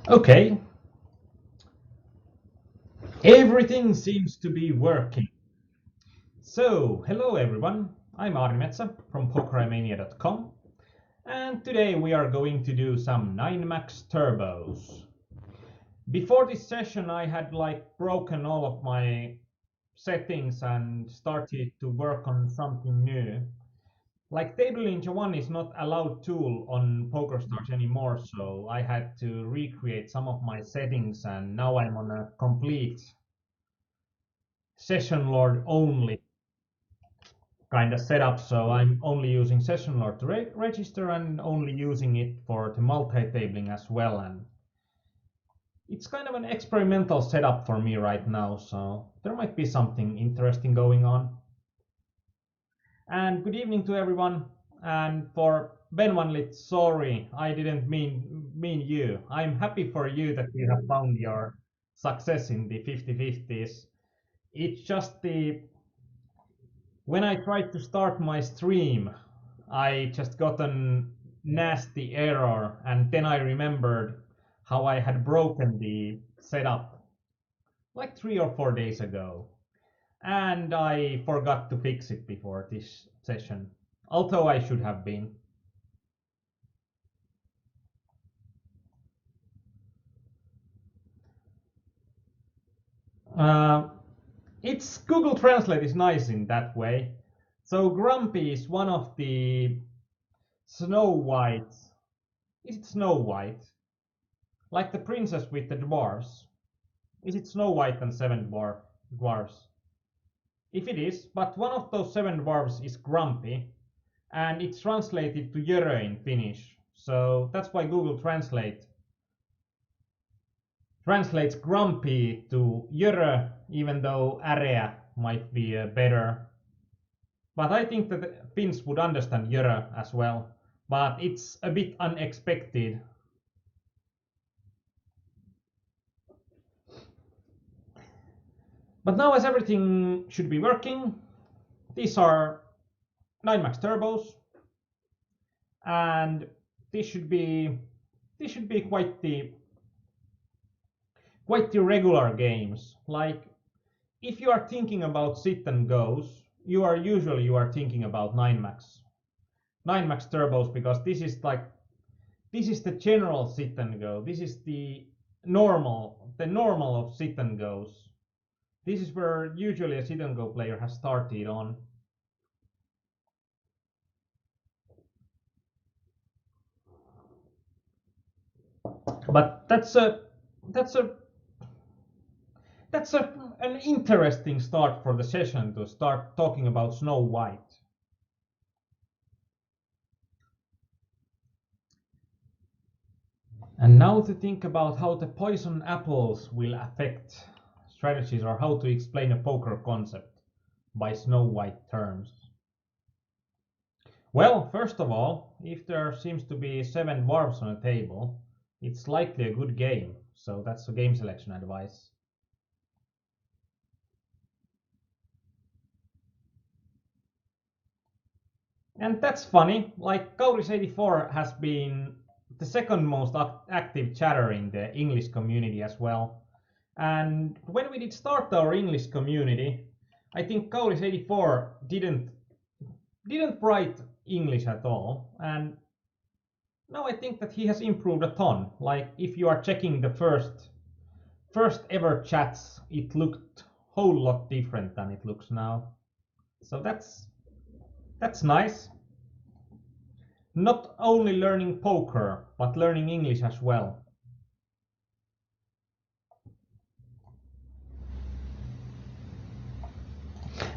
Okay, everything seems to be working. So, hello everyone, I'm Aarnimetsa from pokerimania.com, and today we are going to do some 9 max turbos. Before this session I had broken all of my settings and started to work on something new. Like Table Ninja 1 is not allowed tool on PokerStars anymore, so I had to recreate some of my settings and now I'm on a complete session lord only kind of setup. So I'm only using session lord to register and only using it for the multi-tabling as well. And it's kind of an experimental setup for me right now. So there might be something interesting going on. And good evening to everyone. And for Ben Wanlit, sorry, I didn't mean you. I'm happy for you that you have found your success in the 50-50s. It's just the when I tried to start my stream, I just got a nasty error, and then I remembered how I had broken the setup like 3 or 4 days ago, and I forgot to fix it before this session, although I should have been. Uh, it's Google Translate is nice in that way. So Grumpy is one of the Snow White. Is it Snow White? Like the princess with the dwarfs. Is it Snow White and seven dwarfs? If it is, but one of those seven dwarfs is Grumpy, and it's translated to Jörö in Finnish. So that's why Google translates Grumpy to Jörö, even though Area might be better. But I think that the Finns would understand Jörö as well. But it's a bit unexpected. But now as everything should be working, these are 9 max turbos, and this should be quite the regular games. Like if you are thinking about sit and goes, you are thinking about 9 max turbos, because this is the general sit and go. This is the normal of sit and goes. This is where usually a sit and go player has started on. But that's a an interesting start for the session to start talking about Snow White. And now to think about how the poison apples will affect strategies, or how to explain a poker concept by Snow White terms. Well, first of all, if there seems to be 7 dwarves on a table, it's likely a good game, so that's a game selection advice. And that's funny, like Kauris84 has been the second most active chatter in the English community as well. And when we did start our English community, I think Kauris84 didn't write English at all. And now I think that he has improved a ton. Like if you are checking the first ever chats, it looked a whole lot different than it looks now. So that's nice. Not only learning poker, but learning English as well.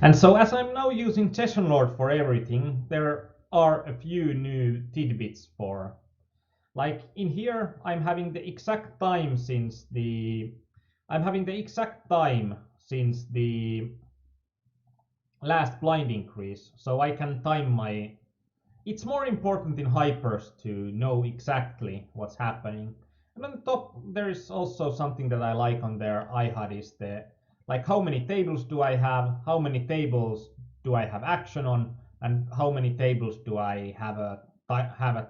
And so as I'm now using Session Lord for everything, there are a few new tidbits for. Like in here, I'm having the exact time since the last blind increase, so I can time my. It's more important in hypers to know exactly what's happening. And on the top, there is also something that I like on their iHUD is the like how many tables do I have, how many tables do I have action on, and how many tables do I have a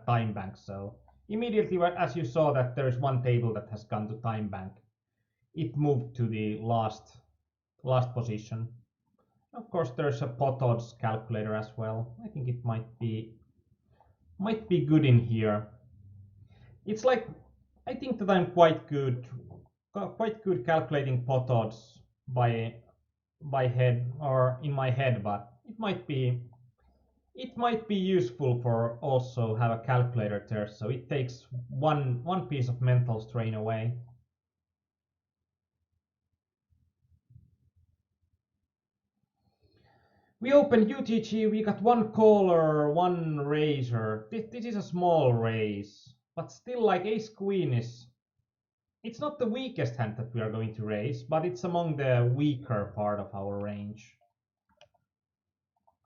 time bank. So immediately as you saw that there's one table that has gone to time bank, it moved to the last position. Of course, there's a pot odds calculator as well. I think it might be good in here. It's like I think that I'm quite good calculating pot odds by head or in my head, but it might be useful for also have a calculator there, so it takes one piece of mental strain away. We opened UTG, we got one caller, one raiser. This is a small raise, but still like ace queen it's not the weakest hand that we are going to raise, but it's among the weaker part of our range.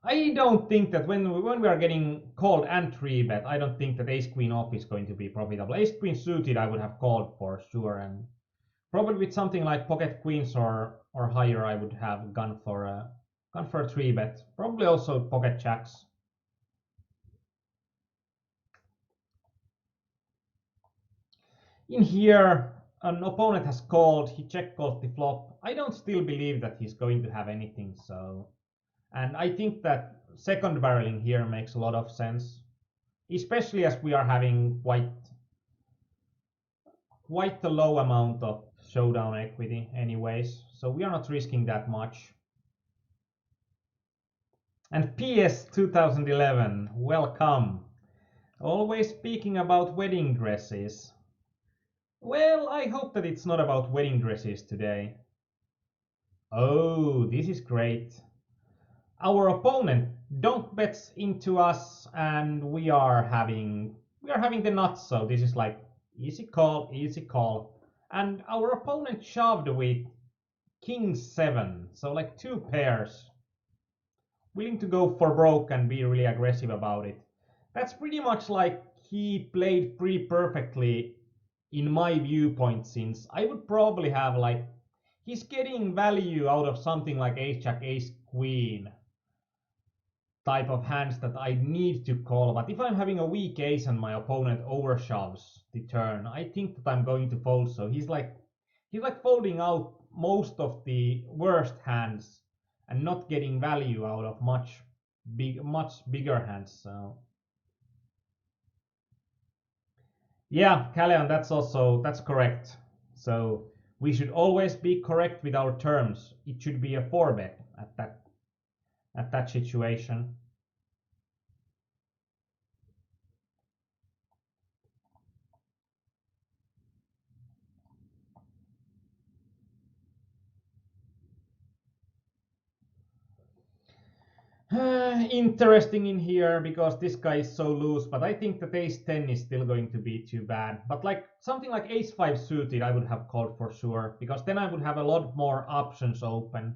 I don't think that when we are getting called and 3-bet, I don't think that ace queen off is going to be profitable. Ace queen suited I would have called for sure, and probably with something like pocket queens or higher I would have gone for a 3-bet. Probably also pocket jacks. In here, an opponent has called, he check called the flop. I don't still believe that he's going to have anything, so. And I think that second barreling here makes a lot of sense, especially as we are having quite a low amount of showdown equity anyways, so we are not risking that much. And PS 2011, welcome. Always speaking about wedding dresses. Well, I hope that it's not about wedding dresses today. Oh, this is great. Our opponent don't bets into us, and we are having the nuts. So this is like easy call, easy call. And our opponent shoved with king 7, so like two pairs, willing to go for broke and be really aggressive about it. That's pretty much like he played pretty perfectly in my viewpoint, since I would probably have like he's getting value out of something like ace jack, ace queen type of hands that I need to call. But if I'm having a weak ace and my opponent overshoves the turn, I think that I'm going to fold. So he's like folding out most of the worst hands and not getting value out of much bigger hands. So yeah, Callion, that's correct. So we should always be correct with our terms. It should be a 4-bet at that situation. Interesting in here because this guy is so loose, but I think that ace 10 is still going to be too bad. But like something like ace 5 suited I would have called for sure, because then I would have a lot more options open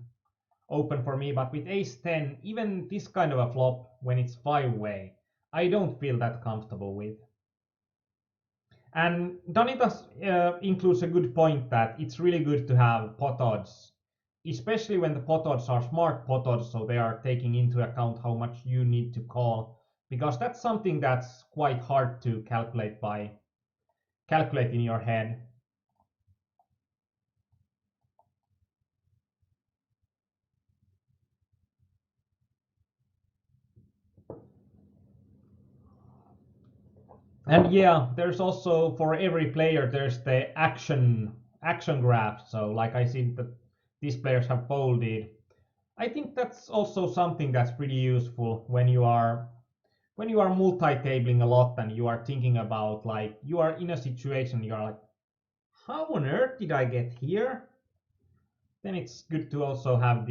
for me. But with ace 10, even this kind of a flop when it's 5-way, I don't feel that comfortable with. And Danitas includes a good point that it's really good to have pot odds, especially when the pot odds are smart pot odds, so they are taking into account how much you need to call, because that's something that's quite hard to calculate in your head. And yeah, there's also for every player there's the action graph. So like I see that these players have folded. I think that's also something that's pretty useful when you are multi-tabling a lot and you are thinking about like you are in a situation you are like, how on earth did I get here? Then it's good to also have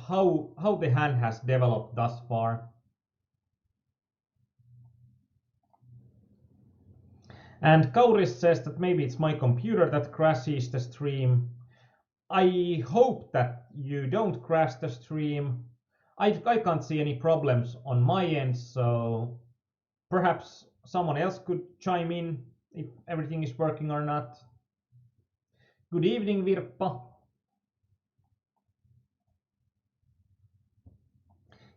how the hand has developed thus far. And Kauris says that maybe it's my computer that crashes the stream. I hope that you don't crash the stream. I can't see any problems on my end, so perhaps someone else could chime in if everything is working or not. Good evening, Virpa.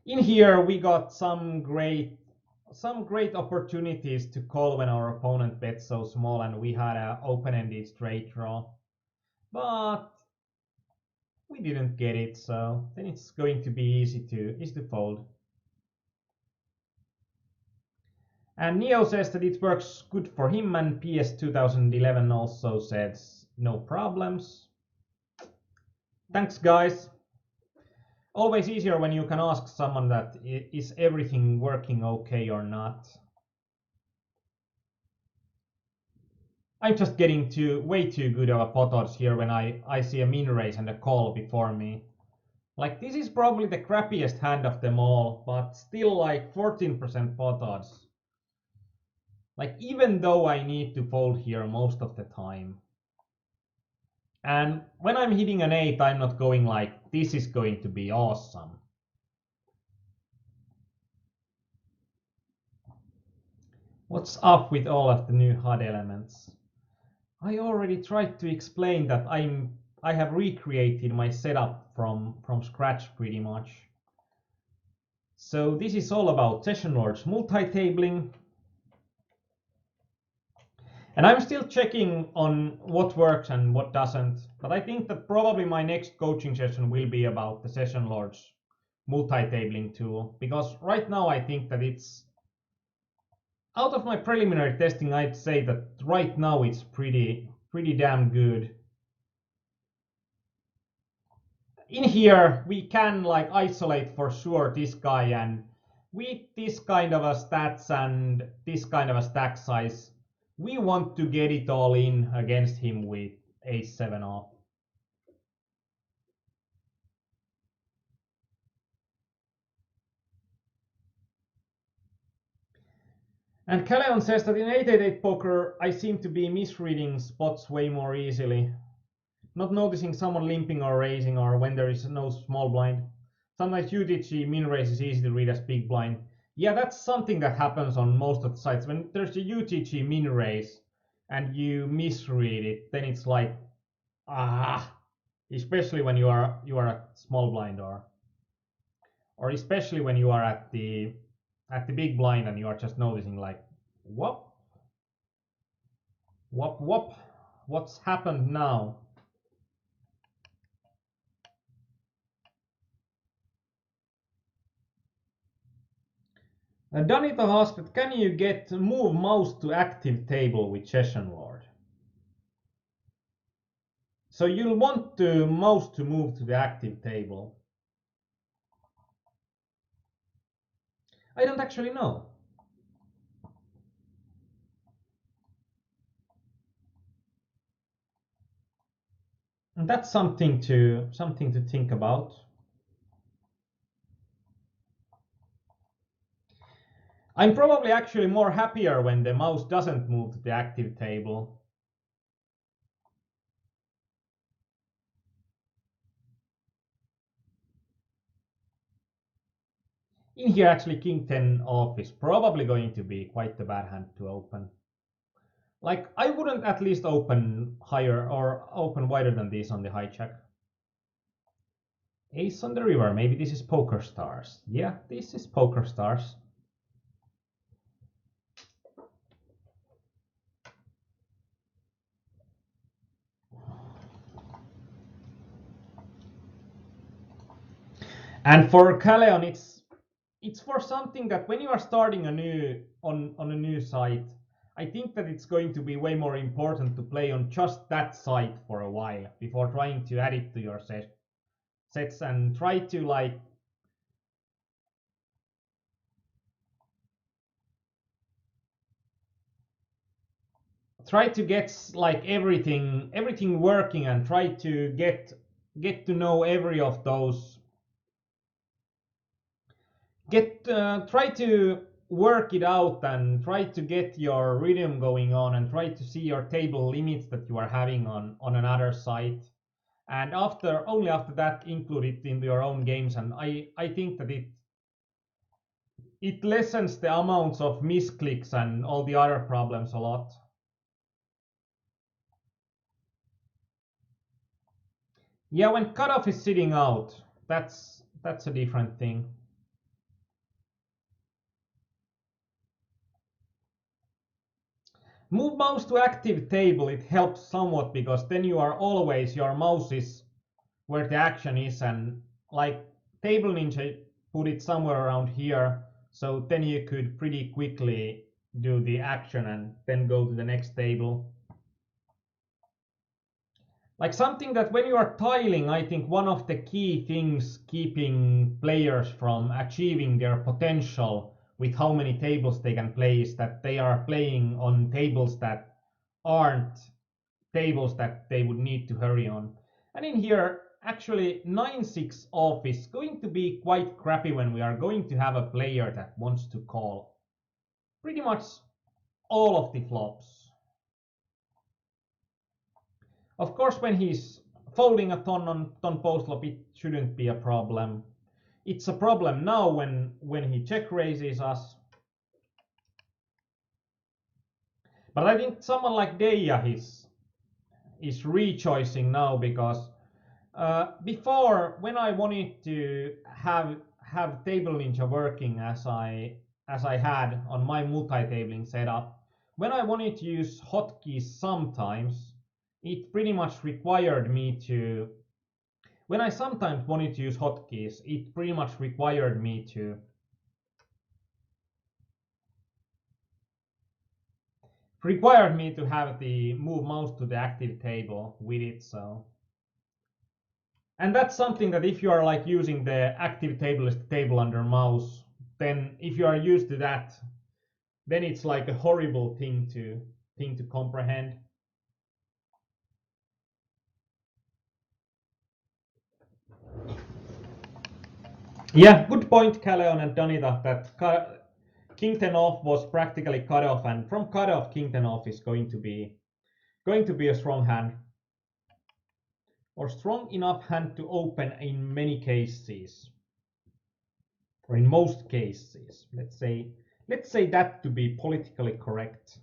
In here we got some great some great opportunities to call when our opponent bet so small and we had an open-ended straight draw. But we didn't get it, so then it's going to be easy to fold. And Neo says that it works good for him, and PS 2011 also says no problems. Thanks, guys. Always easier when you can ask someone that is everything working okay or not. I'm just getting way too good of a pot odds here when I see a min raise and a call before me. Like, this is probably the crappiest hand of them all, but still like 14% pot odds. Like, even though I need to fold here most of the time. And when I'm hitting an 8, I'm not going like, this is going to be awesome. What's up with all of the new HUD elements? I already tried to explain that I have recreated my setup from scratch pretty much. So this is all about Session Lords multi-tabling. And I'm still checking on what works and what doesn't, but I think that probably my next coaching session will be about the Session Lords multi-tabling tool, because right now I think that it's, out of my preliminary testing, I'd say that right now it's pretty damn good. In here we can like isolate for sure this guy, and with this kind of a stats and this kind of a stack size, we want to get it all in against him with ace 7 off. And Caleon says that in 888 poker I seem to be misreading spots way more easily, not noticing someone limping or raising, or when there is no small blind. Sometimes UTG min raise is easy to read as big blind. Yeah, that's something that happens on most of the sites. When there's a UTG min raise and you misread it, then it's like, especially when you are at small blind, or especially when you are at the big blind and you are just noticing like, whoop, whoop, whoop, what's happened now? Danita asked, can you get move mouse to active table with Session Lord? So you'll want the mouse to move to the active table. I don't actually know. And that's something to think about. I'm probably actually more happier when the mouse doesn't move to the active table. In here, actually, King 10 off is probably going to be quite a bad hand to open. Like, I wouldn't at least open higher or open wider than this on the hijack. Ace on the river, maybe this is Poker Stars. Yeah, this is Poker Stars. And for Caleon, it's for something that when you are starting a new on a new site, I think that it's going to be way more important to play on just that site for a while before trying to add it to your sets and try to like get like everything working, and try to get to know every of those, try to work it out and try to get your rhythm going on and try to see your table limits that you are having on another site, and only after that include it into your own games. And I think that it lessens the amounts of misclicks and all the other problems a lot. Yeah, when cutoff is sitting out, that's a different thing. Move mouse to active table, it helps somewhat because then you are always, your mouse is where the action is, and like Table Ninja put it somewhere around here, so then you could pretty quickly do the action and then go to the next table. Like something that when you are tiling, I think one of the key things keeping players from achieving their potential with how many tables they can play is that they are playing on tables that aren't tables that they would need to hurry on. And in here, actually 9-6 off is going to be quite crappy when we are going to have a player that wants to call pretty much all of the flops. Of course, when he's folding a ton on ton post flop, it shouldn't be a problem. It's a problem now when he check raises us. But I think someone like Deja is rejoicing now because before, when I wanted to have Table Ninja working as I had on my multi-tabling setup, when I wanted to use hotkeys sometimes, it pretty much required me to. When I sometimes wanted to use hotkeys, it pretty much required me to have the move mouse to the active table with it. So. And that's something that if you are like using the active table as the table under mouse, then if you are used to that, then it's like a horrible thing to comprehend. Yeah, good point, Kaleon and Danita, that King 10 off was practically cut off, and from cut off, King 10 off is going to be a strong hand, or strong enough hand to open in many cases, or in most cases. Let's say that to be politically correct.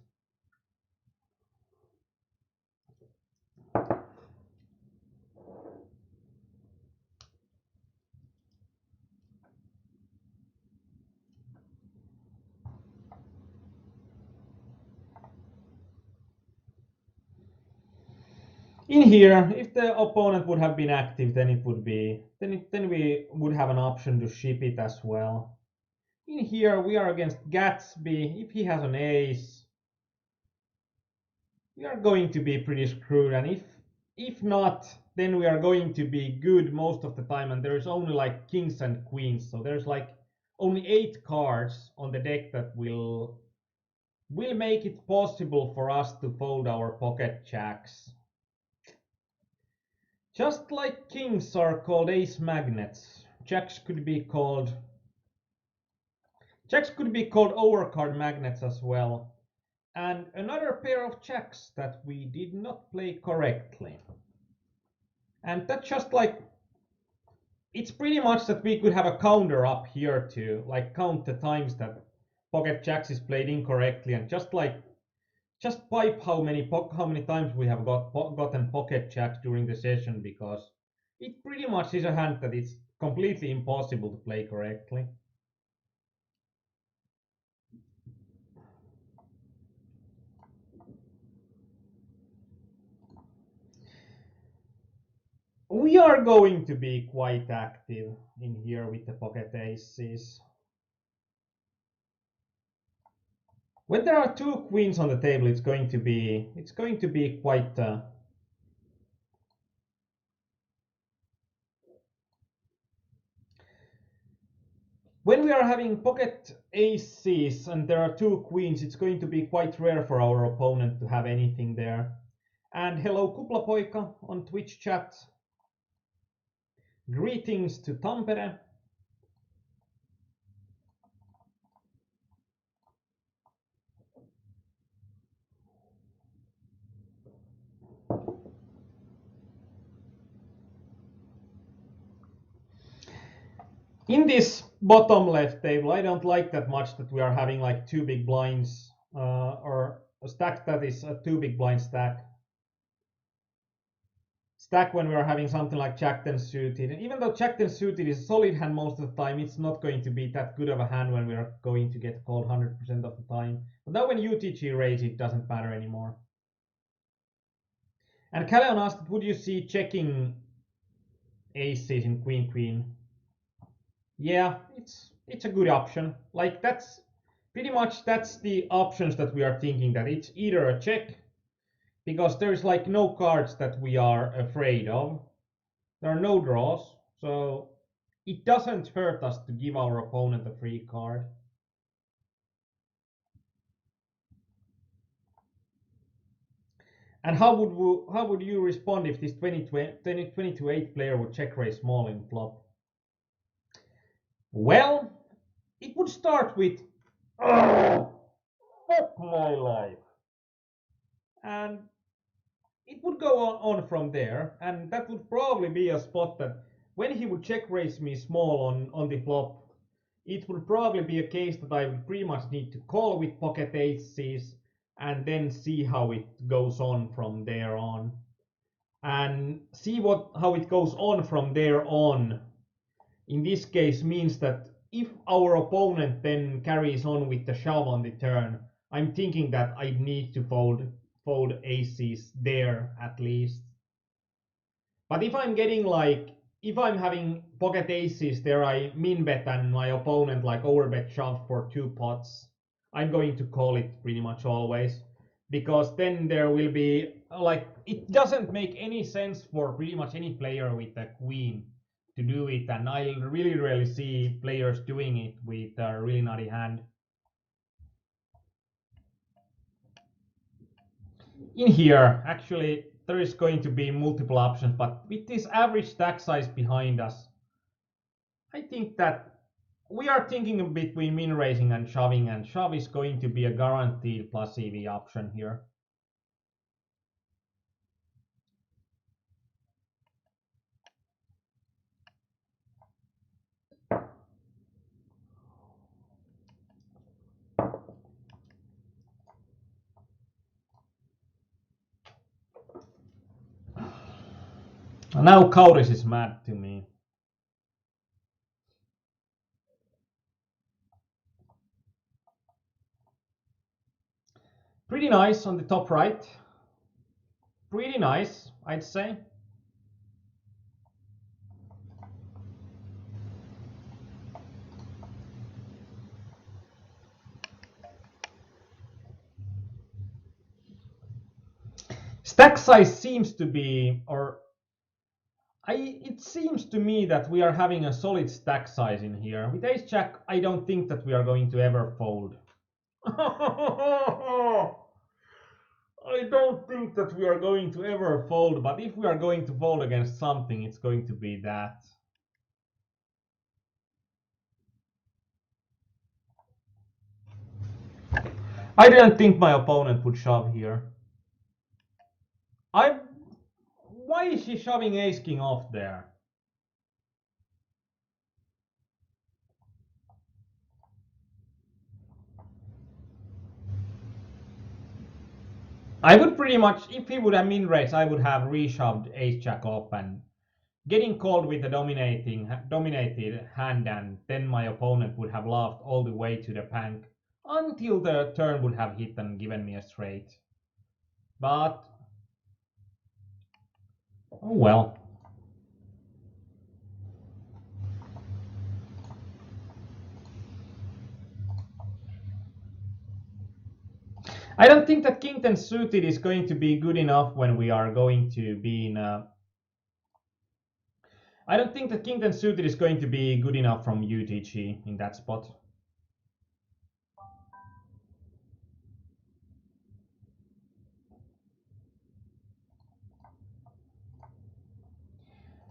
In here, if the opponent would have been active, then it would be then we would have an option to ship it as well. In here, we are against Gatsby. If he has an ace, we are going to be pretty screwed, and if not, then we are going to be good most of the time, and there's only like kings and queens, so there's like only 8 cards on the deck that will make it possible for us to fold our pocket jacks. Just like kings are called ace magnets, jacks could be called overcard magnets as well. And another pair of jacks that we did not play correctly. And that's just like, it's pretty much that we could have a counter up here to like count the times that pocket jacks is played incorrectly, and just pipe how many times we have gotten pocket jacks during the session, because it pretty much is a hand that is completely impossible to play correctly. We are going to be quite active in here with the pocket aces. When there are 2 queens on the table, it's going to be quite when we are having pocket aces and there are 2 queens, it's going to be quite rare for our opponent to have anything there. And hello Kuplapoika on Twitch chat. Greetings to Tampere. In this bottom left table, I don't like that much that we are having like 2 big blinds, or a stack that is a 2 big blind stack. stack when we are having something like Jack 10 suited. Even though Jack 10 suited is a solid hand most of the time, it's not going to be that good of a hand when we are going to get called 100% of the time. But now when UTG raise, it doesn't matter anymore. And Calleon asked, would you see checking aces in Queen Queen? Yeah, it's a good option. Like that's pretty much that's the options that we are thinking, that it's either a check because there's like no cards that we are afraid of. There are no draws, so it doesn't hurt us to give our opponent a free card. And how would you respond if this 20-8 player would check raise small in flop? Well, it would start with, oh, fuck my life. And it would go on from there, and that would probably be a spot that when he would check raise me small on the flop, it would probably be a case that I would pretty much need to call with pocket aces and then see how it goes on from there on. And see how it goes on from there on in this case means that if our opponent then carries on with the shove on the turn, I'm thinking that I need to fold aces there at least. But if I'm getting like, if I'm having pocket aces there, I min bet and my opponent like overbet shove for 2 pots, I'm going to call it pretty much always. Because then there will be, like, it doesn't make any sense for pretty much any player with a queen to do it, and I really rarely see players doing it with a really nutty hand. In here, actually, there is going to be multiple options, but with this average stack size behind us, I think that we are thinking between min raising and shove is going to be a guaranteed plus EV option here. And now Kauris is mad to me. Pretty nice on the top right. Pretty nice, I'd say. Stack size seems to be, it seems to me that we are having a solid stack size in here. With ace jack, I don't think that we are going to ever fold. I don't think that we are going to ever fold, but if we are going to fold against something, it's going to be that. I didn't think my opponent would shove here. Why is she shoving ace king off there? I would pretty much, if he would have min raised, I would have reshoved ace jack off and getting called with a dominated hand, and then my opponent would have laughed all the way to the bank until the turn would have hit and given me a straight. But oh well. I don't think that king 10 suited is going to be good enough when we are going to be in a... I don't think that king 10 suited is going to be good enough from UTG in that spot.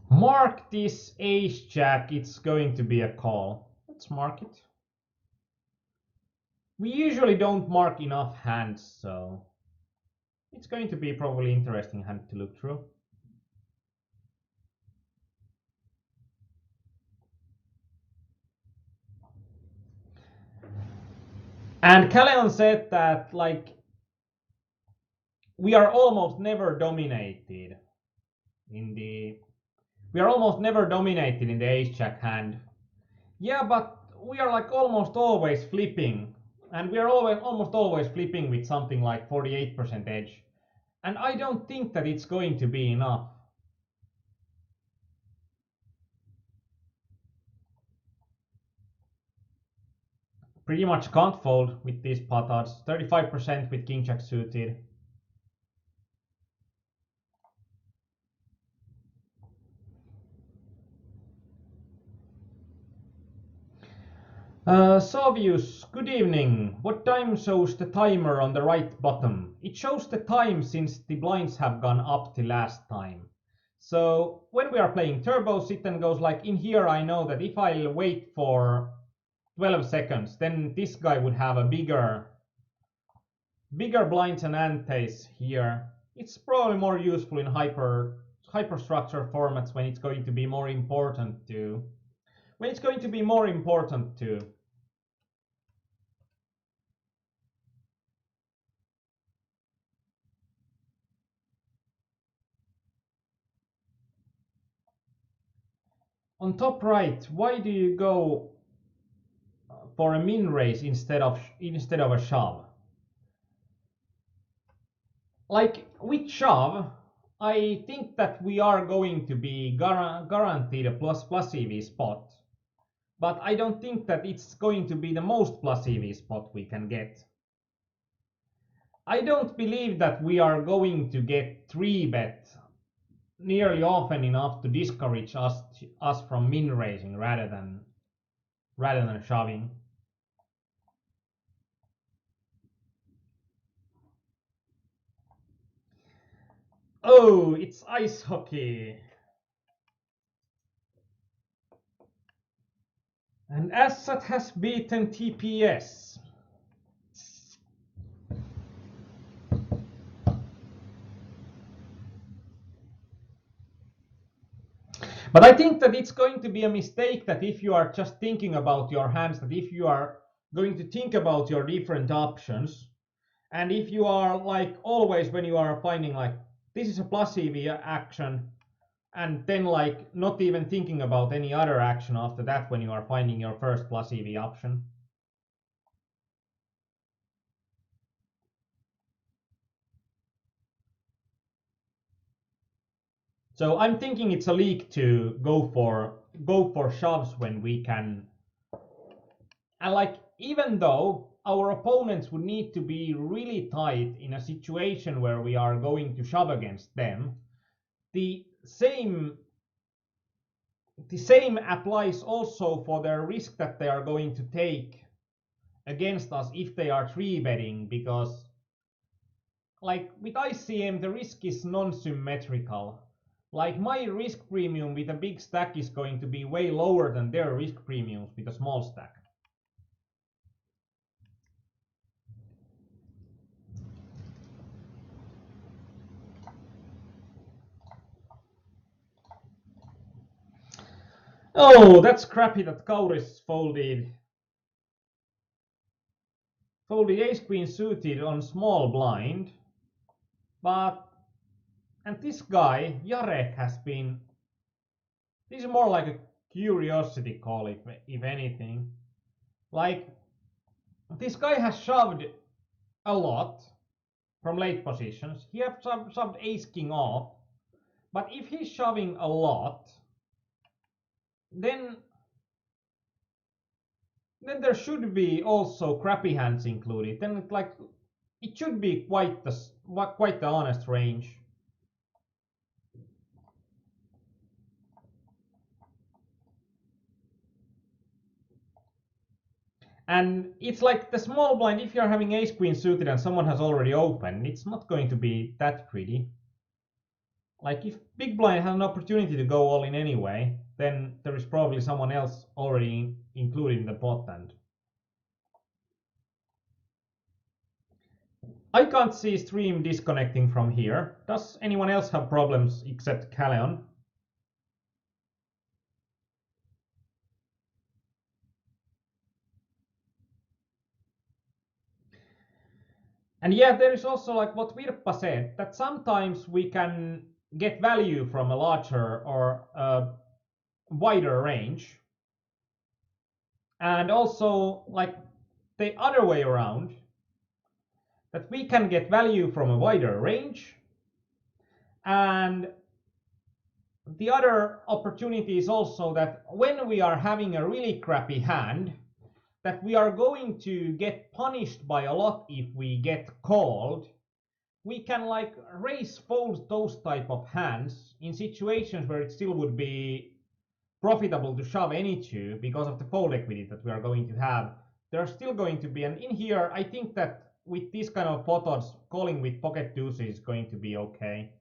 Mark this ace jack, it's going to be a call. Let's mark it. We usually don't mark enough hands, so it's going to be probably interesting hand to look through. And Calleon said that, like, we are almost never dominated. in the. We are almost never dominated in the ace jack hand. Yeah, but we are like almost always flipping, and we are almost always flipping with something like 48% edge. And I don't think that it's going to be enough. Pretty much can't fold with these pot odds. 35% with king jack suited. Savius, good evening. What time shows the timer on the right bottom? It shows the time since the blinds have gone up the last time. So when we are playing turbos, it then goes like in here. I know that if I wait for 12 seconds, then this guy would have a bigger blinds and antes here. It's probably more useful in hyperstructure formats when it's going to be more important to on top right, why do you go for a min raise instead of a shove? Like with shove, I think that we are going to be guaranteed a plus EV spot, but I don't think that it's going to be the most plus EV spot we can get. I don't believe that we are going to get 3-bet nearly often enough to discourage us from min raising rather than shoving. Oh, it's ice hockey. And Assad has beaten TPS. But I think that it's going to be a mistake that if you are just thinking about your hands, that if you are going to think about your different options, and if you are like always when you are finding like this is a plus EV action, and then like not even thinking about any other action after that when you are finding your first plus EV option. So I'm thinking it's a leak to go for shoves when we can. And like even though our opponents would need to be really tight in a situation where we are going to shove against them, the same the same applies also for their risk that they are going to take against us if they are 3-betting, because like with ICM the risk is non-symmetrical. Like my risk premium with a big stack is going to be way lower than their risk premiums with a small stack. Oh, that's crappy that Kauris folded ace queen suited on small blind, but and this guy Jarek has been. This is more like a curiosity call, if anything. Like this guy has shoved a lot from late positions. He has shoved ace king off, but if he's shoving a lot, then there should be also crappy hands included. Then it should be quite the honest range. And it's like the small blind, if you're having ace queen suited and someone has already opened, it's not going to be that pretty. Like if big blind has an opportunity to go all in anyway, then there is probably someone else already included in the pot, and I can't see stream disconnecting from here. Does anyone else have problems except Caleon? And yeah, there is also like what Virpa said, that sometimes we can get value from a larger or a wider range, and also like the other way around, that we can get value from a wider range, and the other opportunity is also that when we are having a really crappy hand, that we are going to get punished by a lot if we get called. We can like raise fold those type of hands in situations where it still would be profitable to shove any two because of the fold equity that we are going to have. There's still going to be, and in here I think that with this kind of pot odds, calling with pocket deuces is going to be okay.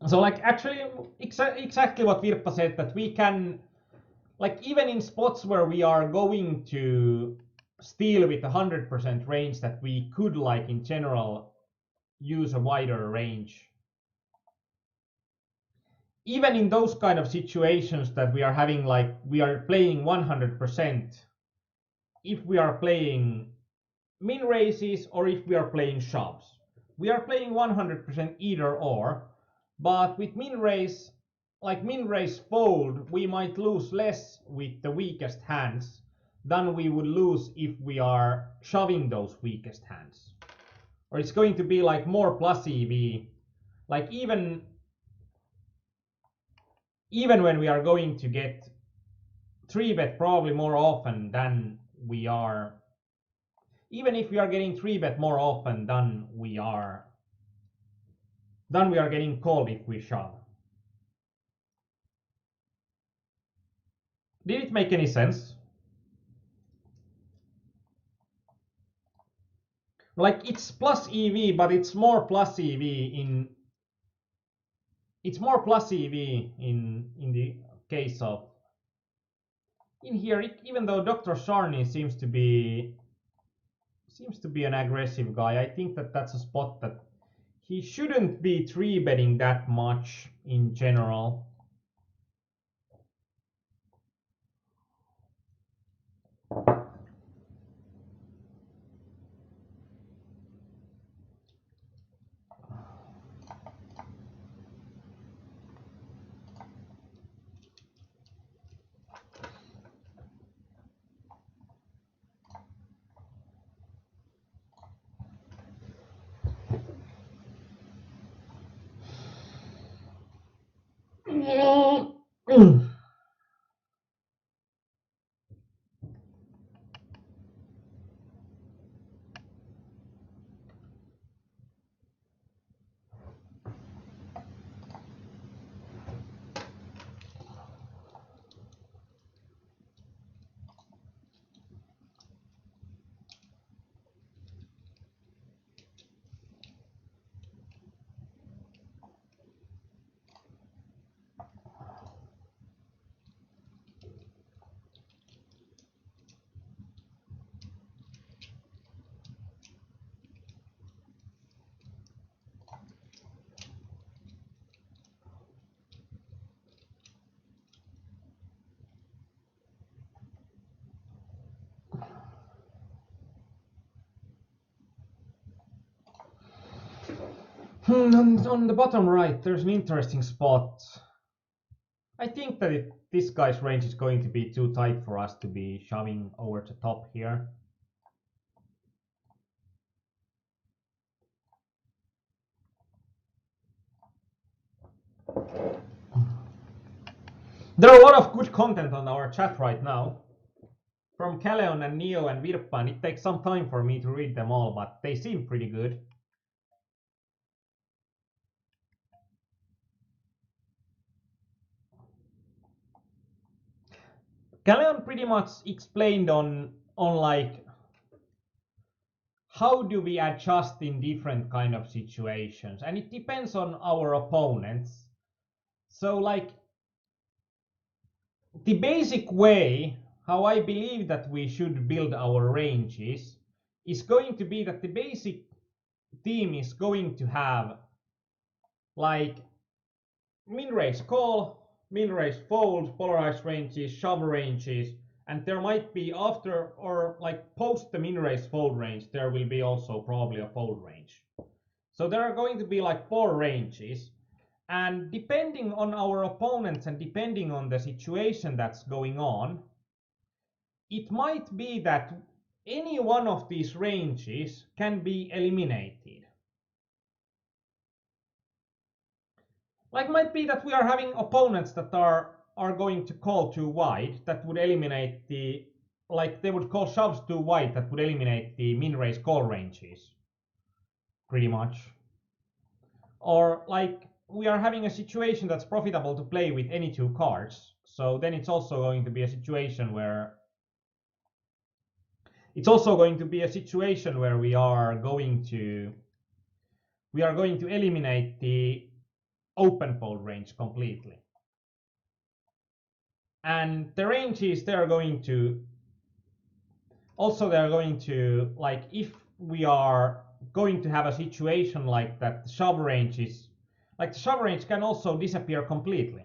So like actually exactly what Virpa said, that we can, like even in spots where we are going to steal with 100% range, that we could like in general use a wider range. Even in those kind of situations that we are having, like we are playing 100%, if we are playing min raises or if we are playing shoves, we are playing 100% either or. But with min raise, like min raise fold, we might lose less with the weakest hands than we would lose if we are shoving those weakest hands. Or it's going to be like more plus EV. Like even when we are going to get 3-bet probably more often than we are, even if we are getting 3-bet more often than we are getting called if we shove. Did it make any sense? Like it's plus EV, but it's more plus EV in the case of in here. Even though Dr. Sharney seems to be an aggressive guy, I think that that's a spot that he shouldn't be 3-betting that much in general. On the bottom right, there's an interesting spot. I think that this guy's range is going to be too tight for us to be shoving over the top here. There are a lot of good content on our chat right now, from Kaleon and Neo and Virpa, and it takes some time for me to read them all, but they seem pretty good. Kaleon pretty much explained on like how do we adjust in different kind of situations, and it depends on our opponents. So like the basic way how I believe that we should build our ranges is going to be that the basic team is going to have like min raise call, min raise fold, polarized ranges, shove ranges, and there might be after or like post the min raise fold range, there will be also probably a fold range. So there are going to be like 4 ranges, and depending on our opponents and depending on the situation that's going on, it might be that any one of these ranges can be eliminated. Like might be that we are having opponents that are going to call too wide, that would eliminate the, like they would call shoves too wide, that would eliminate the min raise call ranges pretty much. Or like we are having a situation that's profitable to play with any 2 cards, so then it's also going to be a situation where we are going to eliminate the open fold range completely. And the ranges, they're going to like, if we are going to have a situation like that, the shove range can also disappear completely.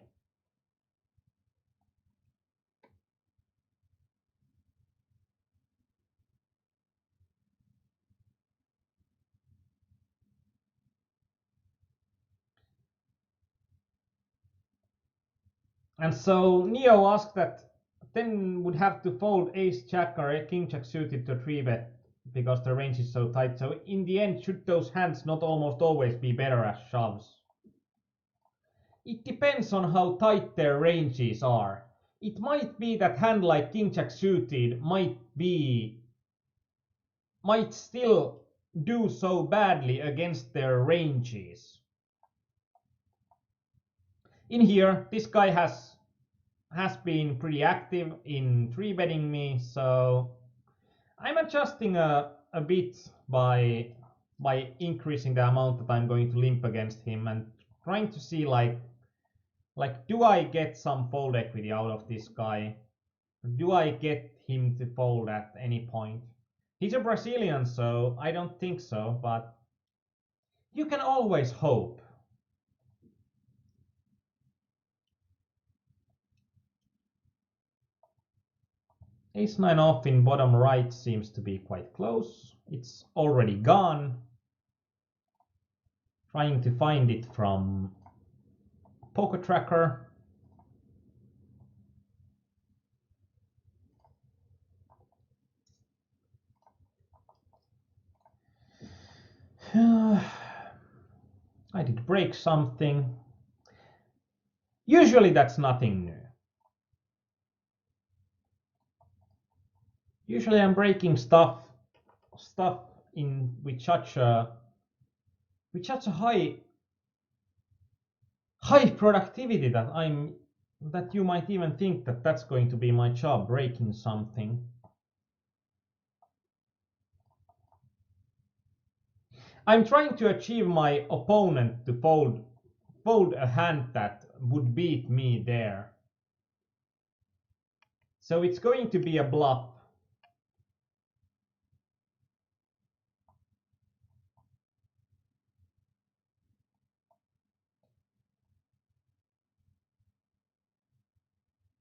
And so Neo asked that then would have to fold ace jack or king jack suited to 3-bet because the range is so tight. So in the end, should those hands not almost always be better as shoves? It depends on how tight their ranges are. It might be that hand like king jack suited might still do so badly against their ranges. In here, this guy has been pretty active in 3-betting me, so I'm adjusting a bit by increasing the amount that I'm going to limp against him and trying to see like do I get some fold equity out of this guy? Do I get him to fold at any point? He's a Brazilian, so I don't think so, but you can always hope. Ace-9 off in bottom right seems to be quite close. It's already gone. Trying to find it from Poker Tracker. I did break something. Usually that's nothing new. Usually I'm breaking stuff in with such a high productivity that you might even think that that's going to be my job, breaking something. I'm trying to achieve my opponent to fold a hand that would beat me there. So it's going to be a bluff.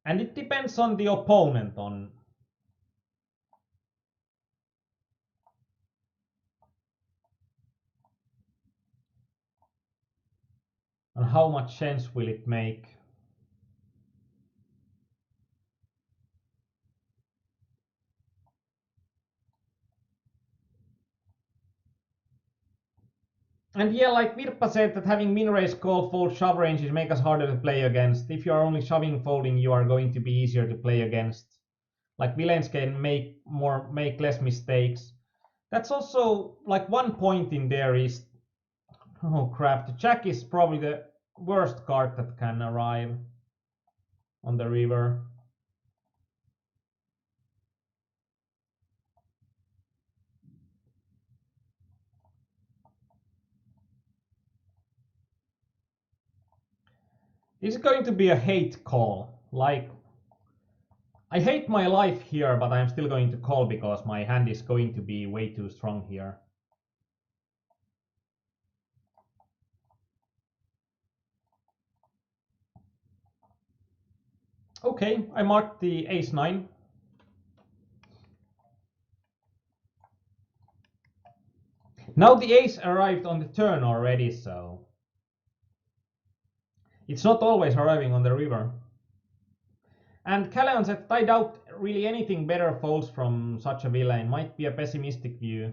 And it depends on the opponent on how much sense will it make. And yeah, like Virpa said, that having min raise, call, fold, shove ranges make us harder to play against. If you are only shoving, folding, you are going to be easier to play against. Like villains can make less mistakes. That's also like one point in there is, oh crap, the jack is probably the worst card that can arrive on the river. This is going to be a hate call. Like, I hate my life here, but I'm still going to call because my hand is going to be way too strong here. Okay, I marked the ace-9. Now the ace arrived on the turn already, so it's not always arriving on the river. And Calleon said, I doubt really anything better folds from such a villain. Might be a pessimistic view.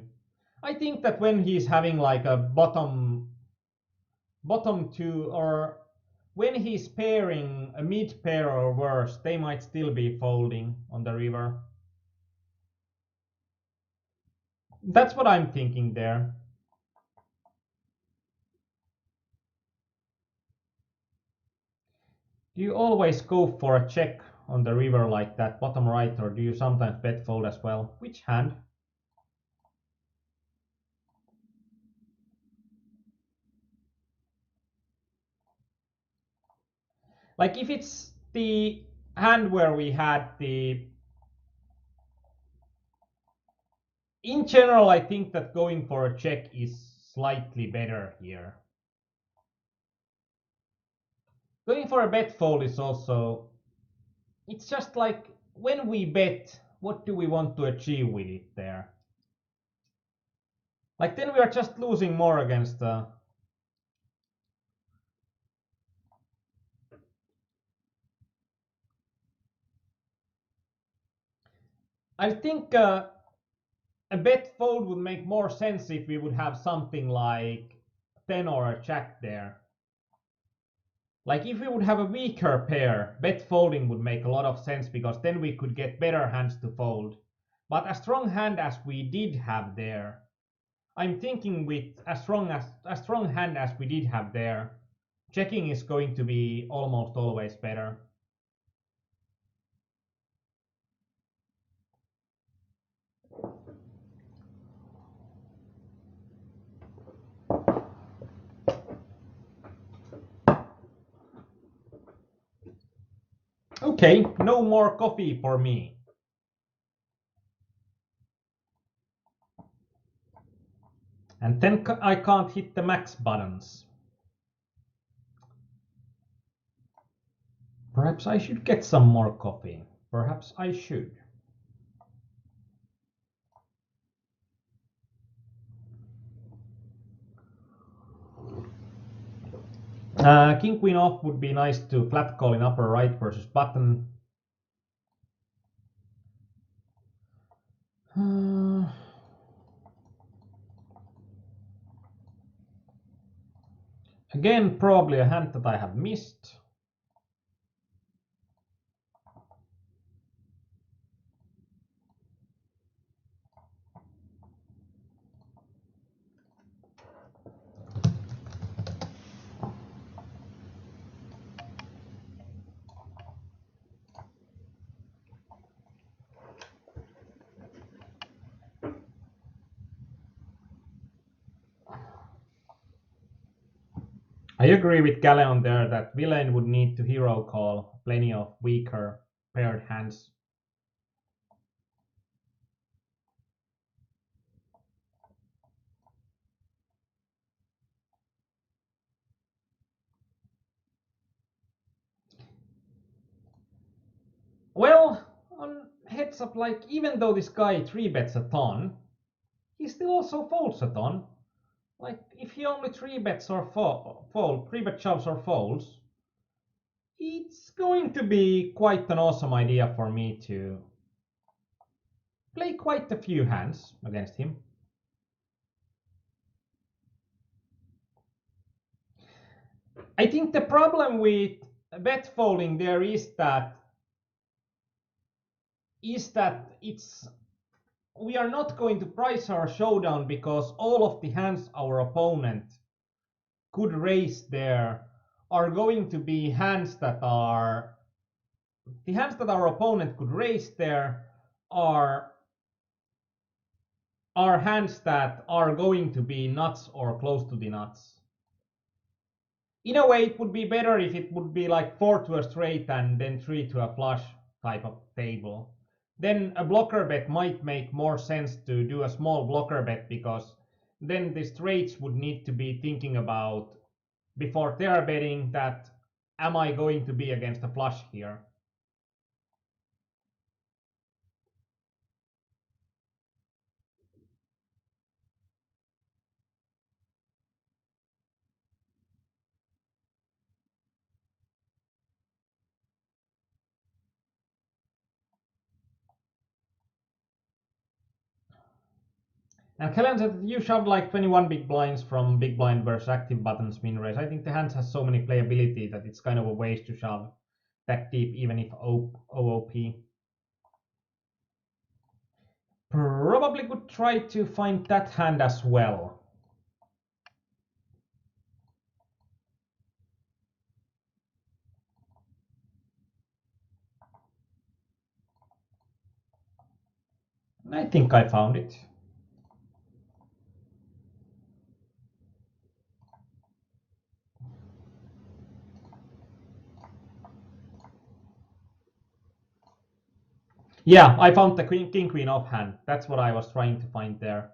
I think that when he's having like a bottom two, or when he's pairing a mid pair or worse, they might still be folding on the river. That's what I'm thinking there. Do you always go for a check on the river like that, bottom right, or do you sometimes bet fold as well? Which hand? Like if it's the hand where we had the... In general, I think that going for a check is slightly better here. Going for a bet fold is also... It's just like when we bet, what do we want to achieve with it there? Like then we are just losing more against I think a bet fold would make more sense if we would have something like 10 or a jack there. Like if we would have a weaker pair, bet folding would make a lot of sense because then we could get better hands to fold. But a strong hand as we did have there, I'm thinking with a strong hand as we did have there, checking is going to be almost always better. Okay, no more coffee for me. And then I can't hit the max buttons. Perhaps I should get some more coffee. Perhaps I should. King queen off would be nice to flat call in upper right versus button. Again, probably a hand that I have missed. I agree with Galeon there that villain would need to hero call plenty of weaker paired hands. Well, on heads up, like even though this guy 3-bets a ton, he still also folds a ton. Like if he only 3-bets or fold, 3-bet shoves or folds, it's going to be quite an awesome idea for me to play quite a few hands against him. I think the problem with bet folding there is that it's we are not going to price our showdown because all of the hands our opponent could raise there are going to be hands that are the hands that our opponent could raise there are hands that are going to be nuts or close to the nuts. In a way, it would be better if it would be like 4 to a straight and then 3 to a flush type of table. Then a blocker bet might make more sense to do a small blocker bet because then the straights would need to be thinking about before they are betting that am I going to be against a flush here? And Kellen said that you shoved like 21 big blinds from big blind versus active buttons min raise. I think the hands has so many playability that it's kind of a waste to shove that deep, even if OOP. Probably could try to find that hand as well. I think I found it. Yeah, I found the king queen off hand. That's what I was trying to find there.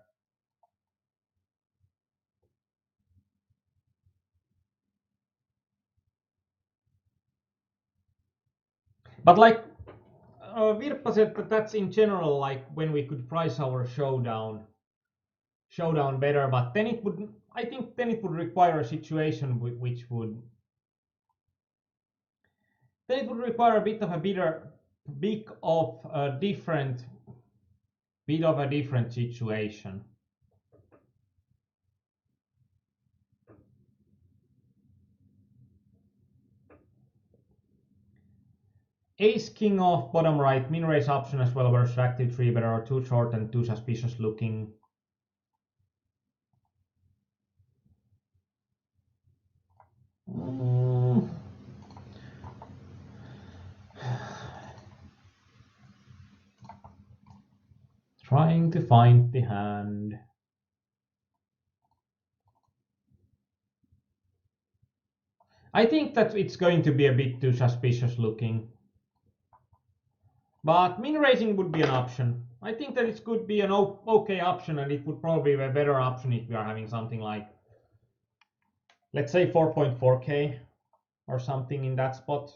But like Virpa said, that that's in general like when we could price our showdown better. But then it would, I think, then it would require a situation which would, then it would require a bit of a different situation. Ace king off bottom right, min raise option as well versus active three better or too short and too suspicious looking. Trying to find the hand. I think that it's going to be a bit too suspicious looking. But min raising would be an option. I think that it could be an okay option, and it would probably be a better option if we are having something like, let's say 4.4k or something in that spot.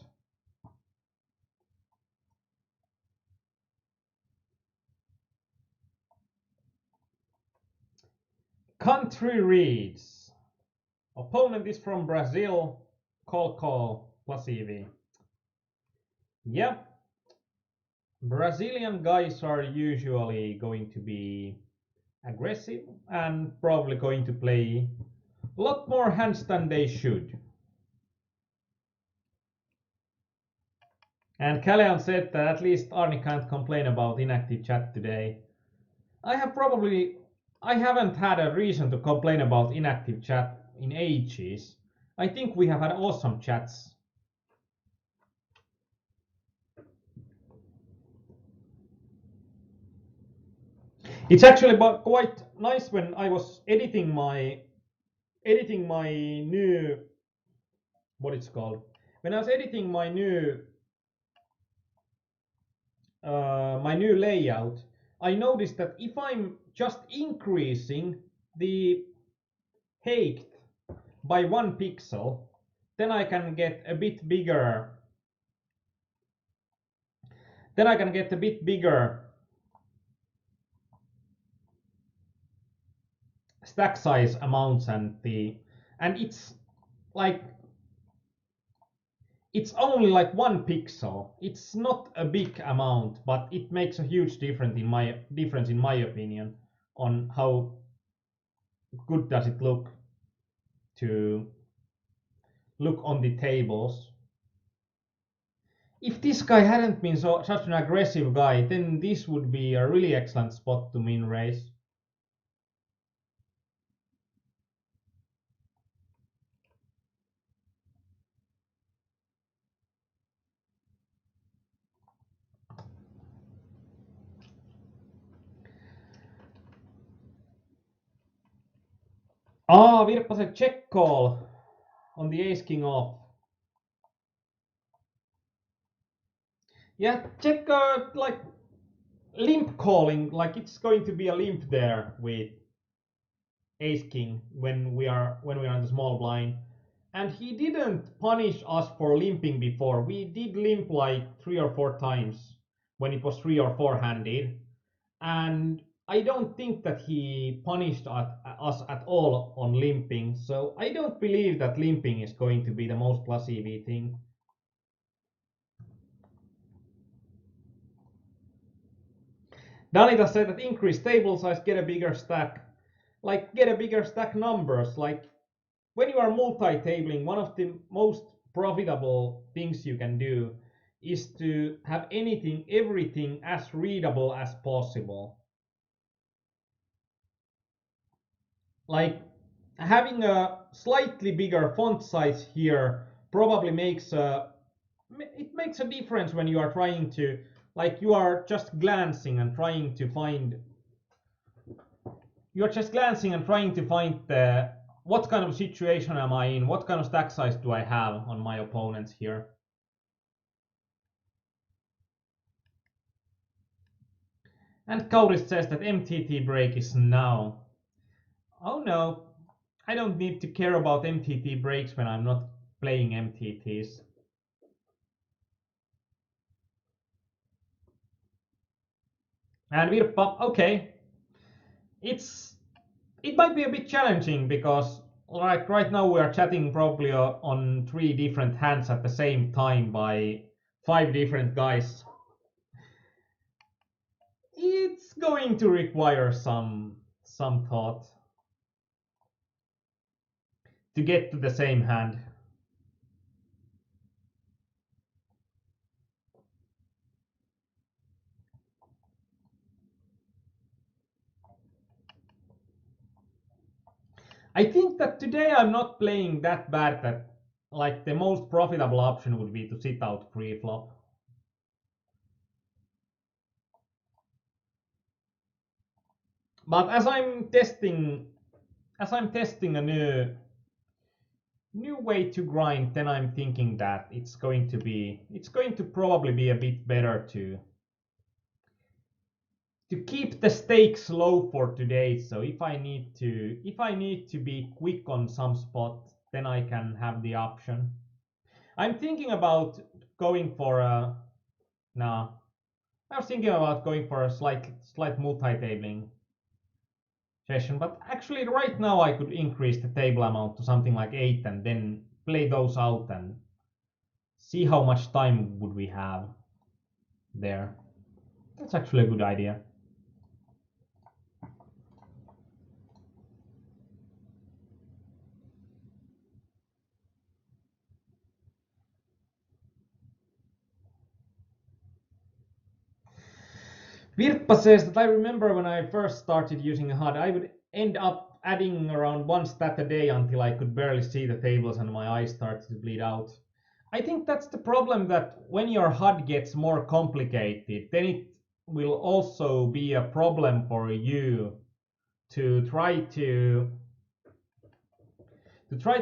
Country reads. Opponent is from Brazil. Call plus EV. Yep. Brazilian guys are usually going to be aggressive and probably going to play a lot more hands than they should. And Callian said that at least Arnie can't complain about inactive chat today. I haven't had a reason to complain about inactive chat in ages. I think we have had awesome chats. It's actually quite nice when I was editing my new, what it's called, when I was editing my new layout. I noticed that if I'm just increasing the height by 1 pixel, then I can get a bit bigger. Then I can get a bit bigger stack size amounts, and it's like, it's only like 1 pixel. It's not a big amount, but it makes a huge difference in my opinion on how good does it look to look on the tables. If this guy hadn't been such an aggressive guy, then this would be a really excellent spot to min raise. Virpa said check call on the ace king off. Yeah, check like limp calling, like it's going to be a limp there with ace king when we are in the small blind. And he didn't punish us for limping before. We did limp like 3 or 4 times when it was 3 or 4 handed. And I don't think that he punished us at all on limping. So I don't believe that limping is going to be the most plus EV thing. Danita said that increase table size, get a bigger stack. Like, get a bigger stack numbers. Like, when you are multi-tabling, one of the most profitable things you can do is to have everything as readable as possible. Like, having a slightly bigger font size here probably makes a difference when you are trying to, like, you are just glancing and trying to find the what kind of situation am I in, what kind of stack size do I have on my opponents here. And Kaurist says that MTT break is now. Oh no, I don't need to care about MTT breaks when I'm not playing MTTs. And Virpa, okay, it might be a bit challenging because like right now we are chatting probably on 3 different hands at the same time by 5 different guys. It's going to require some thought to get to the same hand. I think that today I'm not playing that bad that like the most profitable option would be to sit out pre-flop. But as I'm testing a new way to grind, then I'm thinking that it's going to probably be a bit better to keep the stakes low for today. So if I need to be quick on some spot, then I can have the option. I'm thinking about going for a no. I was thinking about going for a slight multi-tabling session, but actually right now I could increase the table amount to something like 8 and then play those out and see how much time would we have there. That's actually a good idea. Virpa says that I remember when I first started using a HUD, I would end up adding around 1 stat a day until I could barely see the tables and my eyes started to bleed out. I think that's the problem, that when your HUD gets more complicated, then it will also be a problem for you to try to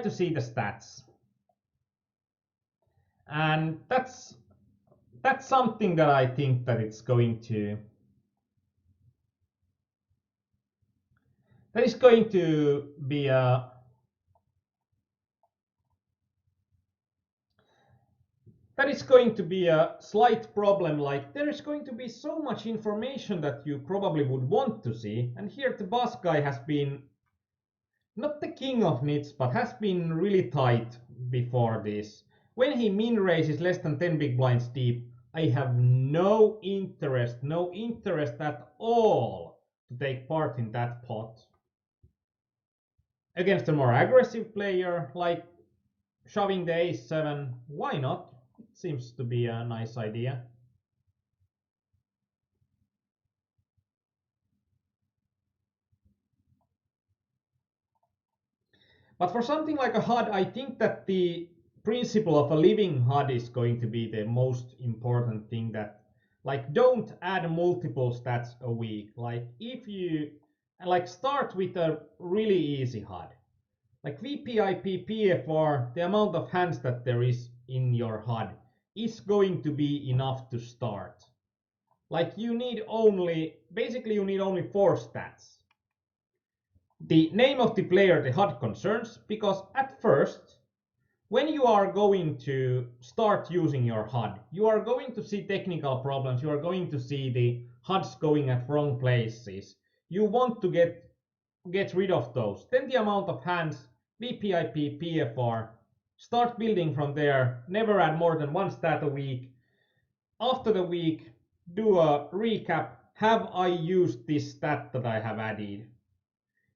see the stats. And that's something that I think that it's going to that is going to be a that is going to be a slight problem. Like, there is going to be so much information that you probably would want to see, and here the boss guy has been not the king of nits, but has been really tight before this. When he min raises less than 10 big blinds deep, I have no interest at all to take part in that pot. Against a more aggressive player, like shoving the ace-7, why not? It seems to be a nice idea. But for something like a HUD, I think that the principle of a living HUD is going to be the most important thing. That, like, don't add multiple stats a week. Like, if you start with a really easy HUD, like VPIP PFR, the amount of hands that there is in your HUD is going to be enough to start. Like, you need only 4 stats. The name of the player the HUD concerns, because at first, when you are going to start using your HUD, you are going to see technical problems, you are going to see the HUDs going at wrong places. You want to get rid of those. Then the amount of hands, VPIP, PFR, start building from there, never add more than 1 stat a week. After the week, do a recap, have I used this stat that I have added?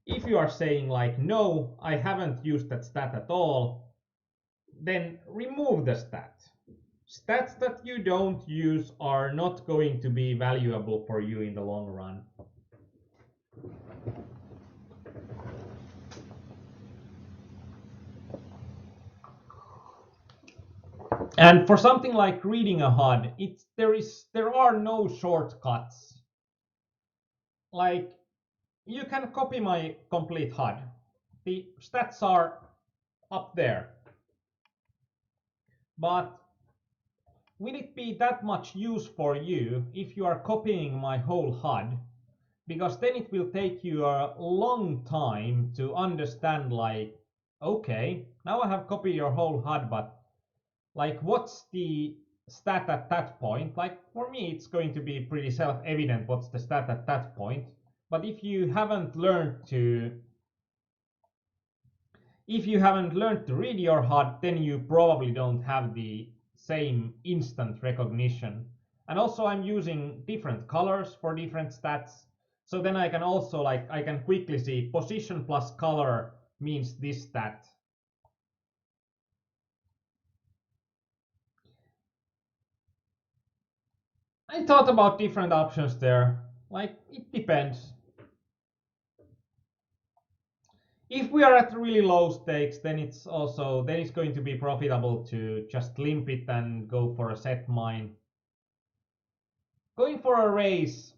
If you are saying like, no, I haven't used that stat at all, then remove the stat. Stats that you don't use are not going to be valuable for you in the long run. And for something like reading a HUD, there are no shortcuts. Like, you can copy my complete HUD. The stats are up there. But will it be that much use for you if you are copying my whole HUD? Because then it will take you a long time to understand, like, okay, now I have copied your whole HUD, but like, what's the stat at that point? Like, for me, it's going to be pretty self-evident what's the stat at that point. But if you haven't learned to read your HUD, then you probably don't have the same instant recognition. And also I'm using different colors for different stats. So then I can also, like, I can quickly see position plus color means this stat. I thought about different options there. Like, it depends. If we are at really low stakes, then it's going to be profitable to just limp it and go for a set mine. Going for a race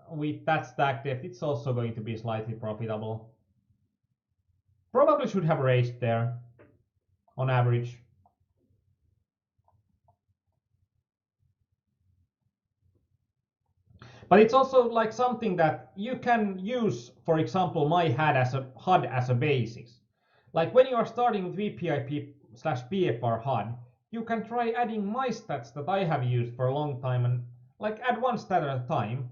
with that stack depth, it's also going to be slightly profitable. Probably should have raced there on average. But it's also like something that you can use, for example, my HUD as a basis. Like when you are starting with VPIP/PFR HUD, you can try adding my stats that I have used for a long time and like add one stat at a time.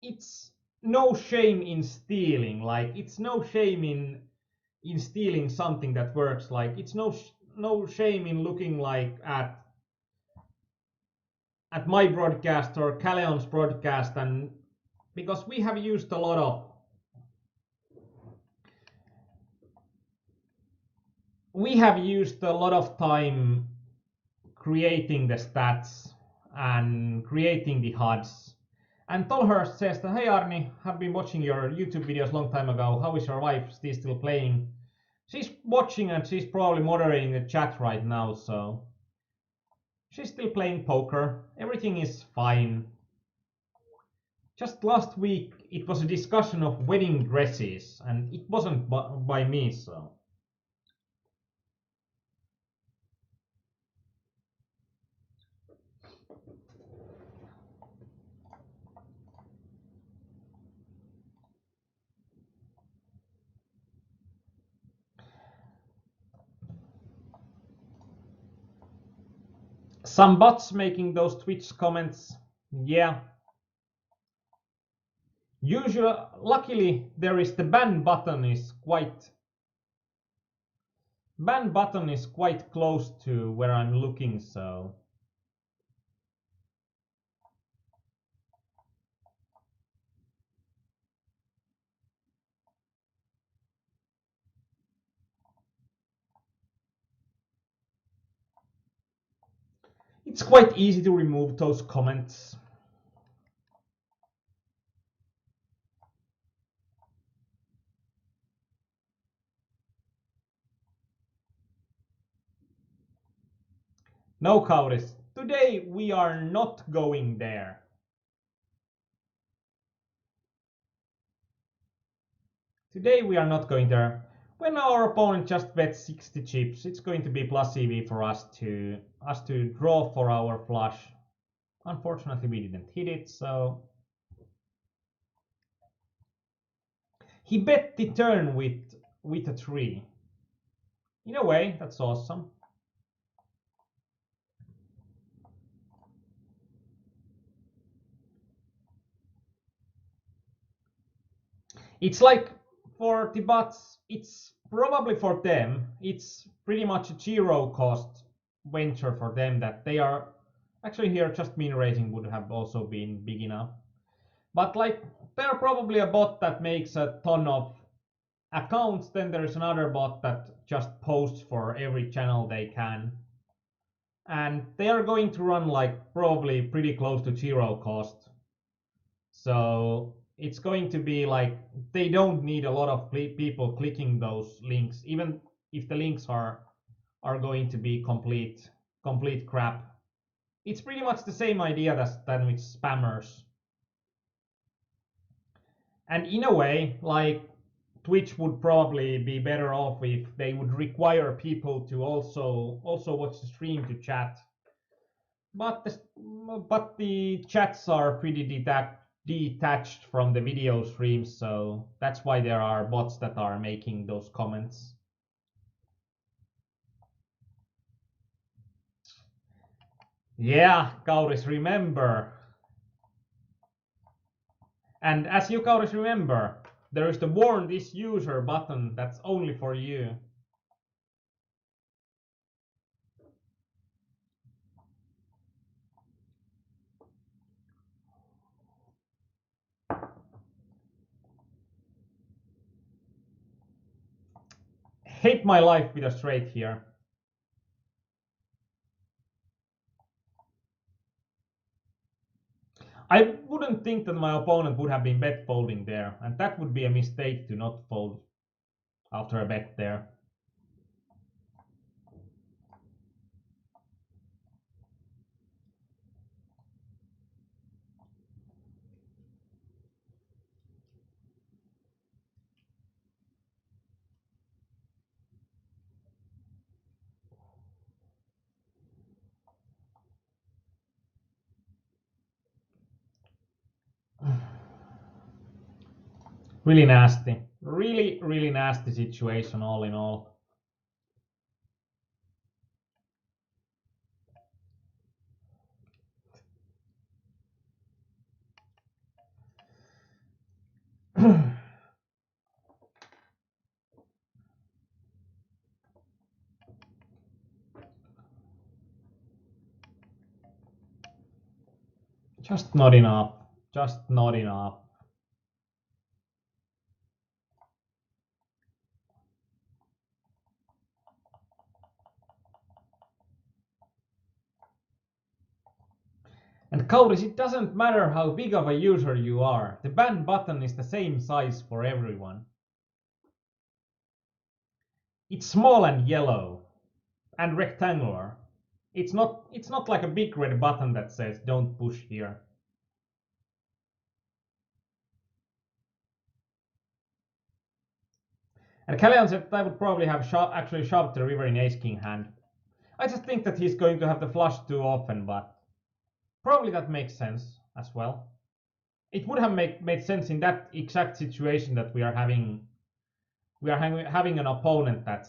It's no shame in stealing. Like it's no shame in stealing something that works. Like it's no shame in looking like at my broadcast or Caleon's broadcast, and because we have used a lot of time creating the stats and creating the HUDs. And Tolhurst says that, hey Arni, have been watching your YouTube videos long time ago. How is your wife? She's still playing? She's watching and she's probably moderating the chat right now, so she's still playing poker. Everything is fine. Just last week it was a discussion of wedding dresses, and it wasn't by me, so. Some bots making those Twitch comments, yeah. Luckily, there is the ban button is quite close to where I'm looking, so. It's quite easy to remove those comments. No, Kauris. Today we are not going there. Today we are not going there. When our opponent just bets 60 chips, it's going to be plus EV for us to draw for our flush. Unfortunately, we didn't hit it, so he bet the turn with a 3. In a way, that's awesome. It's like for the bots, it's probably for them, it's pretty much a zero cost venture for them that they are actually here. Just min raising would have also been big enough. But like, there are probably a bot that makes a ton of accounts, then there's another bot that just posts for every channel they can. And they are going to run like probably pretty close to zero cost. So it's going to be like they don't need a lot of people clicking those links, even if the links are going to be complete crap. It's pretty much the same idea than with spammers. And in a way, like Twitch would probably be better off if they would require people to also watch the stream to chat. But the chats are pretty detached from the video streams, so that's why there are bots that are making those comments. Yeah, Kauris, remember. And as you Kauris remember, there is the warn this user button that's only for you. Hate my life with a straight here. I wouldn't think that my opponent would have been bet folding there, and that would be a mistake to not fold after a bet there. Really nasty. Really nasty situation all in all. Just not enough. Just not enough. And Kauris, it doesn't matter how big of a user you are, the ban button is the same size for everyone. It's small and yellow and rectangular. It's not like a big red button that says don't push here. And Callian said that I would probably have actually shoved the river in ace king hand. I just think that he's going to have the flush too often, but probably that makes sense as well. It would have made sense in that exact situation that we are having. We are having an opponent that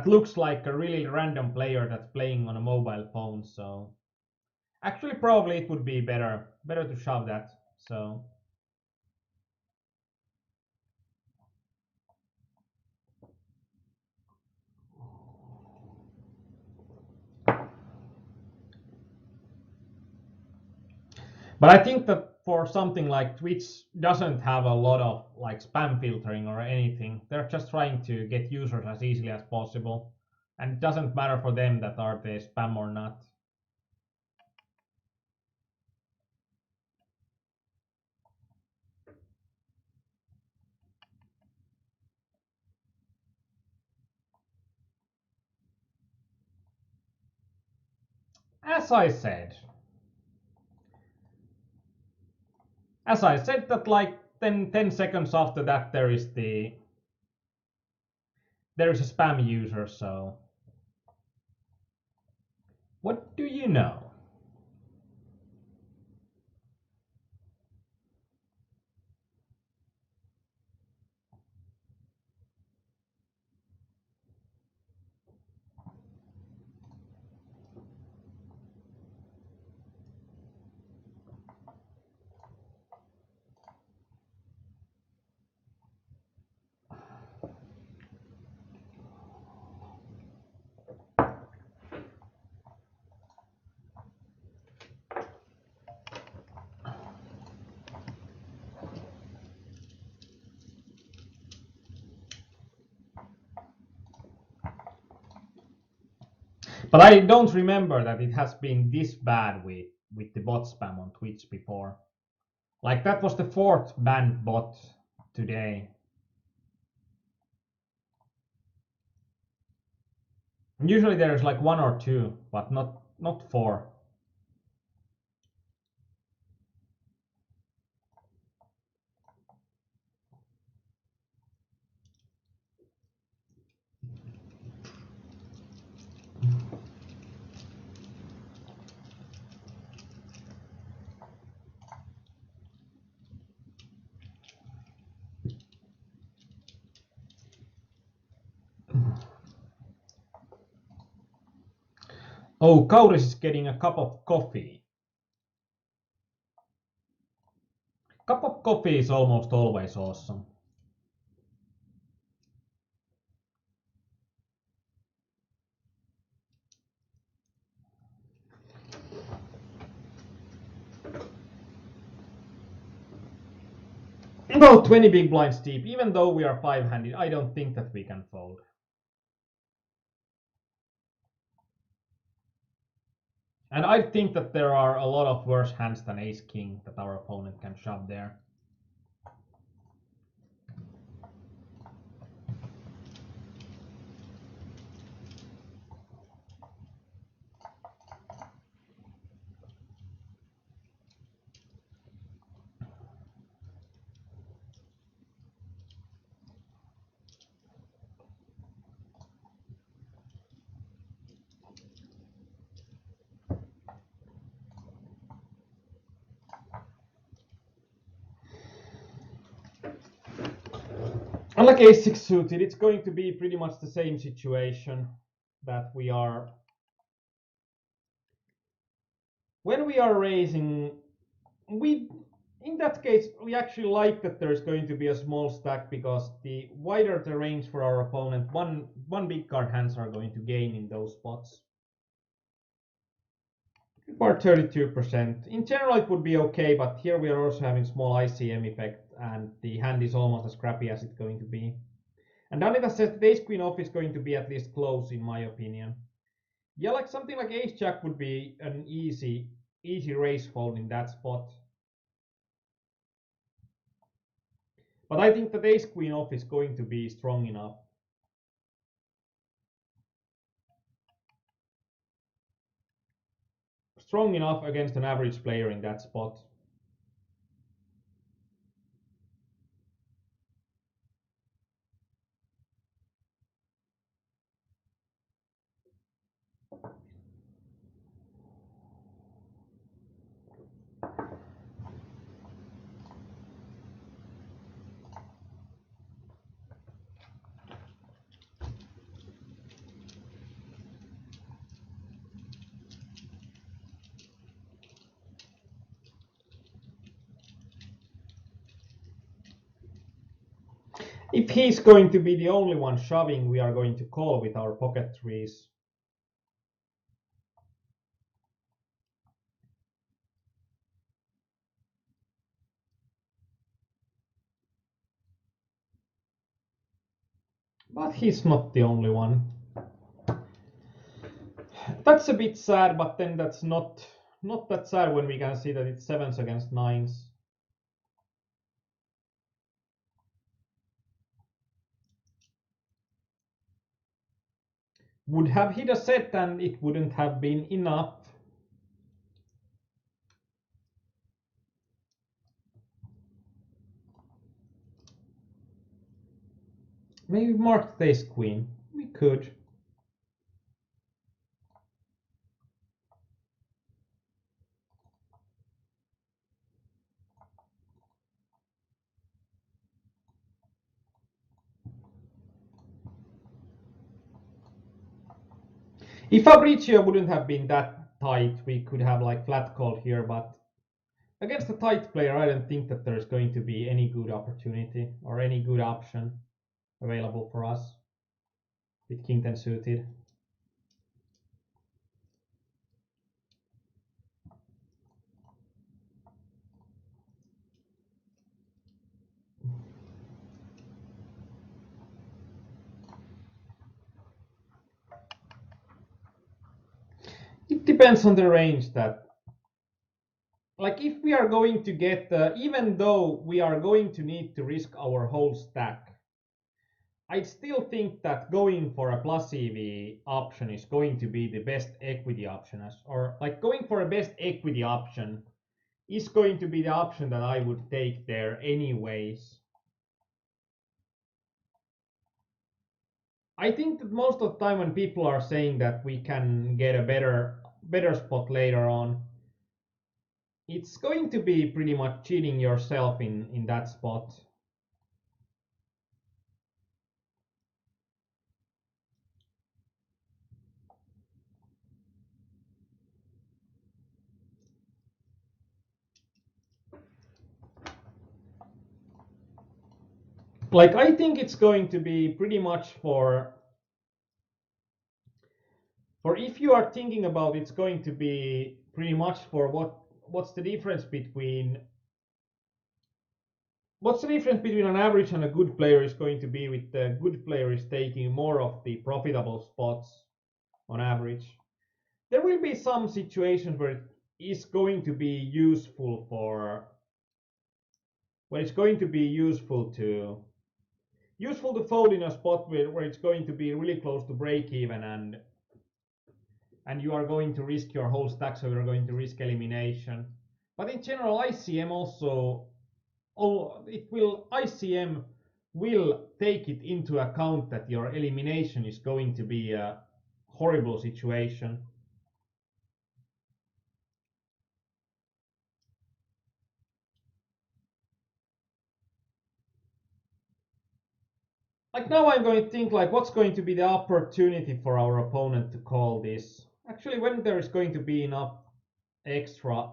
looks like a really random player that's playing on a mobile phone. So actually, probably it would be better to shove that. So. But I think that for something like Twitch doesn't have a lot of like spam filtering or anything. They're just trying to get users as easily as possible. And it doesn't matter for them that are they spam or not. As I said. As I said that like 10 seconds after that there is a spam user, so what do you know? But I don't remember that it has been this bad with the bot spam on Twitch before. Like that was the 4th banned bot today. Usually there's like 1 or 2, but not 4. Oh, Kauris is getting a cup of coffee. Cup of coffee is almost always awesome. About 20 big blinds deep, even though we are 5-handed, I don't think that we can fold. And I think that there are a lot of worse hands than ace-king that our opponent can shove there. Unlike ace-6 suited, it's going to be pretty much the same situation that we are. When we are raising, in that case, we actually like that there's going to be a small stack because the wider the range for our opponent, one big card hands are going to gain in those spots. About 32%. In general, it would be okay, but here we are also having small ICM effect, and the hand is almost as crappy as it's going to be. And Danita says that ace queen off is going to be at least close, in my opinion. Yeah, like something like ace jack would be an easy raise fold in that spot. But I think that ace queen off is going to be strong enough. Strong enough against an average player in that spot. If he's going to be the only one shoving, we are going to call with our pocket threes. But he's not the only one. That's a bit sad, but then that's not that sad when we can see that it's 7s against 9s. Would have hit a set and it wouldn't have been enough. Maybe mark the ace queen. We could. If Fabrizio wouldn't have been that tight, we could have like flat called here, but against a tight player, I don't think that there's going to be any good opportunity or any good option available for us with king 10 suited. depends on the range that, like, if we are going to get, even though we are going to need to risk our whole stack, I still think that going for a plus EV option is going to be the best equity option, or like going for a best equity option is going to be the option that I would take there anyways. I think that most of the time when people are saying that we can get a better spot later on, it's going to be pretty much cheating yourself in that spot. Like, I think it's going to be pretty much for if you are thinking about, it's going to be pretty much for what's the difference between an average and a good player is going to be, with the good player is taking more of the profitable spots on average. There will be some situations where it is going to be useful for where it's going to be useful to fold in a spot where it's going to be really close to break even, and you are going to risk your whole stack, so you're going to risk elimination. But in general, ICM also, ICM will take it into account that your elimination is going to be a horrible situation. Like, now I'm going to think, like, what's going to be the opportunity for our opponent to call this. Actually, when there is going to be enough extra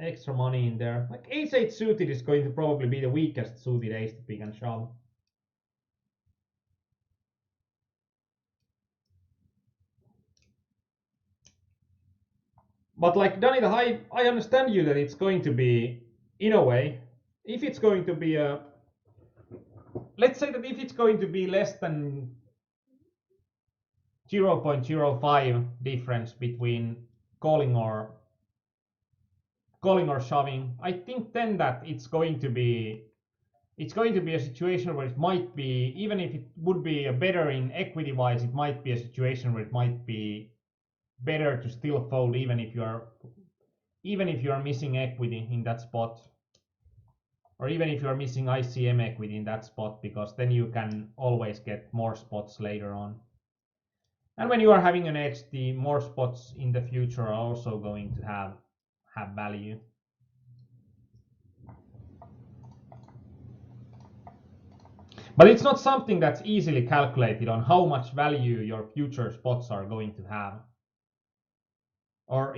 extra money in there. Like, ace-8 suited is going to probably be the weakest suited ace that we can shove. But like, Danita, I understand you that it's going to be, in a way, if it's going to be a, let's say that if it's going to be less than 0.05 difference between calling or shoving, I think then that it's going to be a situation where it might be, even if it would be a better in equity wise, it might be a situation where it might be better to still fold, even if you are missing equity in that spot, or even if you are missing ICM equity in that spot, because then you can always get more spots later on. And when you are having an edge, the more spots in the future are also going to have value. But it's not something that's easily calculated on how much value your future spots are going to have. Or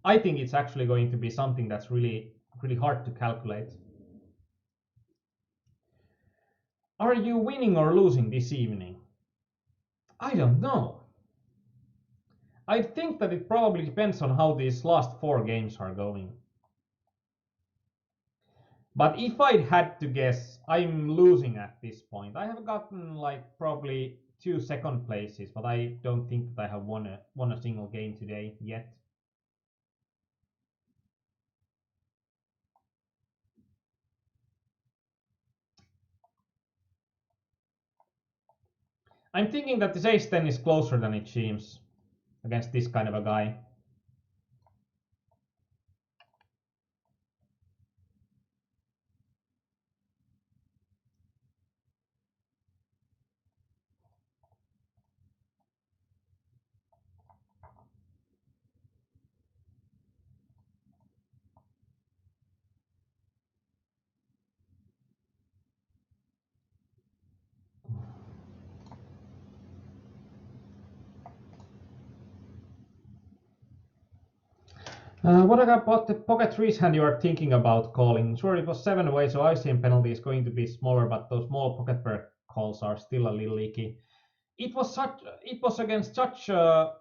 I think it's actually going to be something that's really, really hard to calculate. Are you winning or losing this evening? I don't know. I think that it probably depends on how these last 4 games are going. But if I had to guess, I'm losing at this point. I have gotten like probably 2 second places, but I don't think that I have won a single game today yet. I'm thinking that this ace-10 is closer than it seems against this kind of a guy. What about the pocket threes hand you are thinking about calling? Sure, it was 7 away, so ICM penalty is going to be smaller, but those small pocket pair calls are still a little leaky. It was against such a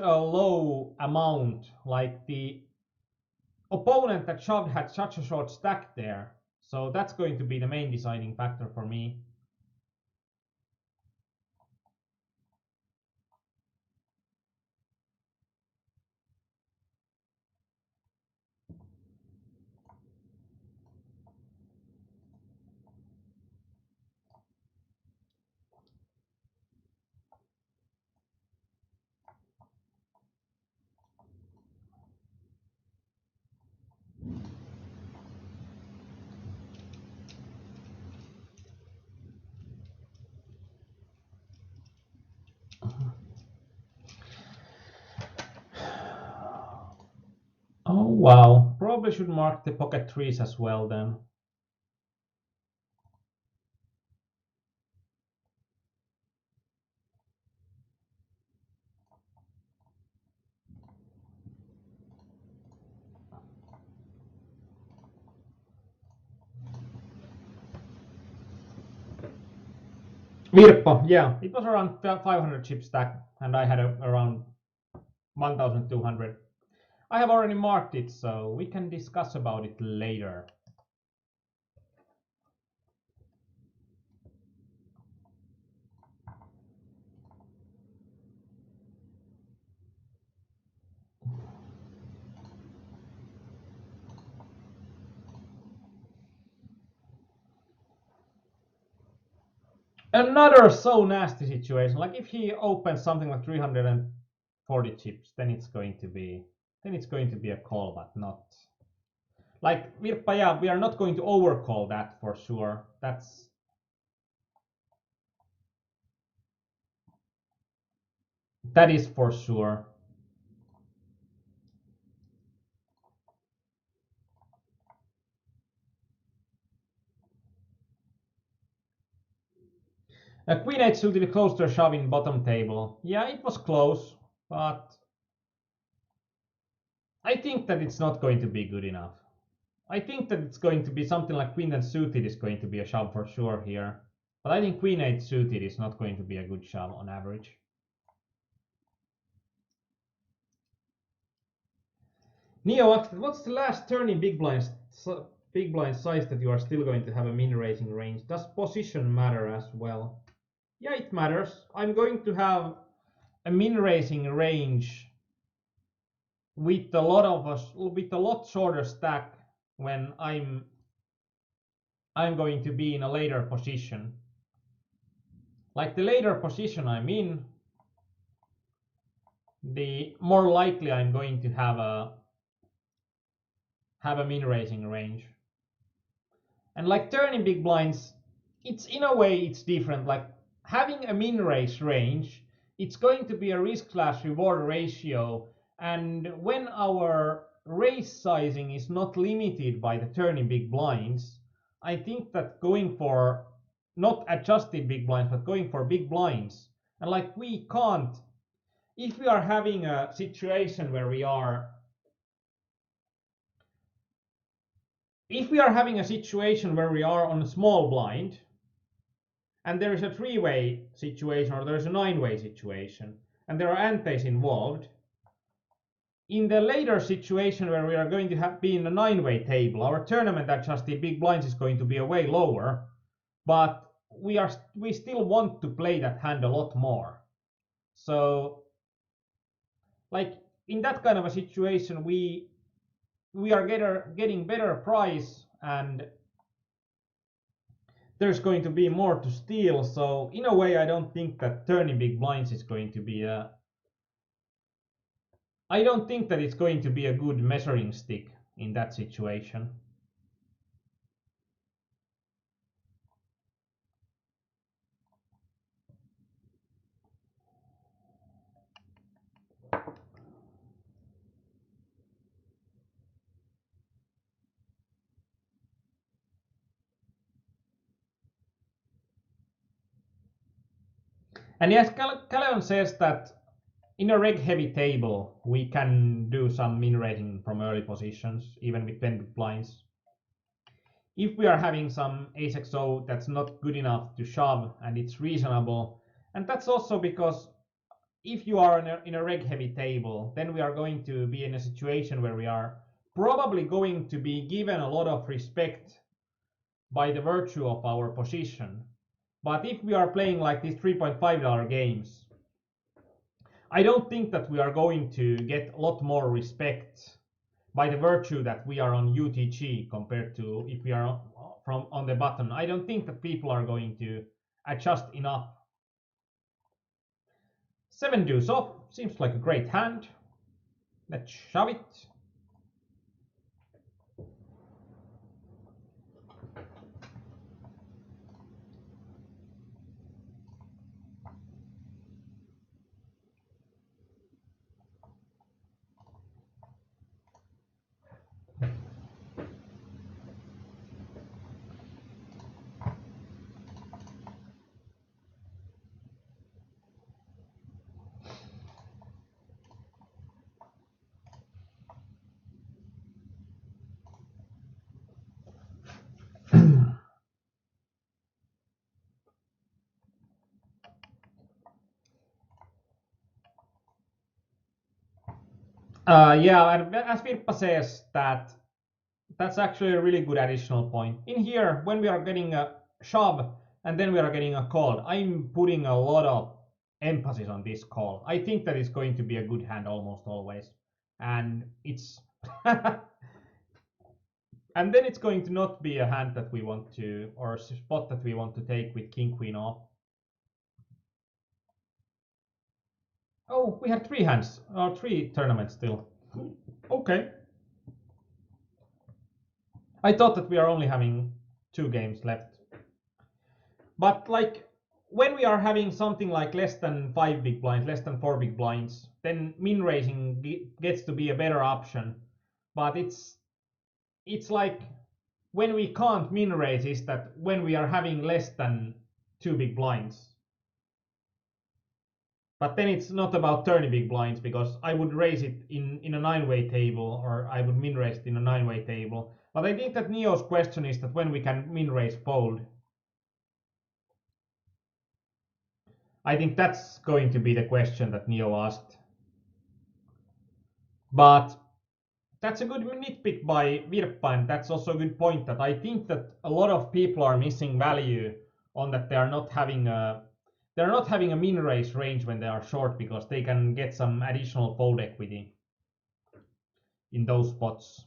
low amount. Like, the opponent that shoved had such a short stack there, so that's going to be the main deciding factor for me. Oh wow, probably should mark the pocket trees as well then. Virpa, yeah, it was around 500 chip stack, and I had around 1,200. I have already marked it, so we can discuss about it later. Another so nasty situation, like if he opens something like 340 chips, then it's going to be a call, but not like Virpa. Yeah, we are not going to overcall that for sure. That is for sure. Queen 8 suited close to a shove in bottom table. Yeah, it was close, but I think that it's not going to be good enough. I think that it's going to be something like Queen 10 suited is going to be a shove for sure here. But I think Queen 8 suited is not going to be a good shove on average. Neo, what's the last turn in big blind size that you are still going to have a min raising range? Does position matter as well? Yeah, it matters. I'm going to have a min raising range with a lot shorter stack when I'm going to be in a later position. Like the later position I'm in, the more likely I'm going to have a min raising range. And like turning big blinds, it's in a way it's different. Like having a min raise range, it's going to be a risk slash reward ratio. And when our raise sizing is not limited by the turning big blinds, I think that going for not adjusted big blinds, but going for big blinds, and like we can't, if we are having a situation where we are if we are having a situation where we are on a small blind and there is a three-way situation or there is a nine-way situation and there are antes involved, in the later situation where we are going to be in a nine-way table, our tournament adjusted big blinds is going to be a way lower, but we still want to play that hand a lot more. So like in that kind of a situation, we are getting better price and there's going to be more to steal. So in a way, I don't think that turning big blinds is going to be a. I don't think that it's going to be a good measuring stick in that situation. And yes, Caleon says that in a reg heavy table, we can do some min rating from early positions, even with 10 big blinds. If we are having some ace XO that's not good enough to shove and it's reasonable, and that's also because if you are in a reg heavy table, then we are going to be in a situation where we are probably going to be given a lot of respect by the virtue of our position. But if we are playing like these $3.5 games, I don't think that we are going to get a lot more respect by the virtue that we are on UTG compared to if we are from on the button. I don't think that people are going to adjust enough. 7 deuce off seems like a great hand. Let's shove it. Yeah, and as Virpa says, that's actually a really good additional point. In here, when we are getting a shove and then we are getting a call, I'm putting a lot of emphasis on this call. I think that it's going to be a good hand almost always. And it's and then it's going to not be a hand that we want to, or a spot that we want to take with king queen off. Oh, we had three hands, or three tournaments still. Okay. I thought that we are only having two games left. But like when we are having something like less than 5 big blinds, less than 4 big blinds, then min raising gets to be a better option. But it's like when we can't min raise is that when we are having less than 2 big blinds. But then it's not about turning big blinds because I would raise it in a 9-way table, or I would min raise it in a 9-way table. But I think that Neo's question is that when we can min raise fold. I think that's going to be the question that Neo asked. But that's a good nitpick by Virpa, and that's also a good point that I think that a lot of people are missing value on that they're not having a min raise range when they are short because they can get some additional fold equity in those spots.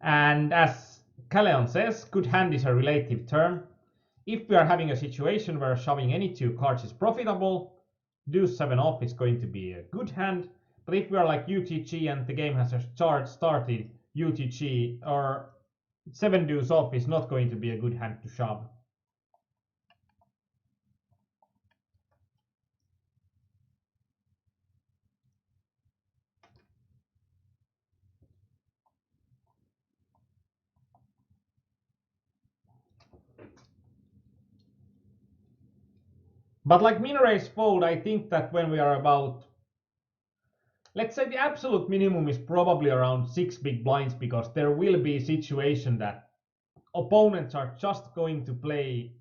And as Kaleon says, good hand is a relative term. If we are having a situation where shoving any two cards is profitable, deuce 7 off is going to be a good hand. But if we are like UTG and the game has a chart started, UTG or 7 deuce off is not going to be a good hand to shove. But like min raise fold, I think that when we are about, let's say the absolute minimum is probably around 6 big blinds, because there will be a situation that opponents are just going to play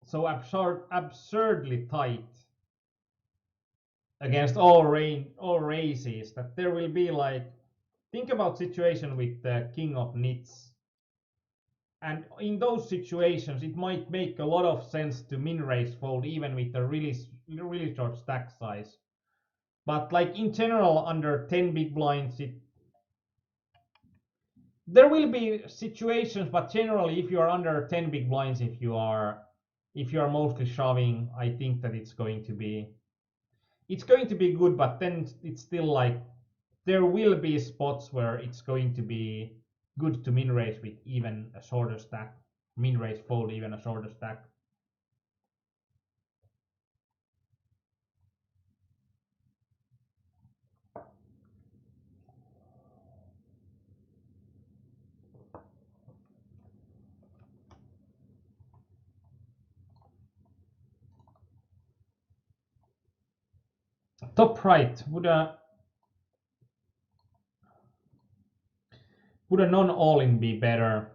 so absurdly tight against all races that there will be like, think about situation with the king of nits, and in those situations it might make a lot of sense to min raise fold even with a really short stack size. But like in general under 10 big blinds, there will be situations, but generally if you are under 10 big blinds, if you are mostly shoving, I think that it's going to be good. But then it's still like there will be spots where it's going to be good to min raise with even a shorter stack, min raise fold even a shorter stack. Top right, would a non all-in be better?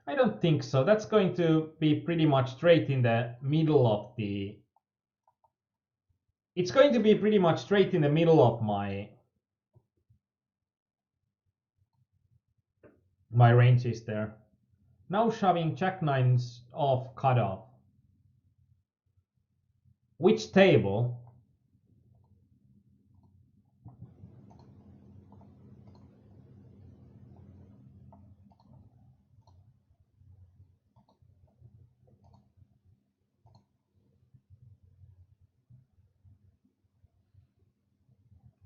I don't think so. That's going to be pretty much straight in the middle of the. It's going to be pretty much straight in the middle of my ranges there. Now shoving jack nines off cutoff. Which table?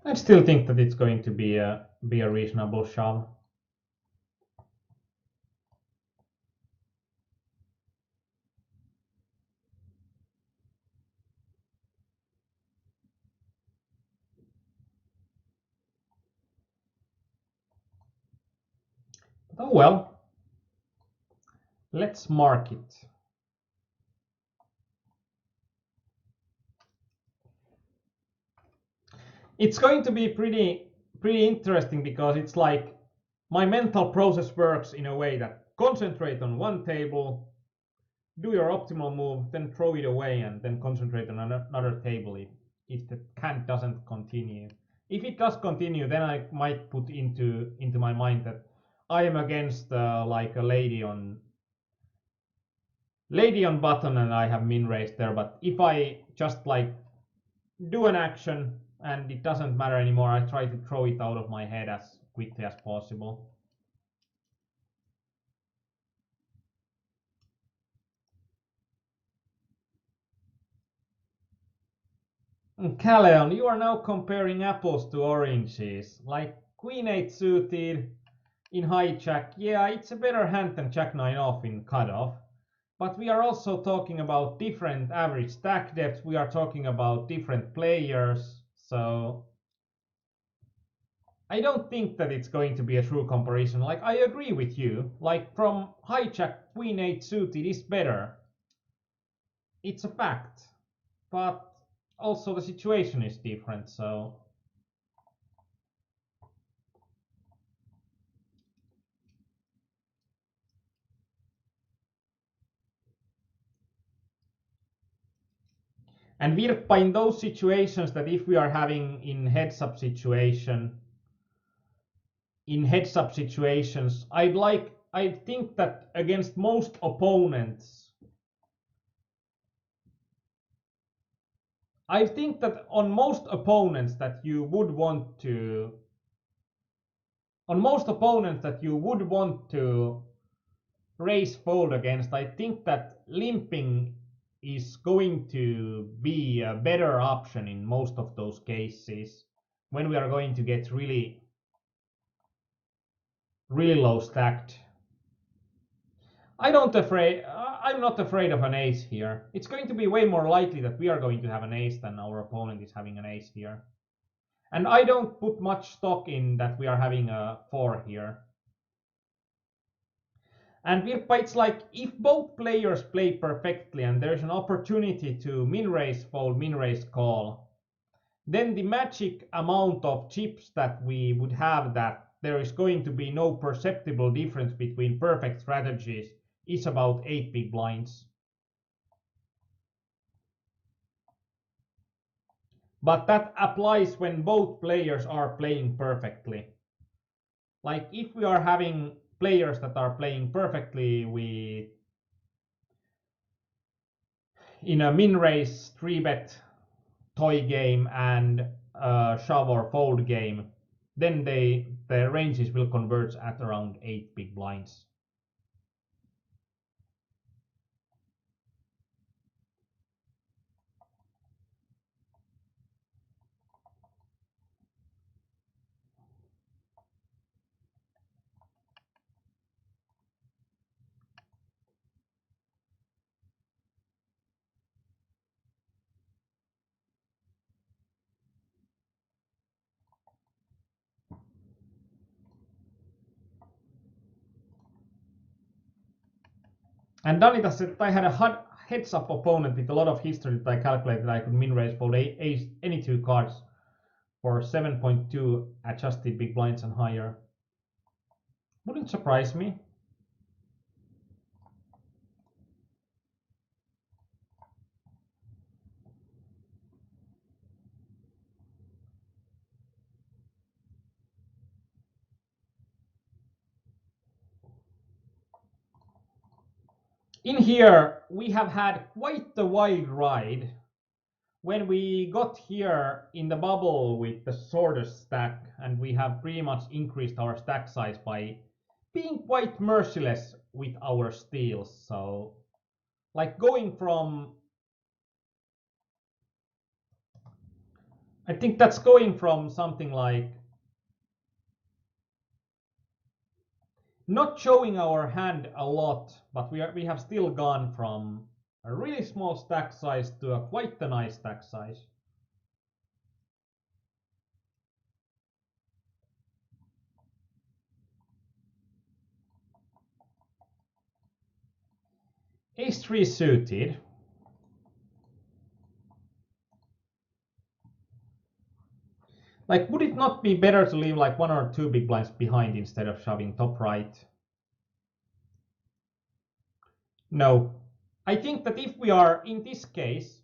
I still think that it's going to be a reasonable shove. Oh well, let's mark it. It's going to be pretty interesting because it's like my mental process works in a way that concentrate on one table, do your optimal move, then throw it away, and then concentrate on another table if the hand doesn't continue. If it does continue, then I might put into my mind that I am against like a lady on button and I have min raised there. But if I just like do an action and it doesn't matter anymore, I try to throw it out of my head as quickly as possible. Calleon, you are now comparing apples to oranges. Like Queen 8 suited in hijack, yeah, it's a better hand than Jack 9 off in cutoff. But we are also talking about different average stack depths. We are talking about different players. So I don't think that it's going to be a true comparison. Like, I agree with you. Like, from hijack, Queen 8 suited is better. It's a fact. But also the situation is different, so and Virpa, in those situations that if we are having in heads-up situations, I think that against most opponents, I think that on most opponents that you would want to raise fold against, I think that limping is going to be a better option in most of those cases when we are going to get really low stacked. I'm not afraid of an ace here. It's going to be way more likely that we are going to have an ace than our opponent is having an ace here. And I don't put much stock in that we are having a 4 here. And Virpa, it's like if both players play perfectly and there's an opportunity to min raise fold, min raise call, then the magic amount of chips that we would have that there is going to be no perceptible difference between perfect strategies is about 8 big blinds. But that applies when both players are playing perfectly. Like if we are having players that are playing perfectly with in a min raise 3-bet toy game and shove or fold game, then the ranges will converge at around 8 big blinds. And Danita said I had a heads up opponent with a lot of history that I calculated I could min raise fold any 2 cards for 7.2 adjusted big blinds and higher. Wouldn't surprise me. In here, we have had quite the wild ride. When we got here in the bubble with the shortest stack, and we have pretty much increased our stack size by being quite merciless with our steals. So, like going from, I think that's going from something like not showing our hand a lot, but we have still gone from a really small stack size to a quite a nice stack size. Ace 3 suited. Like, would it not be better to leave like 1 or 2 big blinds behind instead of shoving top right? No. I think that if we are in this case,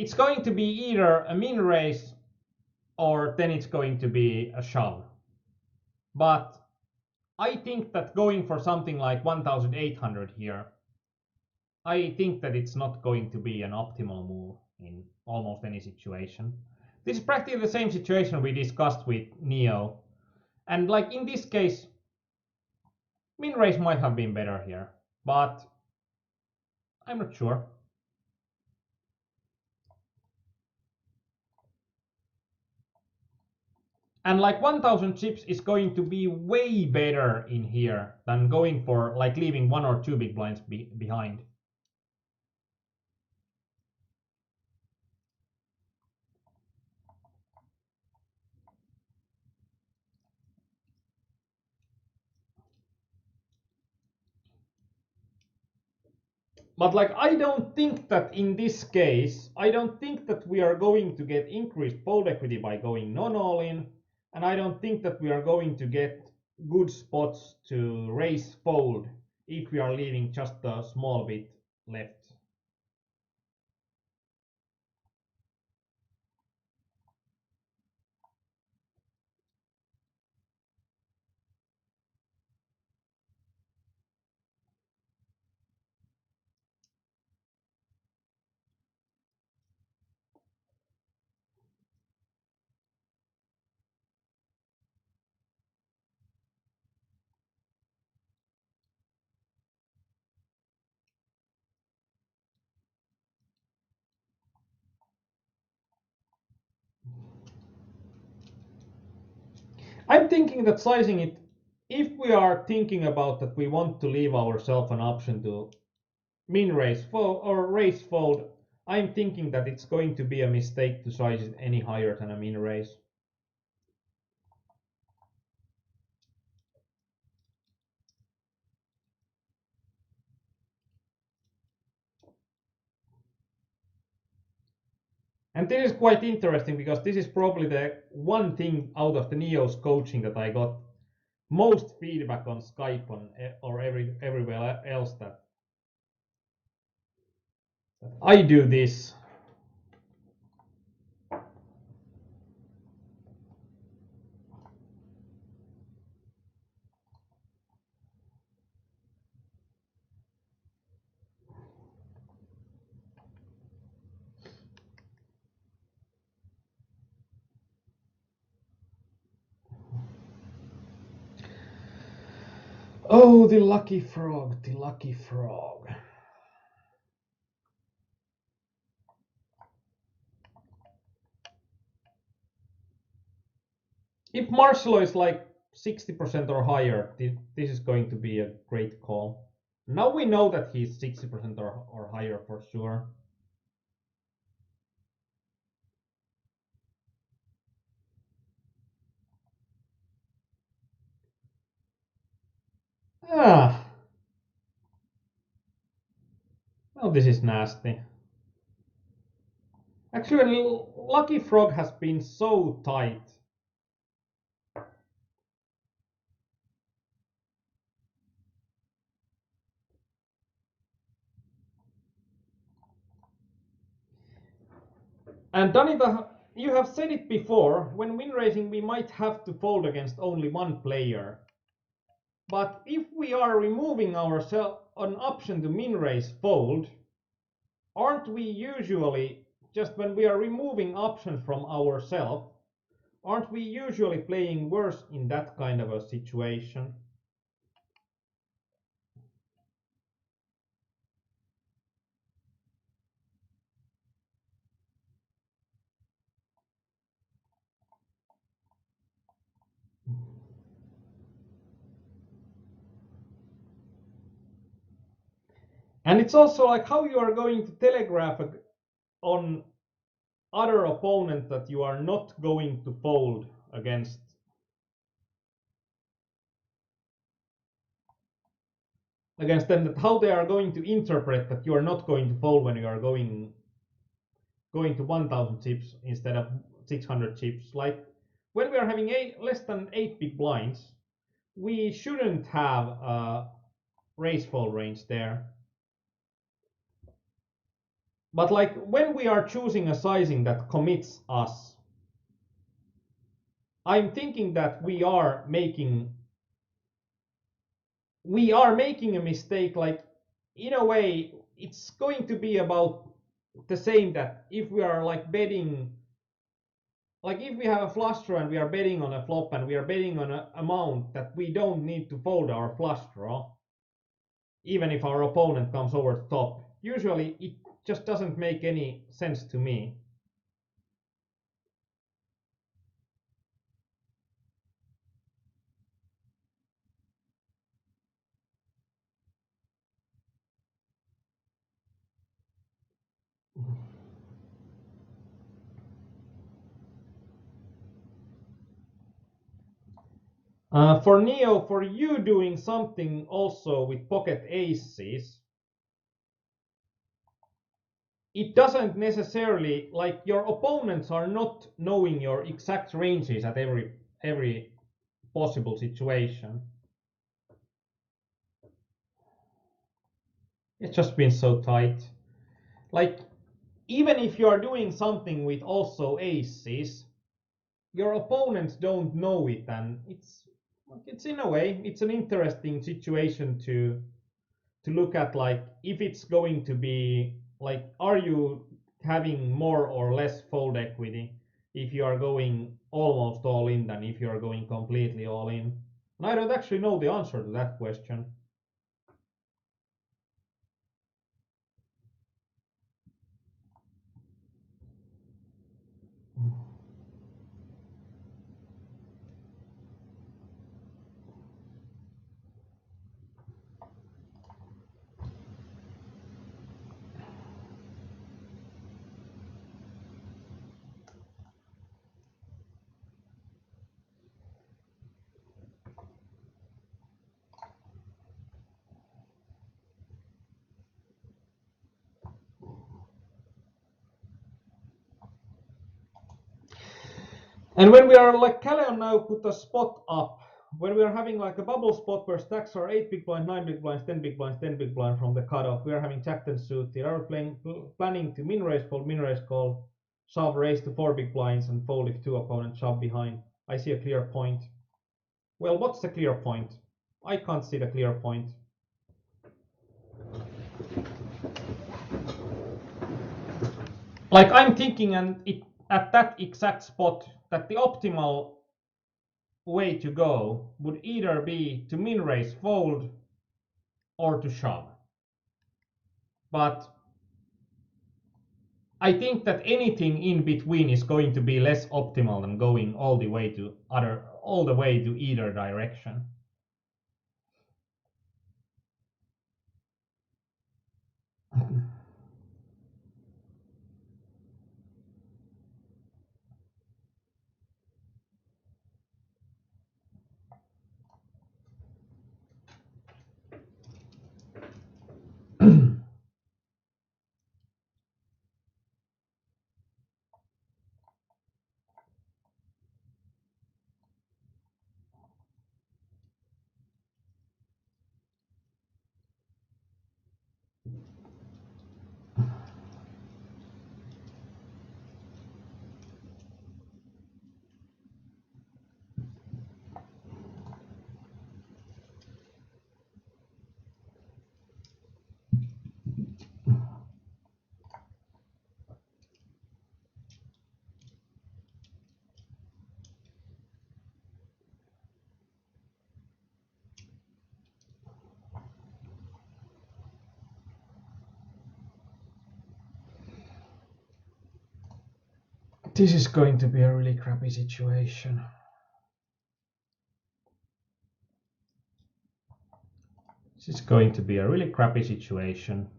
it's going to be either a min raise or then it's going to be a shove. But I think that going for something like 1800 here, I think that it's not going to be an optimal move in almost any situation. This is practically the same situation we discussed with Neo. And like in this case, min raise might have been better here, but I'm not sure. And like 1000 chips is going to be way better in here than going for like leaving one or two big blinds behind. But like I don't think that in this case, I don't think that we are going to get increased fold equity by going non-all in, and I don't think that we are going to get good spots to raise fold if we are leaving just a small bit left. I'm thinking that sizing it, if we are thinking about that we want to leave ourselves an option to min raise fold or raise fold, I'm thinking that it's going to be a mistake to size it any higher than a min raise. And this is quite interesting because this is probably the one thing out of the Neo's coaching that I got most feedback on Skype or everywhere else that I do this. Oh, the lucky frog, the lucky frog. If Marcelo is like 60% or higher, this is going to be a great call. Now we know that he's 60% or higher for sure. Ah, oh, this is nasty. Actually, Lucky Frog has been so tight. And Danita, you have said it before, when win raising we might have to fold against only one player. But if we are removing ourselves an option to min raise fold, aren't we usually, just when we are removing options from ourselves, aren't we usually playing worse in that kind of a situation? And it's also like how you are going to telegraph on other opponent that you are not going to fold against them, that how they are going to interpret that you are not going to fold when you are going to 1000 chips instead of 600 chips. Like when we are having less than 8 big blinds, we shouldn't have a raise fold range there. But like when we are choosing a sizing that commits us, I'm thinking that we are making a mistake. Like in a way, it's going to be about the same that if we are like betting, like if we have a flush draw and we are betting on a flop and we are betting on an amount that we don't need to fold our flush draw, even if our opponent comes over the top. Usually it just doesn't make any sense to me. For Neo, for you doing something also with pocket aces, it doesn't necessarily, like your opponents are not knowing your exact ranges at every possible situation. It's just been so tight. Like even if you are doing something with also aces, your opponents don't know it, and it's in a way it's an interesting situation to look at, like if it's going to be like, are you having more or less fold equity if you are going almost all in than if you are going completely all in? And I don't actually know the answer to that question. And when we are like Caleon now put a spot up, when we are having like a bubble spot where stacks are 8 big blind, 9 big blinds, 10 big blinds, 10 big blind from the cutoff, we are having jack 10 suited. Are we planning to min raise call, shove raise to 4 big blinds and fold if two opponents shove behind? I see a clear point. Well, what's the clear point? I can't see the clear point. Like I'm thinking, and at that exact spot, that the optimal way to go would either be to min raise fold or to shove. But I think that anything in between is going to be less optimal than going all the way to either direction. This is going to be a really crappy situation. This is going to be a really crappy situation.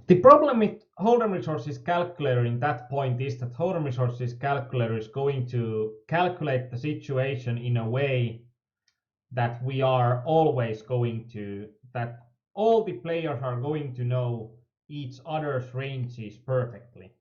The problem with Hold'em Resources Calculator in that point is that Hold'em Resources Calculator is going to calculate the situation in a way that we are always going to, that all the players are going to know each other's ranges perfectly.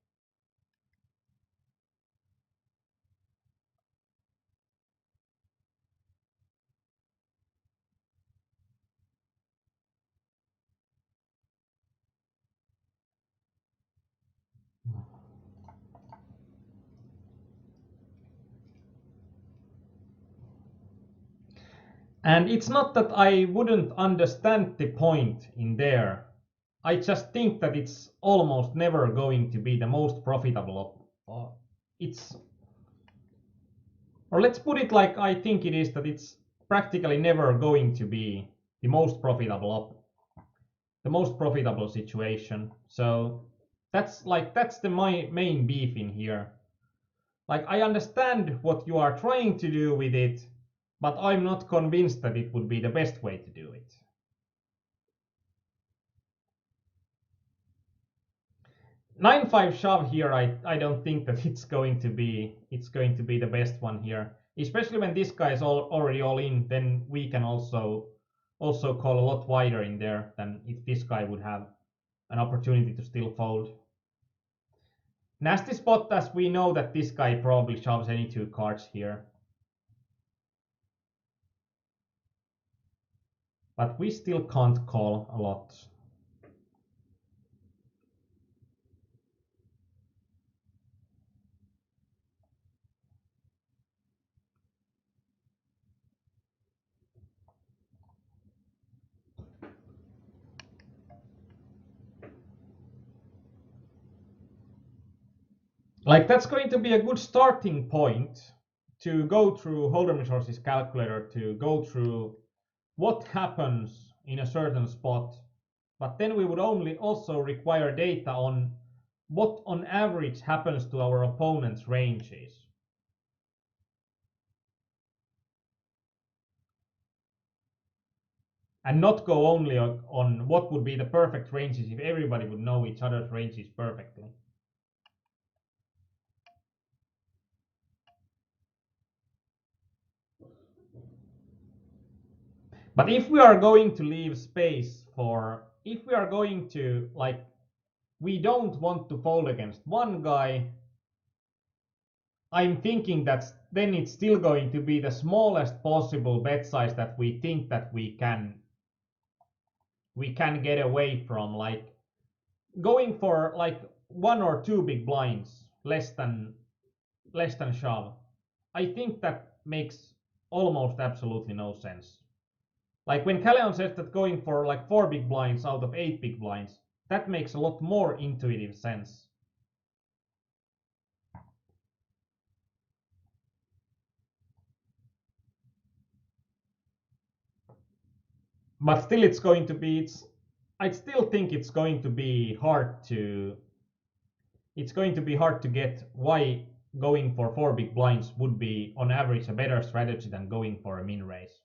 And it's not that I wouldn't understand the point in there. I just think that it's almost never going to be the most profitable. It's, or let's put it like I think it is, that it's practically never going to be the most profitable situation. So that's the my main beef in here. Like, I understand what you are trying to do with it, but I'm not convinced that it would be the best way to do it. 9-5 shove here, I don't think that it's going to be the best one here. Especially when this guy is already all in, then we can also call a lot wider in there than if this guy would have an opportunity to still fold. Nasty spot, as we know that this guy probably shoves any two cards here. But we still can't call a lot. Like, that's going to be a good starting point to go through Hold'em Resources Calculator, to go through what happens in a certain spot. But then we would only also require data on what on average happens to our opponent's ranges. And not go only on what would be the perfect ranges if everybody would know each other's ranges perfectly. But if we are going to leave space for, if we are going to, like, we don't want to fold against one guy, I'm thinking that then it's still going to be the smallest possible bet size that we think that we can get away from, like going for like one or two big blinds less than shove. I think that makes almost absolutely no sense. Like when Calleon says that going for like 4 big blinds out of 8 big blinds, that makes a lot more intuitive sense. But still, it's going to be, I still think it's going to be hard to get why going for 4 big blinds would be on average a better strategy than going for a min raise.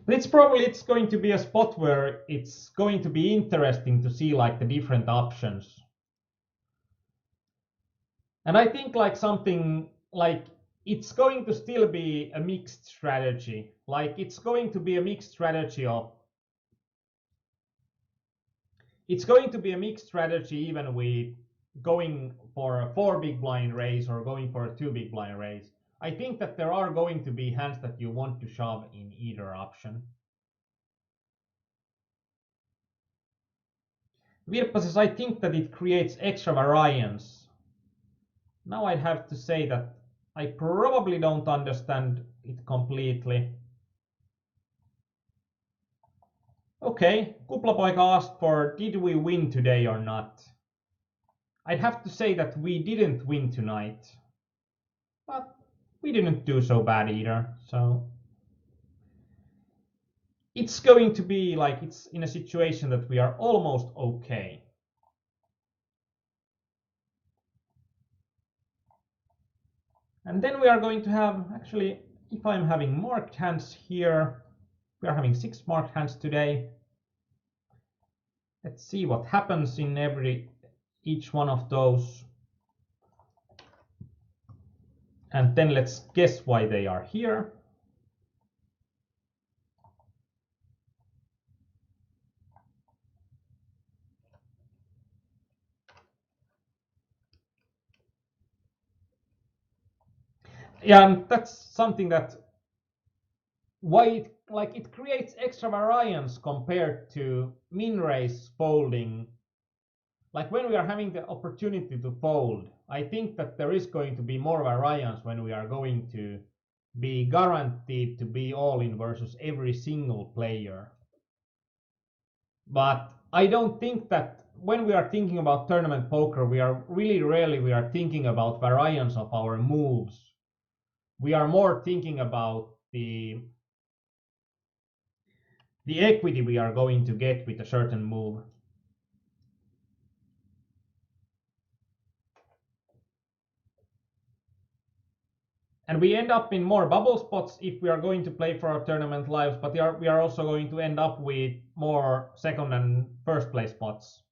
But it's going to be a spot where it's going to be interesting to see like the different options. And I think like something like it's going to still be a mixed strategy. Like it's going to be a mixed strategy of even with going for a 4 big blind raise or going for a 2 big blind raise. I think that there are going to be hands that you want to shove in either option. Virpa says, I think that it creates extra variance. Now I'd have to say that I probably don't understand it completely. Okay, Kuplapoika asked for, did we win today or not? I'd have to say that we didn't win tonight, but we didn't do so bad either, so it's going to be like it's in a situation that we are almost okay. And then we are going to have, actually, if I'm having marked hands here, we are having 6 marked hands today. Let's see what happens in each one of those. And then let's guess why they are here. Yeah, and that's something that why it creates extra variance compared to min raise folding. Like when we are having the opportunity to fold, I think that there is going to be more variance when we are going to be guaranteed to be all in versus every single player. But I don't think that when we are thinking about tournament poker, we are really rarely we are thinking about variance of our moves. We are more thinking about the equity we are going to get with a certain move. And we end up in more bubble spots if we are going to play for our tournament lives, but we are also going to end up with more second and first place spots.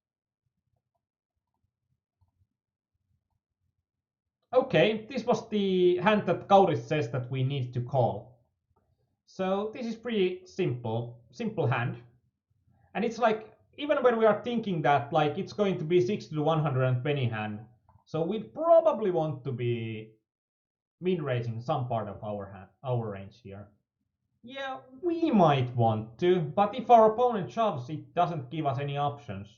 Okay, this was the hand that Kauris says that we need to call. So this is pretty simple hand. And it's like, even when we are thinking that like it's going to be 60 to 120 hand, so we'd probably want to be min raising some part of our range here. Yeah, we might want to, but if our opponent shoves, it doesn't give us any options.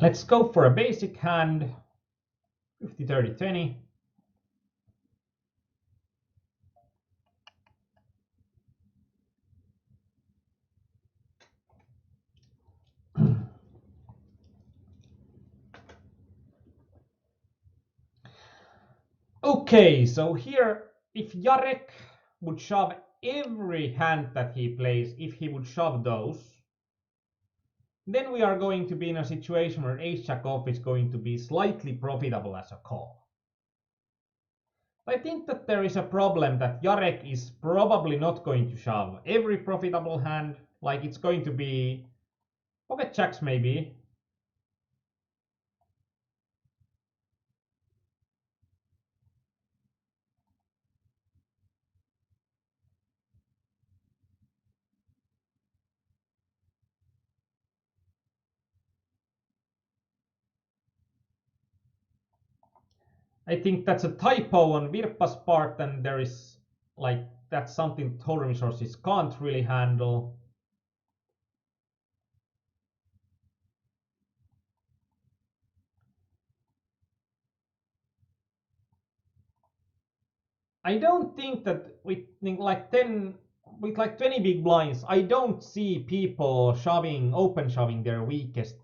Let's go for a basic hand, 50, 30, 20. Okay, so here, if Jarek would shove every hand that he plays, if he would shove those, then we are going to be in a situation where ace-jack off is going to be slightly profitable as a call. I think that there is a problem that Jarek is probably not going to shove every profitable hand, like it's going to be pocket jacks maybe. I think that's a typo on Virpa's part, and there is like that's something Total Resources can't really handle. I don't think that with like 10 with like 20 big blinds, I don't see people open shoving their weakest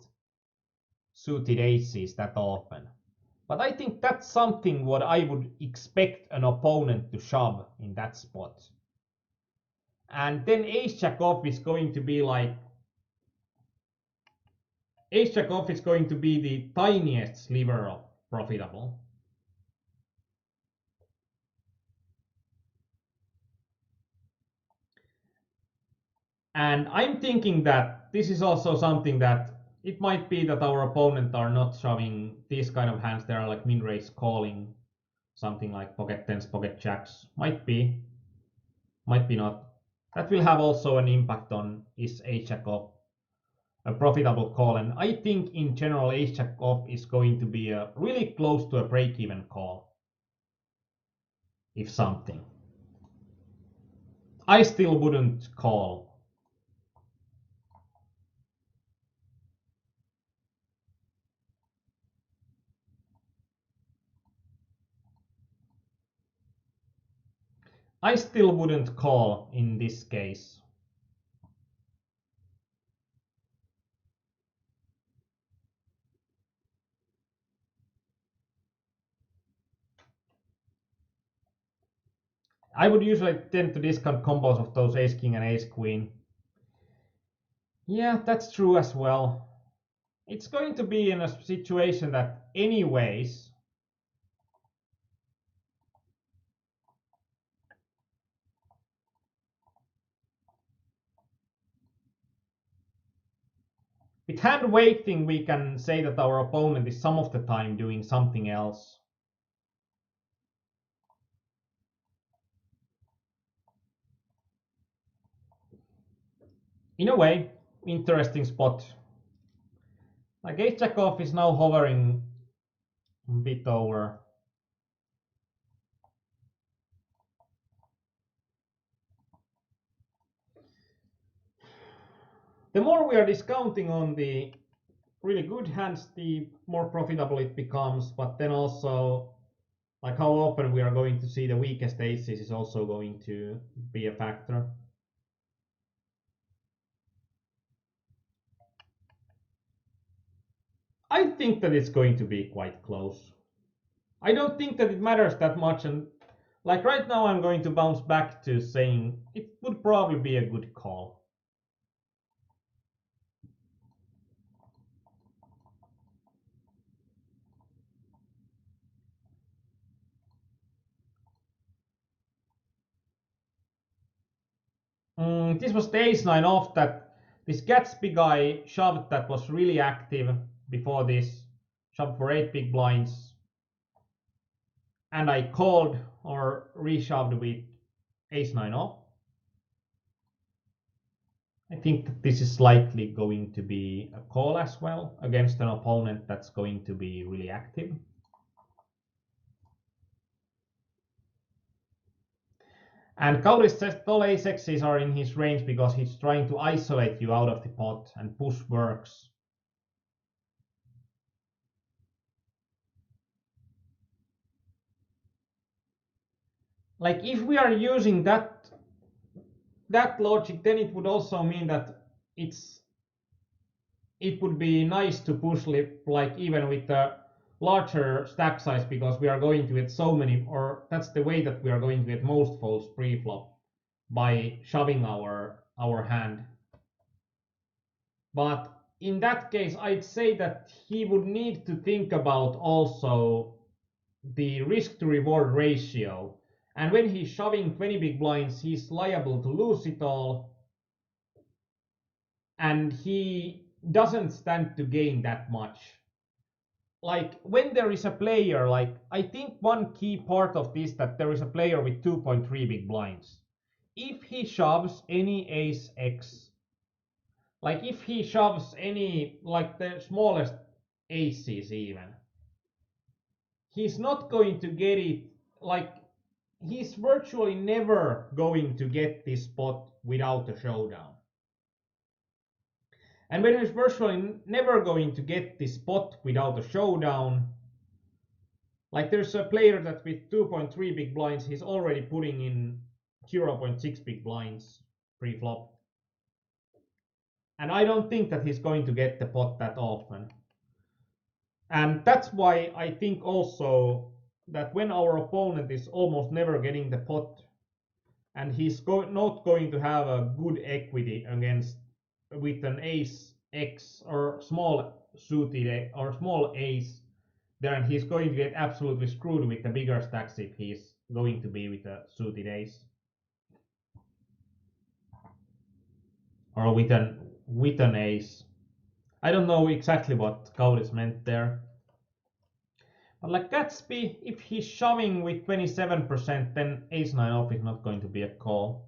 suited aces that often. But I think that's something what I would expect an opponent to shove in that spot. And then ace-jack off is going to be like ace-jack off is going to be the tiniest sliver of profitable. And I'm thinking that this is also something that it might be that our opponent are not shoving these kind of hands. They are like min raise calling something like pocket tens, pocket jacks. Might be not. That will have also an impact on is ace jack off a profitable call. And I think in general ace jack off is going to be a really close to a break even call. If something. I still wouldn't call. I still wouldn't call in this case. I would usually tend to discount combos of those ace king and ace queen. Yeah, that's true as well. It's going to be in a situation that anyways, with hand waiting we can say that our opponent is some of the time doing something else. In a way, interesting spot. Like ace jack off is now hovering a bit over. The more we are discounting on the really good hands, the more profitable it becomes. But then also, like how often we are going to see the weakest aces is also going to be a factor. I think that it's going to be quite close. I don't think that it matters that much, and like right now I'm going to bounce back to saying it would probably be a good call. This was the ace nine off that this Gatsby guy shoved that was really active before this. Shoved for 8 big blinds. And I called or reshoved with ace nine off. I think that this is likely going to be a call as well against an opponent that's going to be really active. And Kauris says all ace X's are in his range because he's trying to isolate you out of the pot and push works. Like if we are using that logic, then it would also mean that it would be nice to push like even with a larger stack size because we are going to get so many, or that's the way that we are going to get most folds pre-flop by shoving our hand. But in that case, I'd say that he would need to think about also the risk to reward ratio. And when he's shoving 20 big blinds, he's liable to lose it all. And he doesn't stand to gain that much. Like when there is a player, like I think one key part of this that there is a player with 2.3 big blinds. If he shoves any ace X, like if he shoves any, like the smallest aces even, he's not going to get it, like he's virtually never going to get this spot without a showdown. And when he's virtually never going to get this spot without a showdown, like there's a player that with 2.3 big blinds, he's already putting in 0.6 big blinds pre-flop. And I don't think that he's going to get the pot that often. And that's why I think also that when our opponent is almost never getting the pot and he's not going to have a good equity against with an ace X or small suited or small ace, then he's going to get absolutely screwed with the bigger stacks if he's going to be with a suited ace or with an ace. I don't know exactly what Kauris meant there. But like Gatsby, if he's shoving with 27%, then ace 9 off is not going to be a call.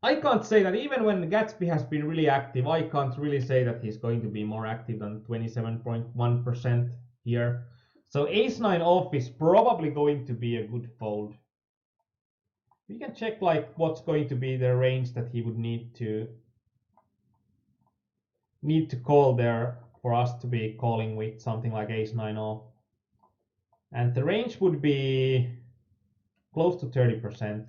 I can't say that even when Gatsby has been really active, I can't really say that he's going to be more active than 27.1% here. So ace 9 off is probably going to be a good fold. We can check like what's going to be the range that he would need to call there for us to be calling with something like ace 9 off. And the range would be close to 30%.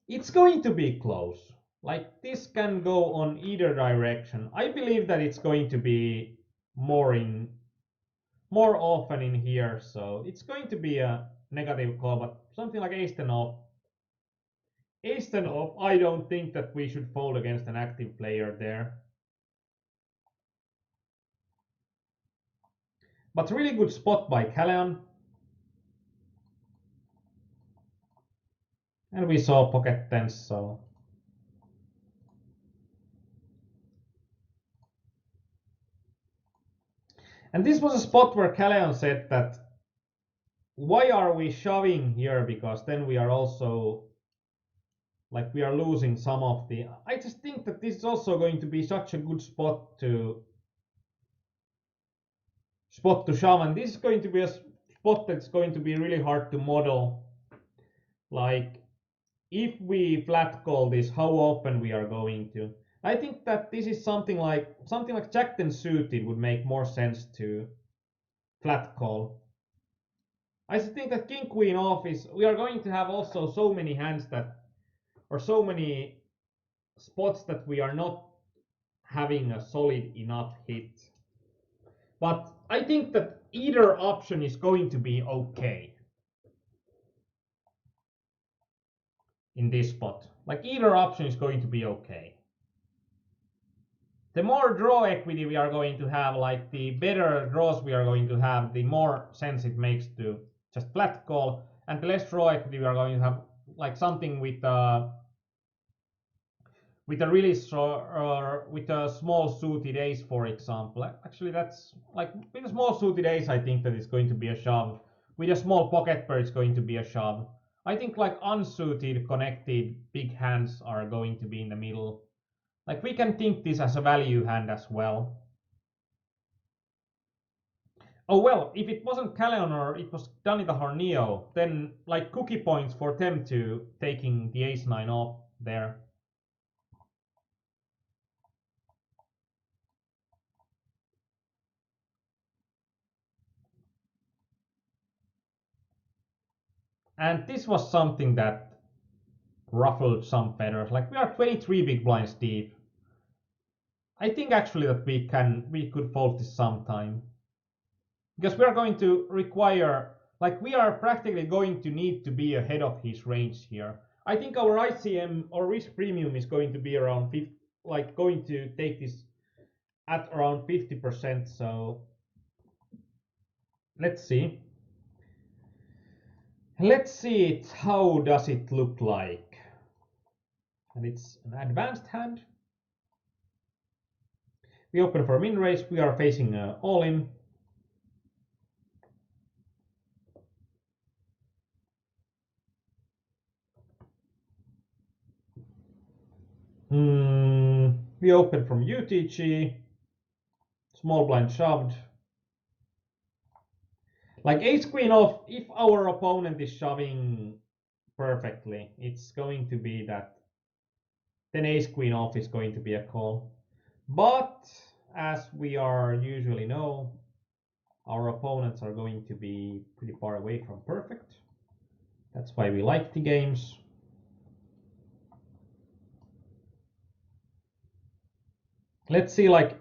It's going to be close. Like this can go on either direction. I believe that it's going to be more often in here, so it's going to be a negative call, but something like ace ten off. Ace ten off, I don't think that we should fold against an active player there. But really good spot by Callan. And we saw pocket tens, so. And this was a spot where Callan said that why are we shoving here, because then we are also like we are losing some of the. I just think that this is also going to be such a good spot to shove, and this is going to be a spot that's going to be really hard to model. Like if we flat call this, how often we are going to. I think that this is something like Jack 10 suited would make more sense to flat call. I think that King Queen off is we are going to have also so many hands that or so many spots that we are not having a solid enough hit. But I think that either option is going to be okay in this spot. Like either option is going to be okay. The more draw equity we are going to have, like the better draws we are going to have, the more sense it makes to just flat call, and the less draw equity we are going to have, like something with a really or with a small suited ace, for example. Actually, that's like with a small suited ace, I think that it's going to be a shove. With a small pocket pair, it's going to be a shove. I think like unsuited connected big hands are going to be in the middle. Like we can think this as a value hand as well. Oh well, if it wasn't Callion or it was Danita Harneo, then like cookie points for them to taking the ace-9 off there. And this was something that ruffled some feathers. Like we are 23 big blinds deep. I think actually that we could fold this sometime. Because we are going to require, like we are practically going to need to be ahead of his range here. I think our ICM or risk premium is going to be around 50, like going to take this at around 50%. So let's see. Let's see it. How does it look like? And it's an advanced hand. We open for min raise. We are facing all in. We open from UTG. Small blind shoved. Like ace queen off, if our opponent is shoving perfectly, it's going to be that. Then ace queen off is going to be a call. But as we are usually know, our opponents are going to be pretty far away from perfect. That's why we like the games. Let's see, like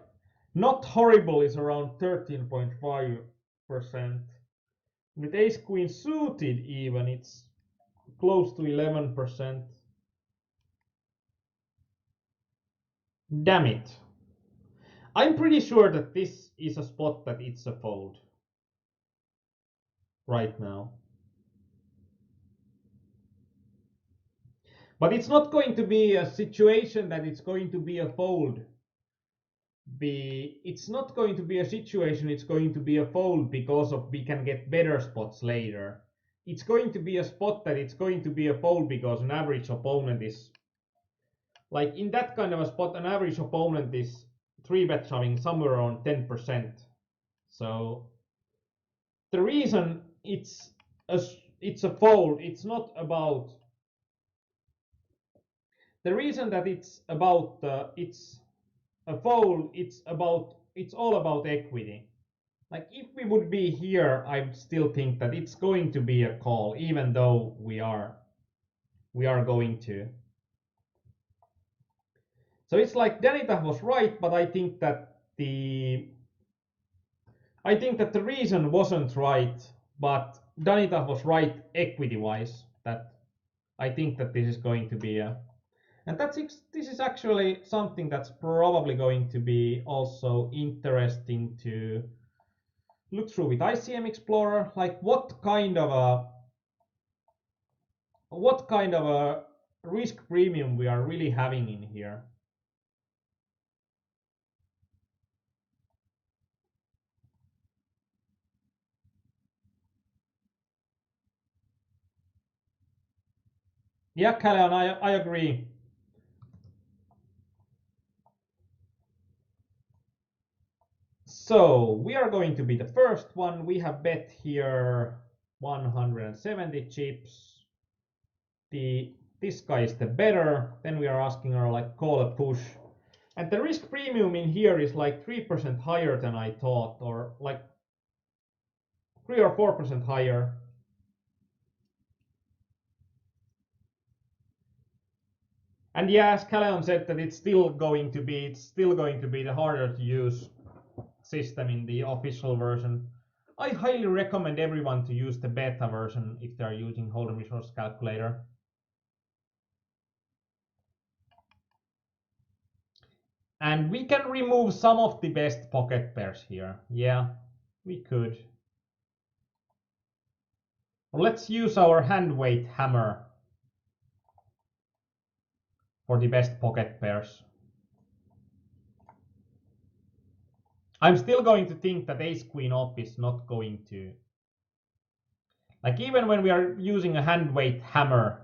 not horrible is around 13.5%. With ace queen suited even, it's close to 11%. Damn it. I'm pretty sure that this is a spot that it's a fold right now. But it's not going to be a situation that it's going to be a fold. It's not going to be a situation it's going to be a fold because of we can get better spots later. It's going to be a spot that it's going to be a fold because an average opponent is like in that kind of a spot, an average opponent is 3-bet shoving somewhere around 10%. So the reason it's a fold, it's not about the reason that it's about it's a fold, it's all about equity. Like if we would be here, I still think that it's going to be a call, even though we are going to. So it's like Danita was right, but I think that the reason wasn't right, but Danita was right equity-wise. That I think that this is going to be a, and this is actually something that's probably going to be also interesting to look through with ICM Explorer. Like what kind of a risk premium we are really having in here. Yeah, Callan, I agree. So we are going to be the first one. We have bet here 170 chips. This guy is the better. Then we are asking her like call a push. And the risk premium in here is like 3% higher than I thought, or like 3 or 4% higher. And yeah, as Callan said, that it's still going to be the harder to use system in the official version. I highly recommend everyone to use the beta version if they're using Hold'em Resource Calculator. And we can remove some of the best pocket pairs here. Yeah, we could. Let's use our hand weight hammer for the best pocket pairs. I'm still going to think that ace queen off is not going to, like, even when we are using a hand weight hammer.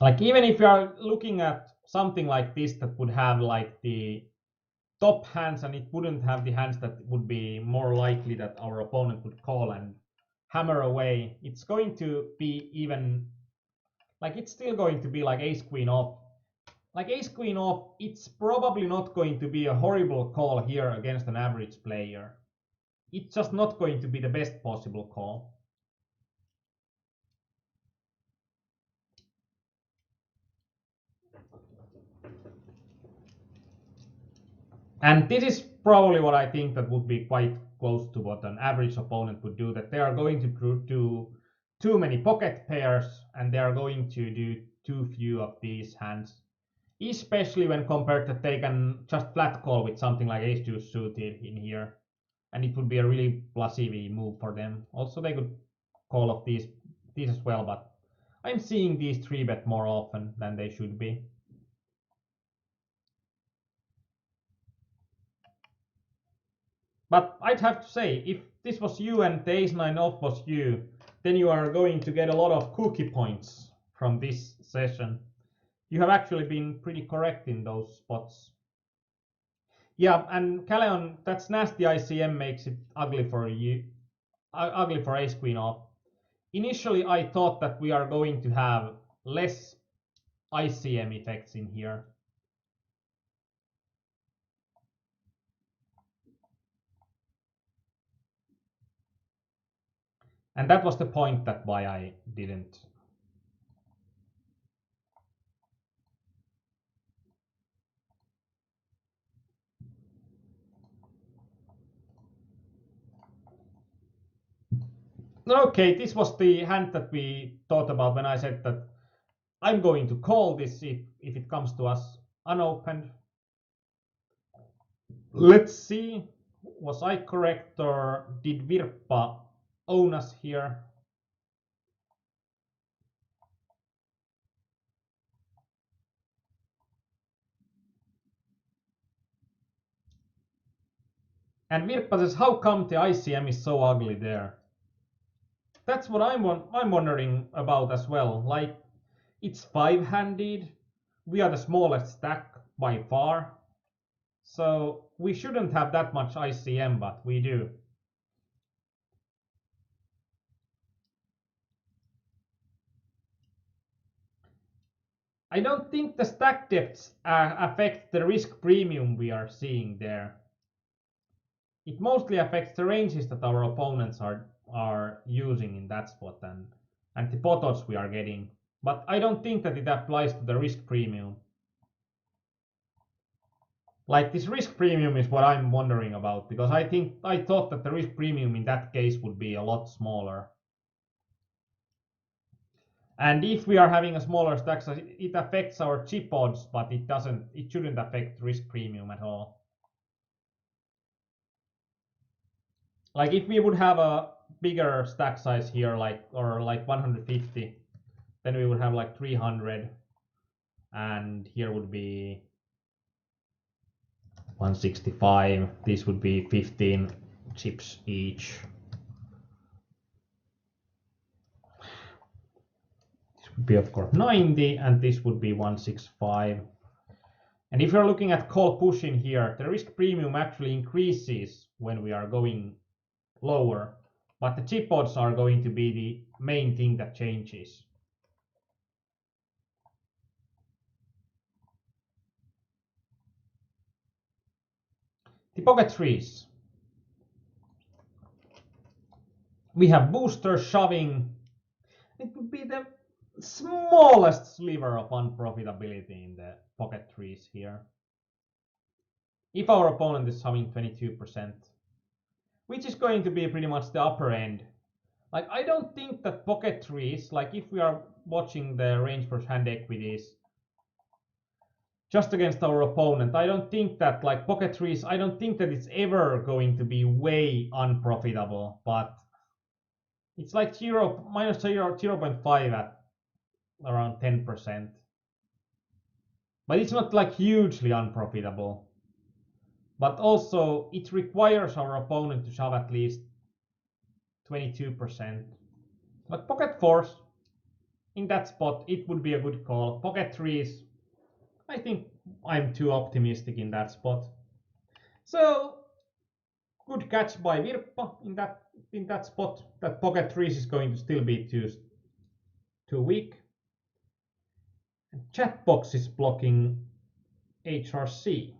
Like, even if you are looking at something like this that would have like the top hands, and it wouldn't have the hands that would be more likely that our opponent would call and hammer away, it's going to be even, like, it's still going to be like ace queen off. Like ace queen off, it's probably not going to be a horrible call here against an average player. It's just not going to be the best possible call. And this is probably what I think that would be quite close to what an average opponent would do, that they are going to do too many pocket pairs, and they are going to do too few of these hands. Especially when compared that they can just flat call with something like ace deuce suited in here. And it would be a really plus EV move for them. Also, they could call off these as well, but I'm seeing these 3-bet more often than they should be. But I'd have to say, if this was you and the ace 9 off was you, then you are going to get a lot of cookie points from this session. You have actually been pretty correct in those spots. Yeah, and Calleon, that's nasty ICM makes it ugly for you, ugly for ace queen off. Initially, I thought that we are going to have less ICM effects in here. And that was the point that why I didn't. Okay, this was the hand that we thought about when I said that I'm going to call this if it comes to us unopened. Let's see, was I correct or did Virpa own us here? And Virpa says, how come the ICM is so ugly there? That's what I'm wondering about as well. Like, it's 5-handed. We are the smallest stack by far. So we shouldn't have that much ICM, but we do. I don't think the stack depths affect the risk premium we are seeing there. It mostly affects the ranges that our opponents are using in that spot and the pot odds we are getting. But I don't think that it applies to the risk premium. Like this risk premium is what I'm wondering about, because I thought that the risk premium in that case would be a lot smaller. And if we are having a smaller stack size, it affects our chip odds, but it shouldn't affect risk premium at all. Like if we would have a bigger stack size here, like 150, then we would have like 300, and here would be 165. This would be 15 chips each. This would be of course 90, and this would be 165. And if you're looking at call push in here, the risk premium actually increases when we are going lower, but the chip odds are going to be the main thing that changes. The pocket threes. We have boosters shoving. It would be the smallest sliver of unprofitability in the pocket threes here. If our opponent is having 22%, which is going to be pretty much the upper end. Like I don't think that pocket threes, like if we are watching the range versus hand equities just against our opponent, I don't think that like pocket threes, I don't think that it's ever going to be way unprofitable, but it's like minus 0.5 at around 10%. But it's not like hugely unprofitable. But also it requires our opponent to shove at least 22%. But pocket fours, in that spot, it would be a good call. Pocket threes, I think I'm too optimistic in that spot. So good catch by Virpa in that spot. That pocket threes is going to still be too weak. And Chatbox is blocking HRC.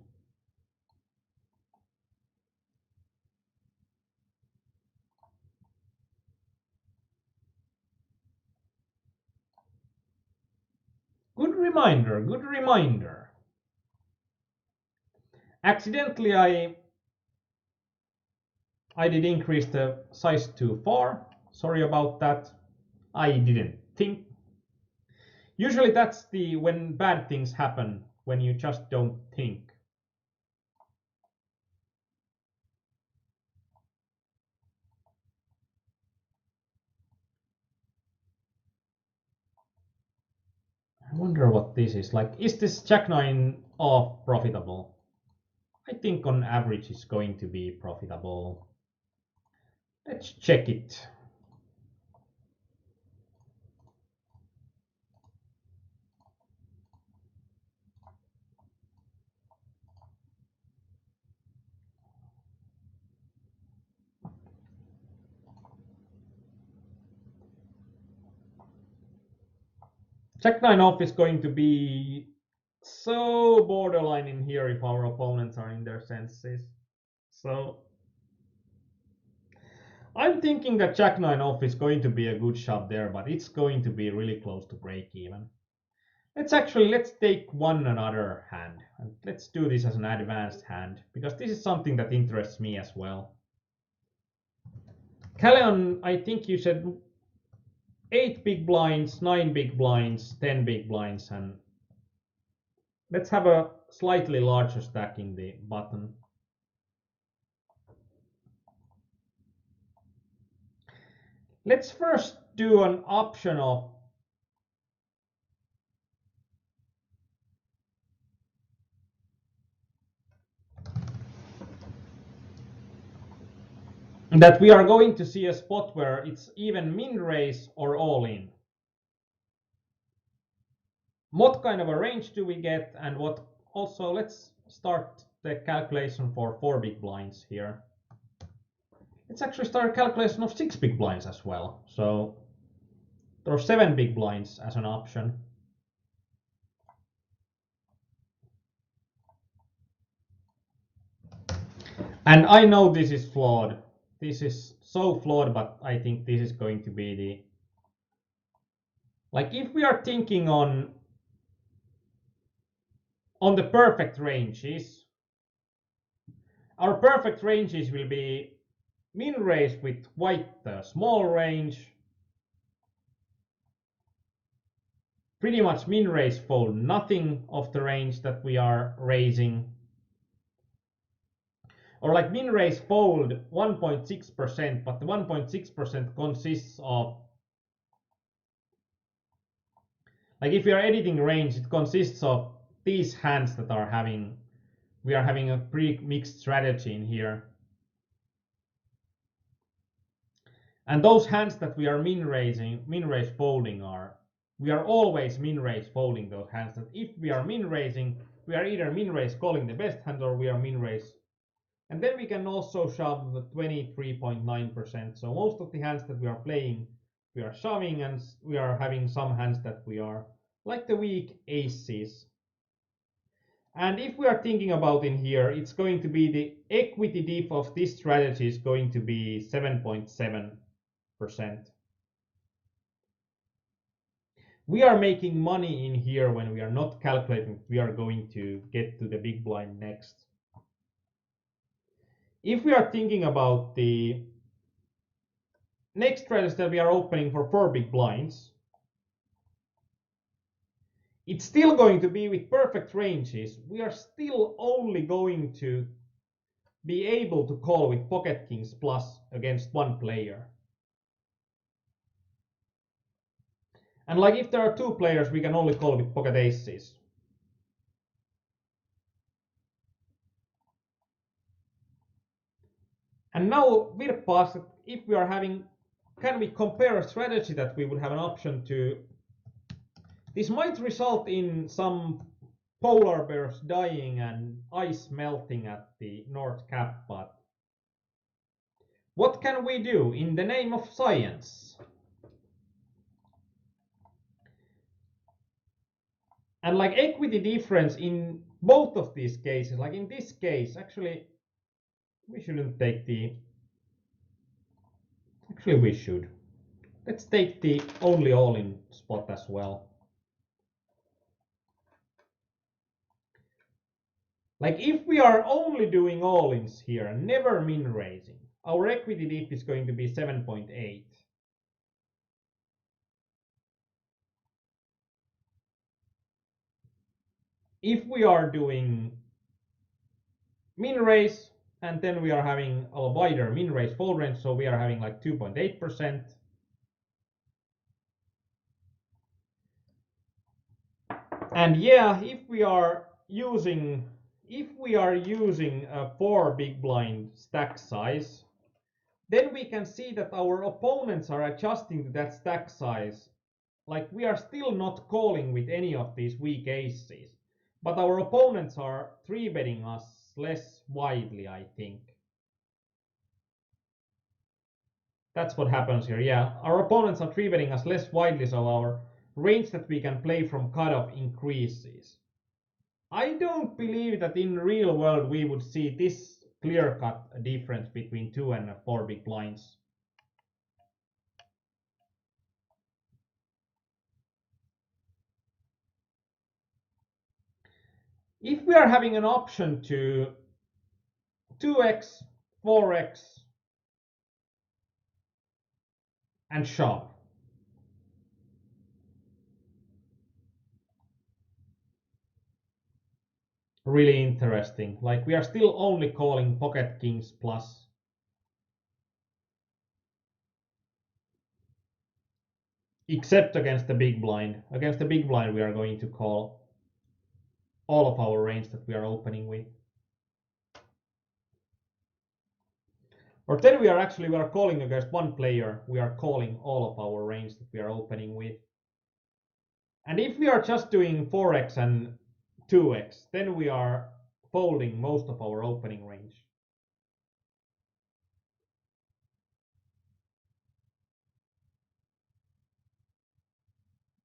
Good reminder, good reminder. Accidentally, I did increase the size too far. Sorry about that. I didn't think. Usually that's when bad things happen, when you just don't think. I wonder what this is. Like, is this Jack 9 off profitable? I think on average it's going to be profitable. Let's check it. Jack 9 off is going to be so borderline in here if our opponents are in their senses. So I'm thinking that Jack 9 off is going to be a good shot there, but it's going to be really close to break even. Let's take one another hand, and let's do this as an advanced hand, because this is something that interests me as well. Calleon, I think you said 8 big blinds, 9 big blinds, 10 big blinds, and let's have a slightly larger stack in the button. Let's first do an option of that we are going to see a spot where it's even min raise or all in. What kind of a range do we get, and what also, let's start the calculation for 4 big blinds here. Let's actually start a calculation of 6 big blinds as well. So there are 7 big blinds as an option. And I know this is flawed. This is so flawed, but I think this is going to be the... Like if we are thinking on the perfect ranges, our perfect ranges will be min raise with quite a small range, pretty much min raise fold nothing of the range that we are raising, or like min raise fold 1.6%, but the 1.6% consists of, like if we are editing range, it consists of these hands that are having, we are having a pre-mixed strategy in here. And those hands that we are min raise folding are, we are always min raise folding those hands. That if we are min raising, we are either min raise calling the best hand or we are min raise. And then we can also shove 23.9%. So most of the hands that we are playing, we are shoving, and we are having some hands that we are like the weak aces. And if we are thinking about in here, it's going to be the equity dip of this strategy is going to be 7.7%. We are making money in here when we are not calculating we are going to get to the big blind next. If we are thinking about the next strategy that we are opening for 4 big blinds, it's still going to be with perfect ranges. We are still only going to be able to call with pocket kings plus against one player. And like if there are 2 players, we can only call with pocket aces. And now Virpa, if we are having, can we compare a strategy that we would have an option to? This might result in some polar bears dying and ice melting at the North Cap, but what can we do in the name of science? And like equity difference in both of these cases, like in this case, actually, we shouldn't take the, actually we should. Let's take the only all-in spot as well. Like if we are only doing all-ins here and never min raising, our equity dip is going to be 7.8. If we are doing min raise and then we are having a wider min raise fold range, so we are having like 2.8%. And yeah, if we are using a 4 big blind stack size, then we can see that our opponents are adjusting to that stack size. Like we are still not calling with any of these weak aces, but our opponents are 3-betting us less widely, I think. That's what happens here. Yeah, our opponents are 3-betting us less widely, so our range that we can play from cutoff increases. I don't believe that in real world we would see this clear-cut difference between 2 and 4 big blinds. If we are having an option to 2x, 4x, and shove, really interesting. Like we are still only calling pocket kings plus. Except against the big blind. Against the big blind we are going to call all of our range that we are opening with. Or then we are calling against one player, we are calling all of our range that we are opening with. And if we are just doing 4x and 2x, then we are folding most of our opening range.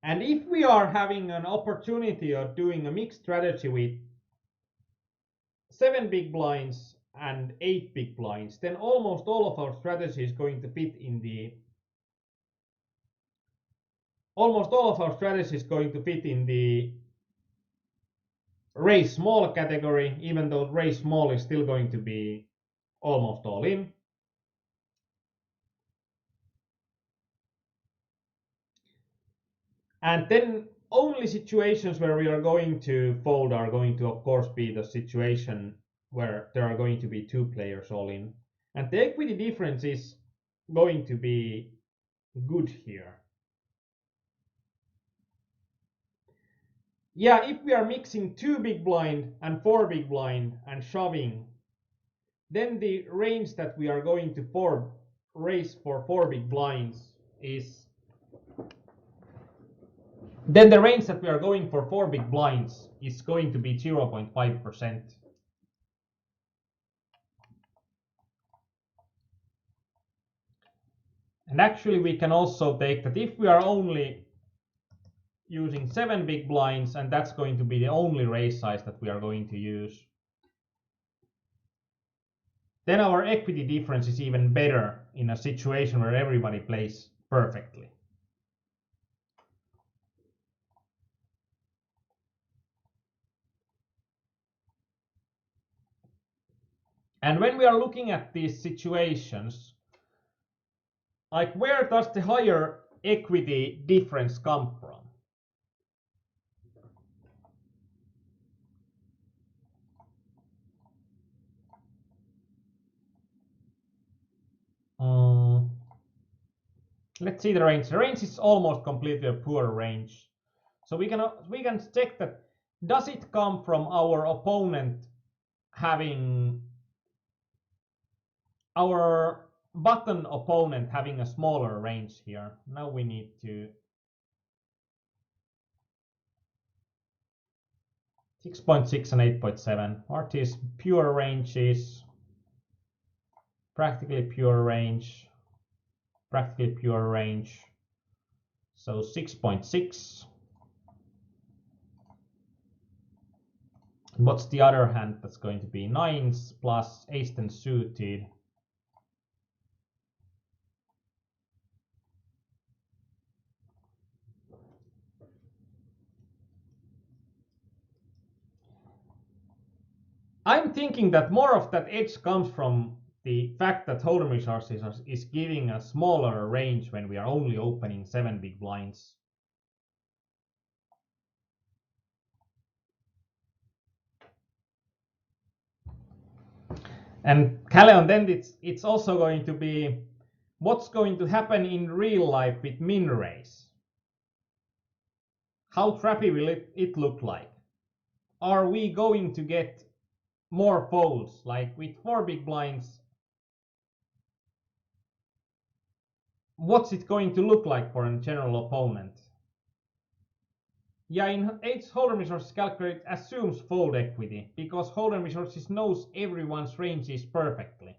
And if we are having an opportunity of doing a mixed strategy with 7 big blinds and 8 big blinds, then almost all of our strategy is going to fit in the raise small category, even though raise small is still going to be almost all in. And then only situations where we are going to fold are going to, of course, be the situation where there are going to be 2 players all in. And the equity difference is going to be good here. Yeah, if we are mixing 2 big blind and 4 big blind and shoving, then the range that we are going to raise for 4 big blinds is then the range that we are going for 4 big blinds is going to be 0.5%. And actually we can also take that if we are only using 7 big blinds and that's going to be the only raise size that we are going to use, then our equity difference is even better in a situation where everybody plays perfectly. And when we are looking at these situations, like where does the higher equity difference come from? Let's see the range. The range is almost completely a poor range. So we can check that, does it come from our opponent having our button opponent having a smaller range here? Now we need to 6.6 and 8.7. What is pure range is practically pure range. So 6.6. What's the other hand that's going to be? 9s plus ace 10 suited. I'm thinking that more of that edge comes from the fact that Hold'em Resources is giving a smaller range when we are only opening 7 big blinds. And Calleon, then it's also going to be what's going to happen in real life with min raise. How trappy will it look like? Are we going to get more folds? Like with 4 big blinds, what's it going to look like for a general opponent? Yeah, in Hold'em Resources calculate assumes fold equity because Hold'em Resources knows everyone's ranges perfectly.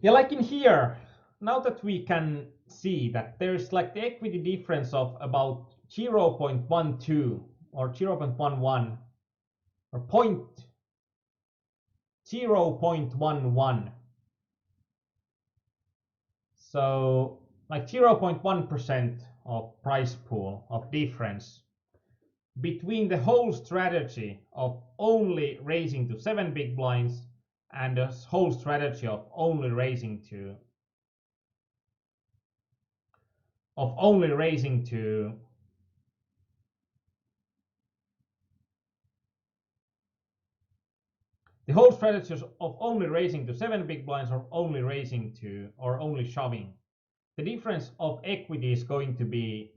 Yeah, like in here, now that we can see that there's like the equity difference of about 0.12 or 0.11 or 0.11. So like 0.1% of price pool of difference between the whole strategy of only raising to 7 big blinds and the whole strategy of only raising to the whole strategy of only raising to 7 big blinds or only raising to or only shoving. The difference of equity is going to be,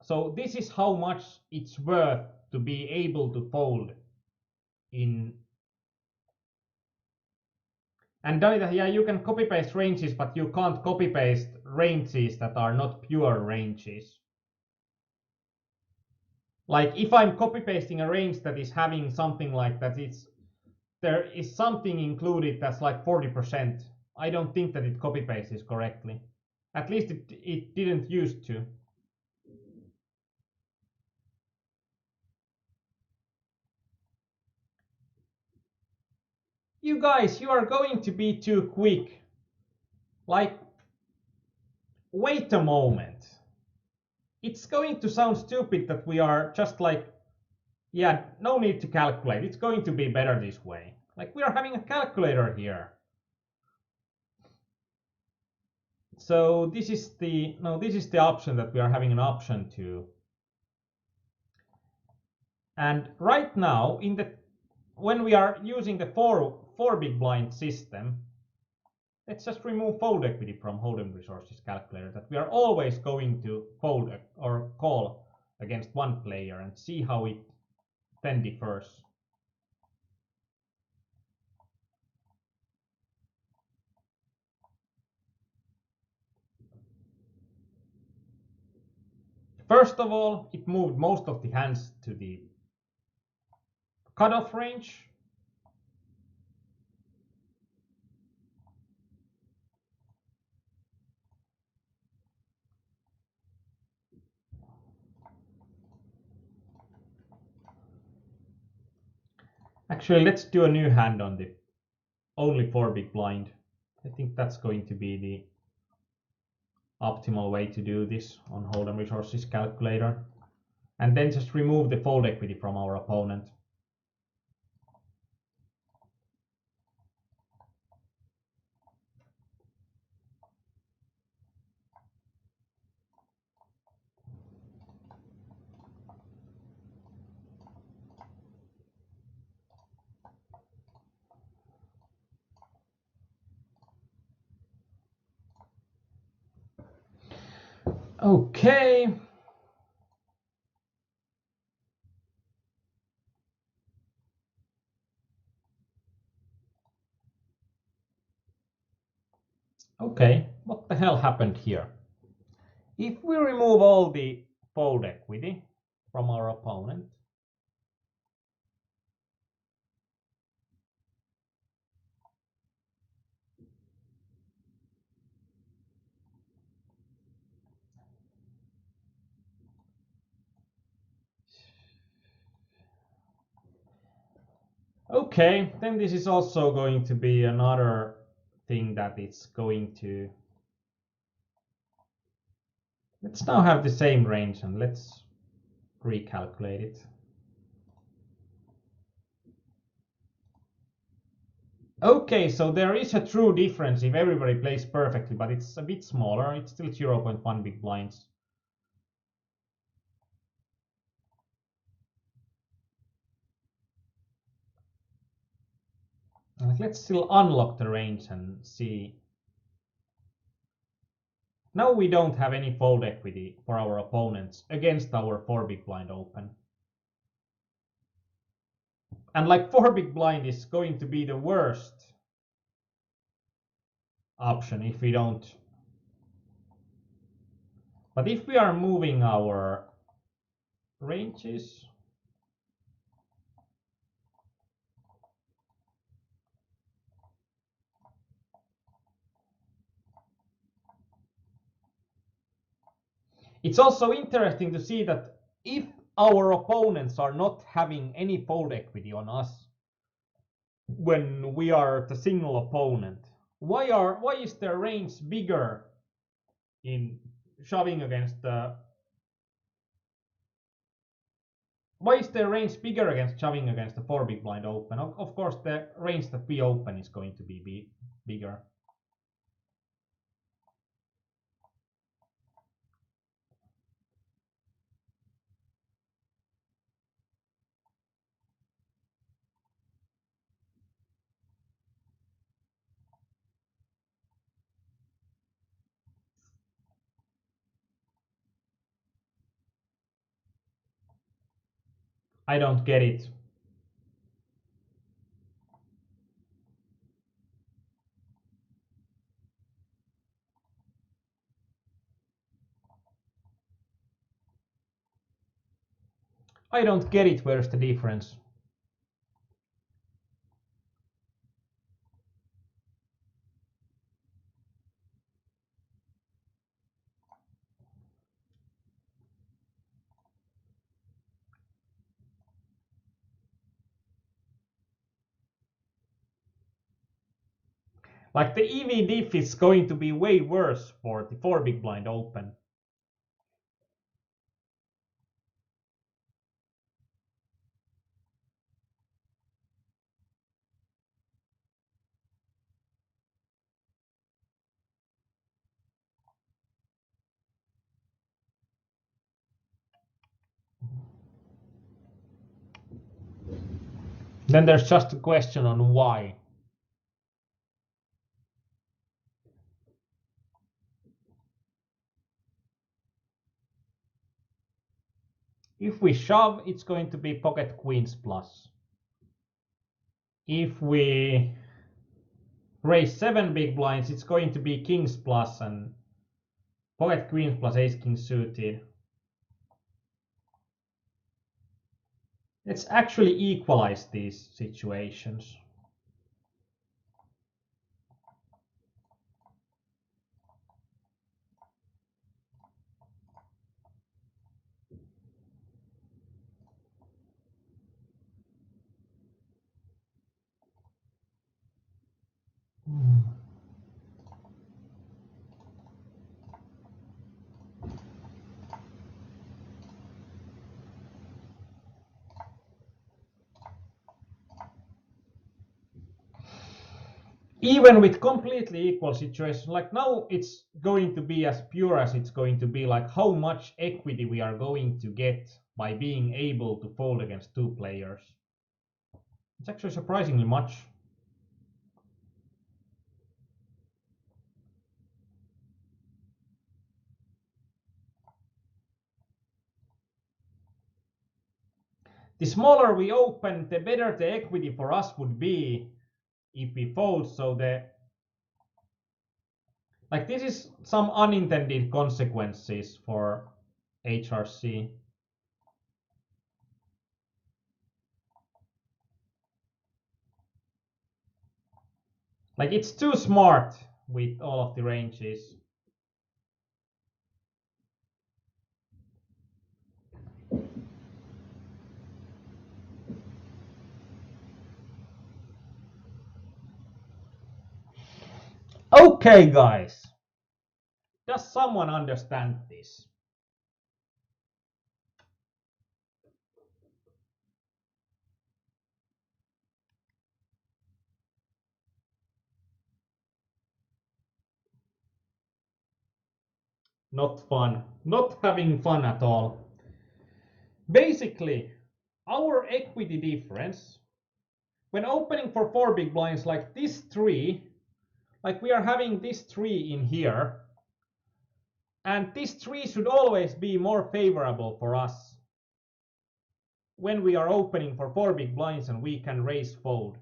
so this is how much it's worth to be able to fold in And Danita, yeah, you can copy paste ranges, but you can't copy paste ranges that are not pure ranges. Like if I'm copy pasting a range that is having something like that, there is something included that's like 40%. I don't think that it copy pastes correctly. At least it didn't used to. You guys, you are going to be too quick. Like, wait a moment. It's going to sound stupid that we are just like, yeah, no need to calculate. It's going to be better this way. Like, we are having a calculator here. So this is the option that we are having an option to. And right now, when we are using the four big blind system, let's just remove fold equity from hold'em resources calculator, that we are always going to fold or call against one player and see how it then differs. First of all, it moved most of the hands to the cutoff range. Actually, let's do a new hand on the only four big blind. I think that's going to be the optimal way to do this on hold'em resources calculator. And then just remove the fold equity from our opponent. Okay. Okay, what the hell happened here? If we remove all the fold equity from our opponent, okay, then this is also going to be another thing that it's going to... Let's now have the same range and let's recalculate it. Okay, so there is a true difference if everybody plays perfectly, but it's a bit smaller. It's still 0.1 big blinds. Let's still unlock the range and see. Now we don't have any fold equity for our opponents against our 4 big blind open. And like 4 big blind is going to be the worst option if we don't. But if we are moving our ranges, it's also interesting to see that if our opponents are not having any fold equity on us when we are the single opponent, why is their range bigger in shoving against the... Why is their range bigger against shoving against the 4 big blind open? Of course, the range that we open is going to be bigger. I don't get it. I don't get it. Where's the difference? Like the EV diff is going to be way worse for the 4 big blind open. Then there's just a question on why. If we shove, it's going to be pocket queens plus. If we raise 7 big blinds, it's going to be kings plus and pocket queens plus ace king suited. Let's actually equalize these situations. Even with completely equal situations, like now it's going to be as pure as it's going to be, like how much equity we are going to get by being able to fold against 2 players. It's actually surprisingly much. The smaller we open, the better the equity for us would be if we fold. So this is some unintended consequences for HRC. Like it's too smart with all of the ranges. Okay, guys. Does someone understand this? Not fun. Not having fun at all. Basically, our equity difference, when opening for 4 big blinds like this 3, like we are having this 3 in here, and this 3 should always be more favorable for us when we are opening for 4 big blinds and we can raise fold.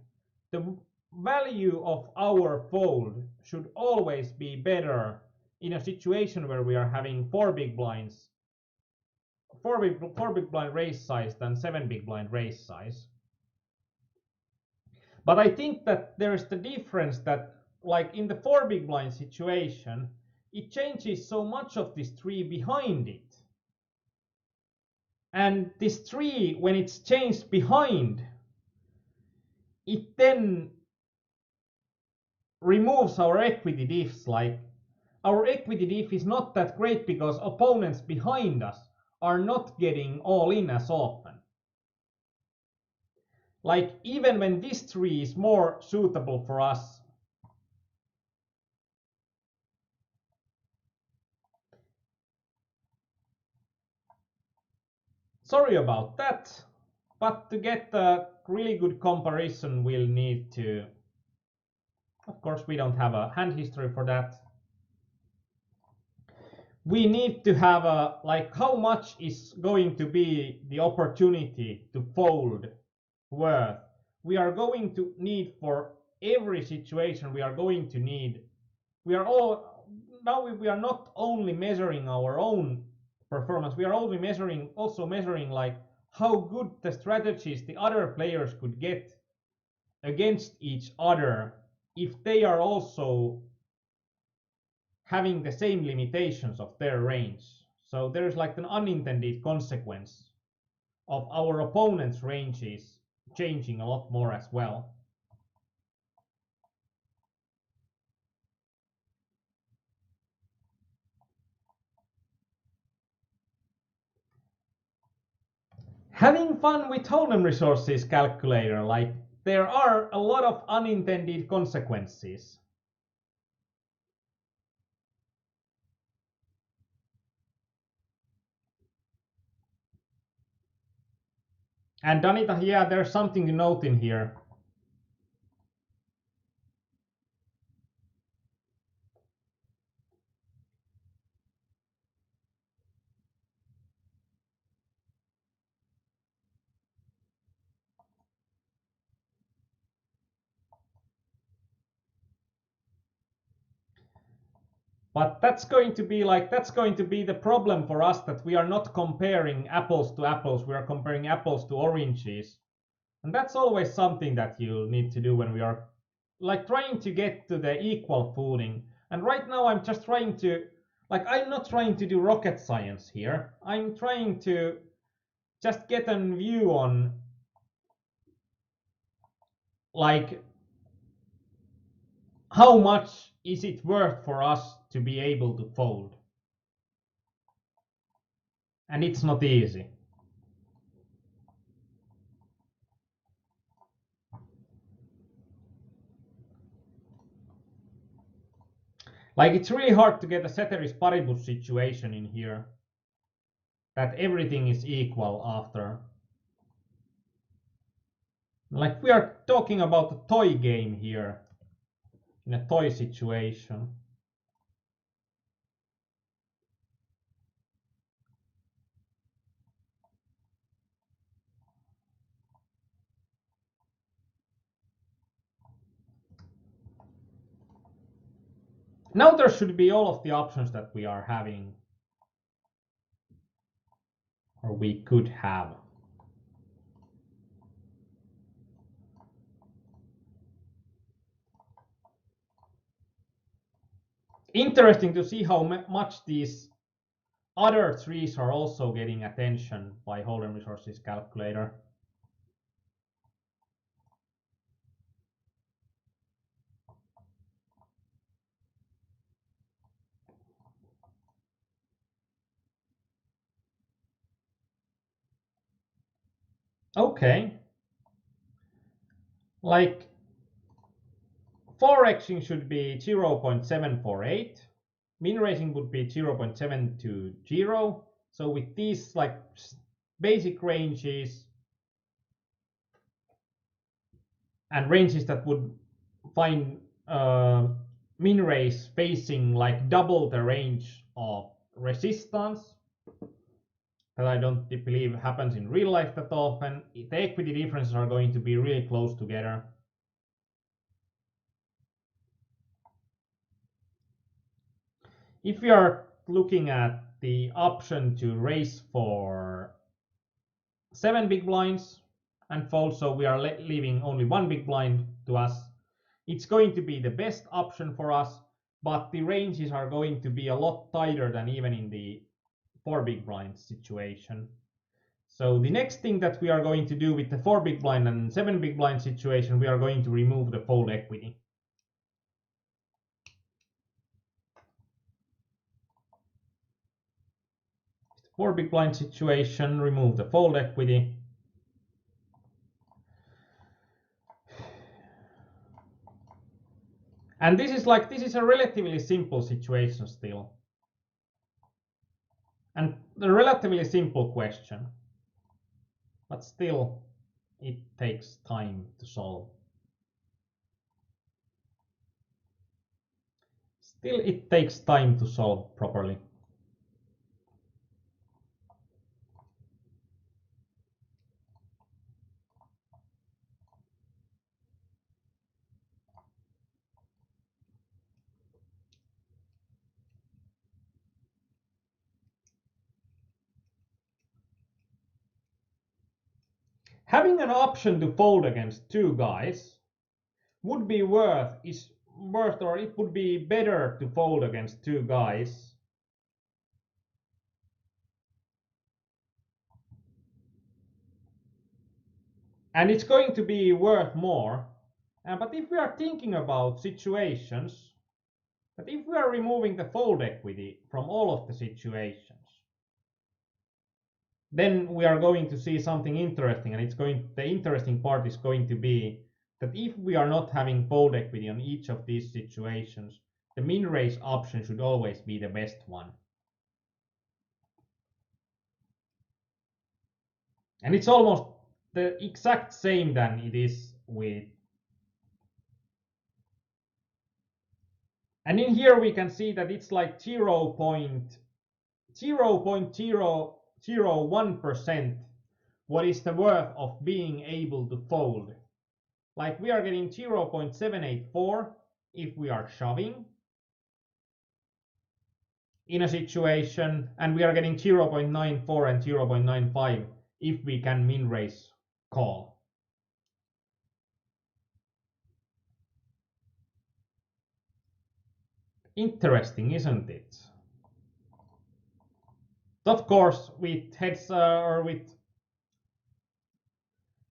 The value of our fold should always be better in a situation where we are having 4 big blinds, 4 big blind raise size than 7 big blind raise size. But I think that there's the difference that, like in the 4 big blind situation, it changes so much of this 3 behind it. And this 3, when it's changed behind, it then removes our equity diffs. Like our equity diff is not that great because opponents behind us are not getting all in as often. Like even when this 3 is more suitable for us, sorry about that, but to get a really good comparison we'll need to, of course we don't have a hand history for that, we need to have a, like how much is going to be the opportunity to fold worth. We are going to need for every situation, we are going to need, we are all, now we are not only measuring our own performance, we are also measuring like how good the strategies the other players could get against each other if they are also having the same limitations of their range. So there's like an unintended consequence of our opponent's ranges changing a lot more as well. Having fun with Hold'em resources calculator, like there are a lot of unintended consequences. And Danita, yeah, there's something to note in here. But that's going to be the problem for us, that we are not comparing apples to apples, we are comparing apples to oranges. And that's always something that you need to do when we are like trying to get to the equal footing. And right now I'm just trying to, like, I'm not trying to do rocket science here. I'm trying to just get a view on, like, how much is it worth for us to be able to fold. And it's not easy. Like, it's really hard to get a ceteris paribus situation in here, that everything is equal after. Like, we are talking about a toy game here, in a toy situation. Now there should be all of the options that we are having, or we could have. Interesting to see how much these other trees are also getting attention by Hold'em Resources Calculator. Okay. Like, 4xing should be 0.748. Min raising would be 0.720. So with these like basic ranges and ranges that would find min raise facing like double the range of resistance, that I don't believe happens in real life that often, the equity differences are going to be really close together. If we are looking at the option to raise for 7 big blinds and fold, so we are leaving only 1 big blind to us, it's going to be the best option for us, but the ranges are going to be a lot tighter than even in the 4 big blind situation. So the next thing that we are going to do with the 4 big blind and 7 big blind situation, we are going to remove the fold equity. 4 big blind situation, remove the fold equity. And this is a relatively simple situation still. And a relatively simple question. But still, it takes time to solve. Still, it takes time to solve properly. Having an option to fold against two guys would be worth, or it would be better to fold against two guys. And it's going to be worth more. But if we are thinking about situations, that if we are removing the fold equity from all of the situations, then we are going to see something interesting, and the interesting part is going to be that if we are not having fold equity on each of these situations, the min raise option should always be the best one. And it's almost the exact same than it is with. And in here we can see that it's like 0.001% what is the worth of being able to fold. Like we are getting 0.784 if we are shoving in a situation, and we are getting 0.94 and 0.95 if we can min raise call. Interesting, isn't it? Of course, with heads or with,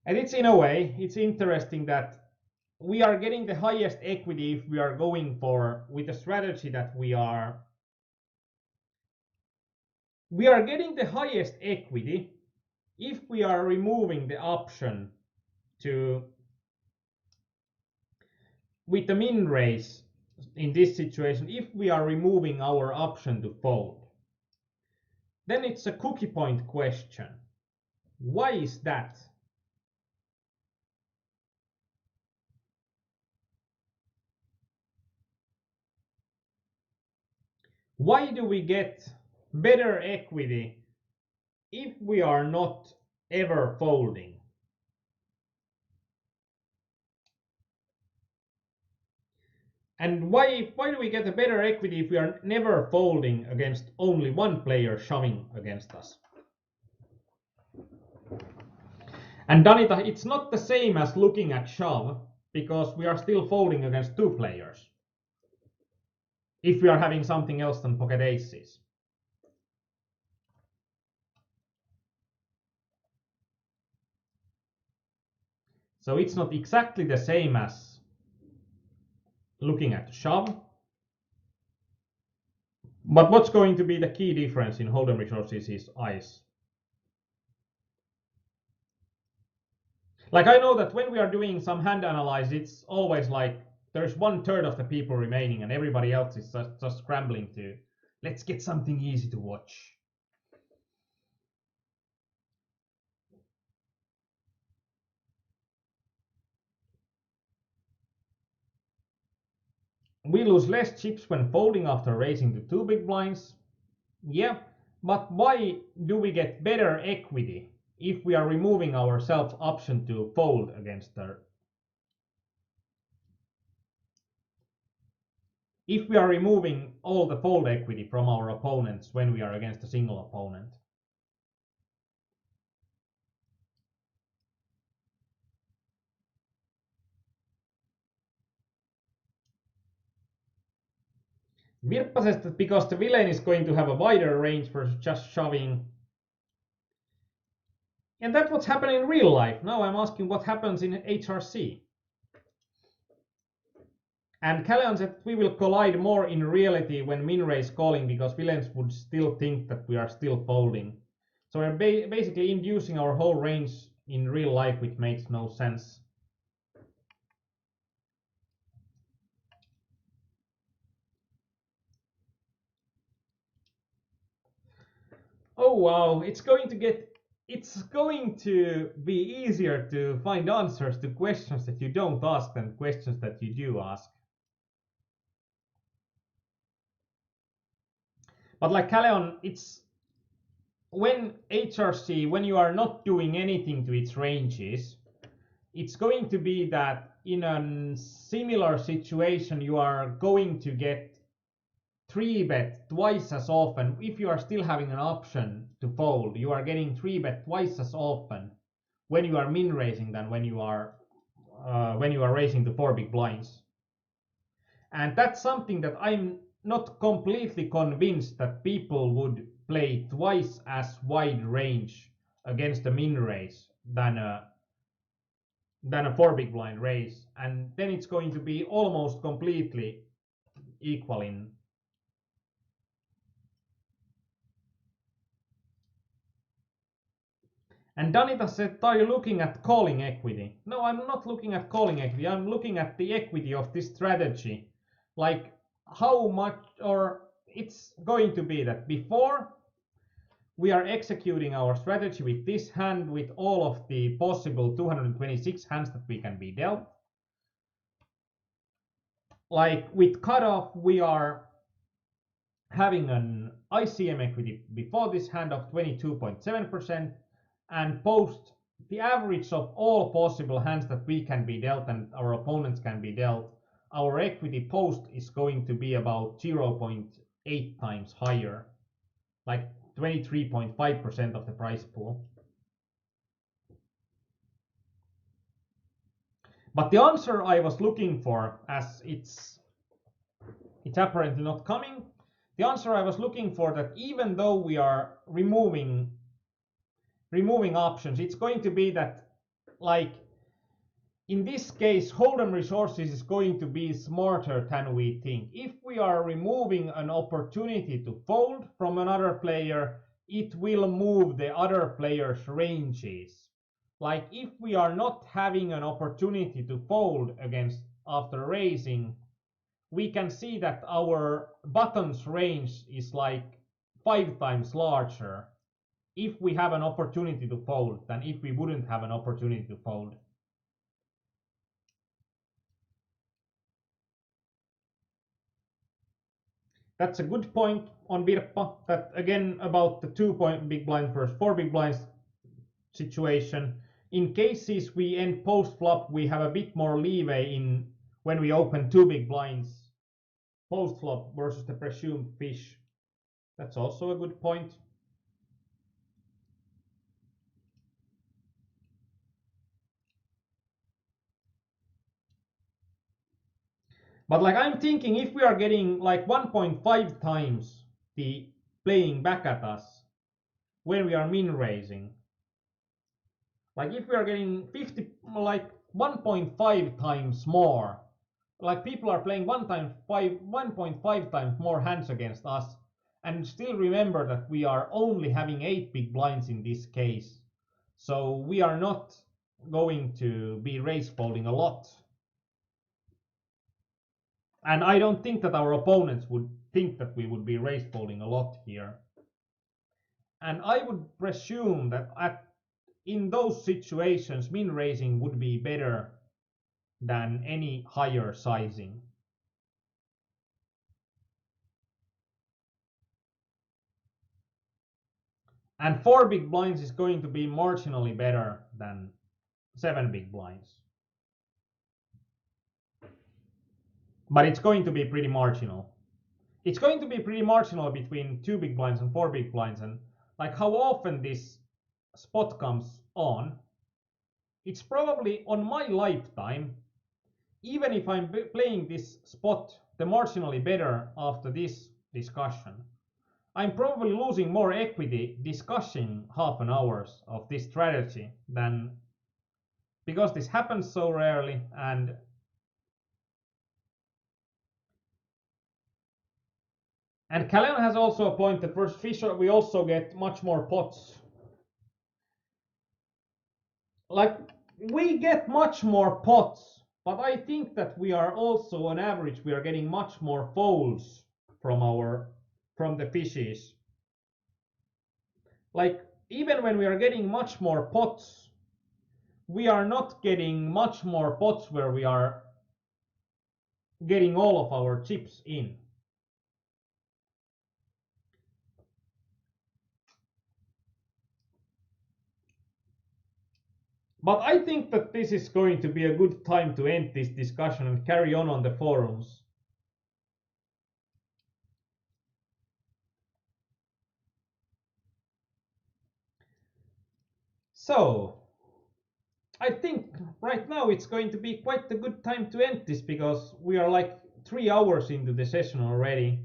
and it's in a way, it's interesting that we are getting the highest equity if we are going for with a strategy that we are getting the highest equity if we are removing the option to with the min raise. In this situation, if we are removing our option to fold, then it's a cookie point question. Why is that? Why do we get better equity if we are not ever folding? And why do we get a better equity if we are never folding against only one player shoving against us? And Danita, it's not the same as looking at shove, because we are still folding against two players if we are having something else than pocket aces. So it's not exactly the same as looking at shove. But what's going to be the key difference in Hold'em resources is ice. Like I know that when we are doing some hand analysis, it's always like there's 1/3 of the people remaining and everybody else is just scrambling to let's get something easy to watch. We lose less chips when folding after raising to 2 big blinds. Yeah, but why do we get better equity if we are removing our self option to fold against the, if we are removing all the fold equity from our opponents when we are against a single opponent? Virpa says that because the villain is going to have a wider range versus just shoving. And that's what's happening in real life. Now I'm asking what happens in HRC. And Callion said we will collide more in reality when min raise calling because villains would still think that we are still folding. So we're basically inducing our whole range in real life, which makes no sense. Oh wow, it's going to be easier to find answers to questions that you don't ask than questions that you do ask. But like Callion, it's when HRC, when you are not doing anything to its ranges, it's going to be that in a similar situation you are going to get 3-bet twice as often. If you are still having an option to fold, you are getting 3-bet twice as often when you are min raising than when you are raising the 4 big blinds. And that's something that I'm not completely convinced that people would play twice as wide range against a min raise than a 4 big blind raise, and then it's going to be almost completely equal in. And Danita said, are you looking at calling equity? No, I'm not looking at calling equity. I'm looking at the equity of this strategy. Like how much, or it's going to be that before we are executing our strategy with this hand, with all of the possible 226 hands that we can be dealt. Like with cutoff, we are having an ICM equity before this hand of 22.7%, and post the average of all possible hands that we can be dealt and our opponents can be dealt, our equity post is going to be about 0.8 times higher, like 23.5% of the price pool. But the answer I was looking for, as it's apparently not coming, the answer I was looking for, that even though we are removing options, it's going to be that, like in this case, Hold'em resources is going to be smarter than we think. If we are removing an opportunity to fold from another player, it will move the other player's ranges. Like if we are not having an opportunity to fold against after raising, we can see that our button's range is like 5 times larger if we have an opportunity to fold than if we wouldn't have an opportunity to fold. That's a good point on Virpa, that again about the 2 big blind versus 4 big blinds situation. In cases we end post flop, we have a bit more leeway in when we open 2 big blinds post flop versus the presumed fish. That's also a good point. But like I'm thinking, if we are getting like 1.5 times the playing back at us when we are min raising, like if we are getting 50, like 1.5 times more, like people are playing 1.5 times more hands against us, and still remember that we are only having 8 big blinds in this case, so we are not going to be raise folding a lot. And I don't think that our opponents would think that we would be raise folding a lot here. And I would presume that in those situations, min raising would be better than any higher sizing. And 4 big blinds is going to be marginally better than 7 big blinds. But it's going to be pretty marginal. It's going to be pretty marginal between 2 big blinds and 4 big blinds, and like how often this spot comes on, it's probably on my lifetime, even if I'm playing this spot the marginally better after this discussion, I'm probably losing more equity discussing half an hour of this strategy than, because this happens so rarely. And Callion has also a point that versus Fisher we also get much more pots. Like we get much more pots, but I think that we are also on average we are getting much more folds from the fishes. Like even when we are getting much more pots, we are not getting much more pots where we are getting all of our chips in. But I think that this is going to be a good time to end this discussion and carry on the forums. So, I think right now it's going to be quite a good time to end this because we are like 3 hours into the session already.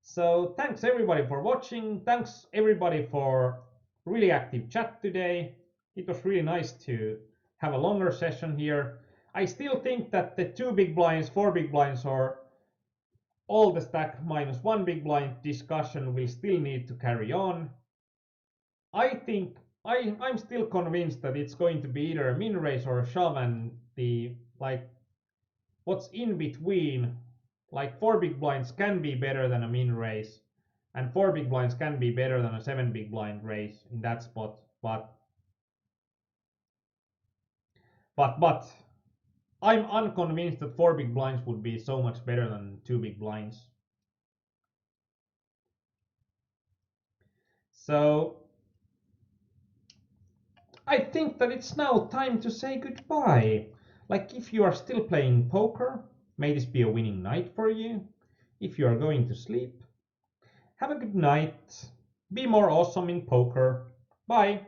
So thanks everybody for watching. Thanks everybody for really active chat today. It was really nice to have a longer session here. I still think that the 2 big blinds, 4 big blinds, or all the stack minus 1 big blind discussion will still need to carry on. I think I'm still convinced that it's going to be either a min raise or a shove, and the like what's in between, like 4 big blinds can be better than a min raise, and 4 big blinds can be better than a 7 big blind raise in that spot. But I'm unconvinced that 4 big blinds would be so much better than 2 big blinds. So I think that it's now time to say goodbye. Like, if you are still playing poker, may this be a winning night for you. If you are going to sleep, have a good night. Be more awesome in poker. Bye.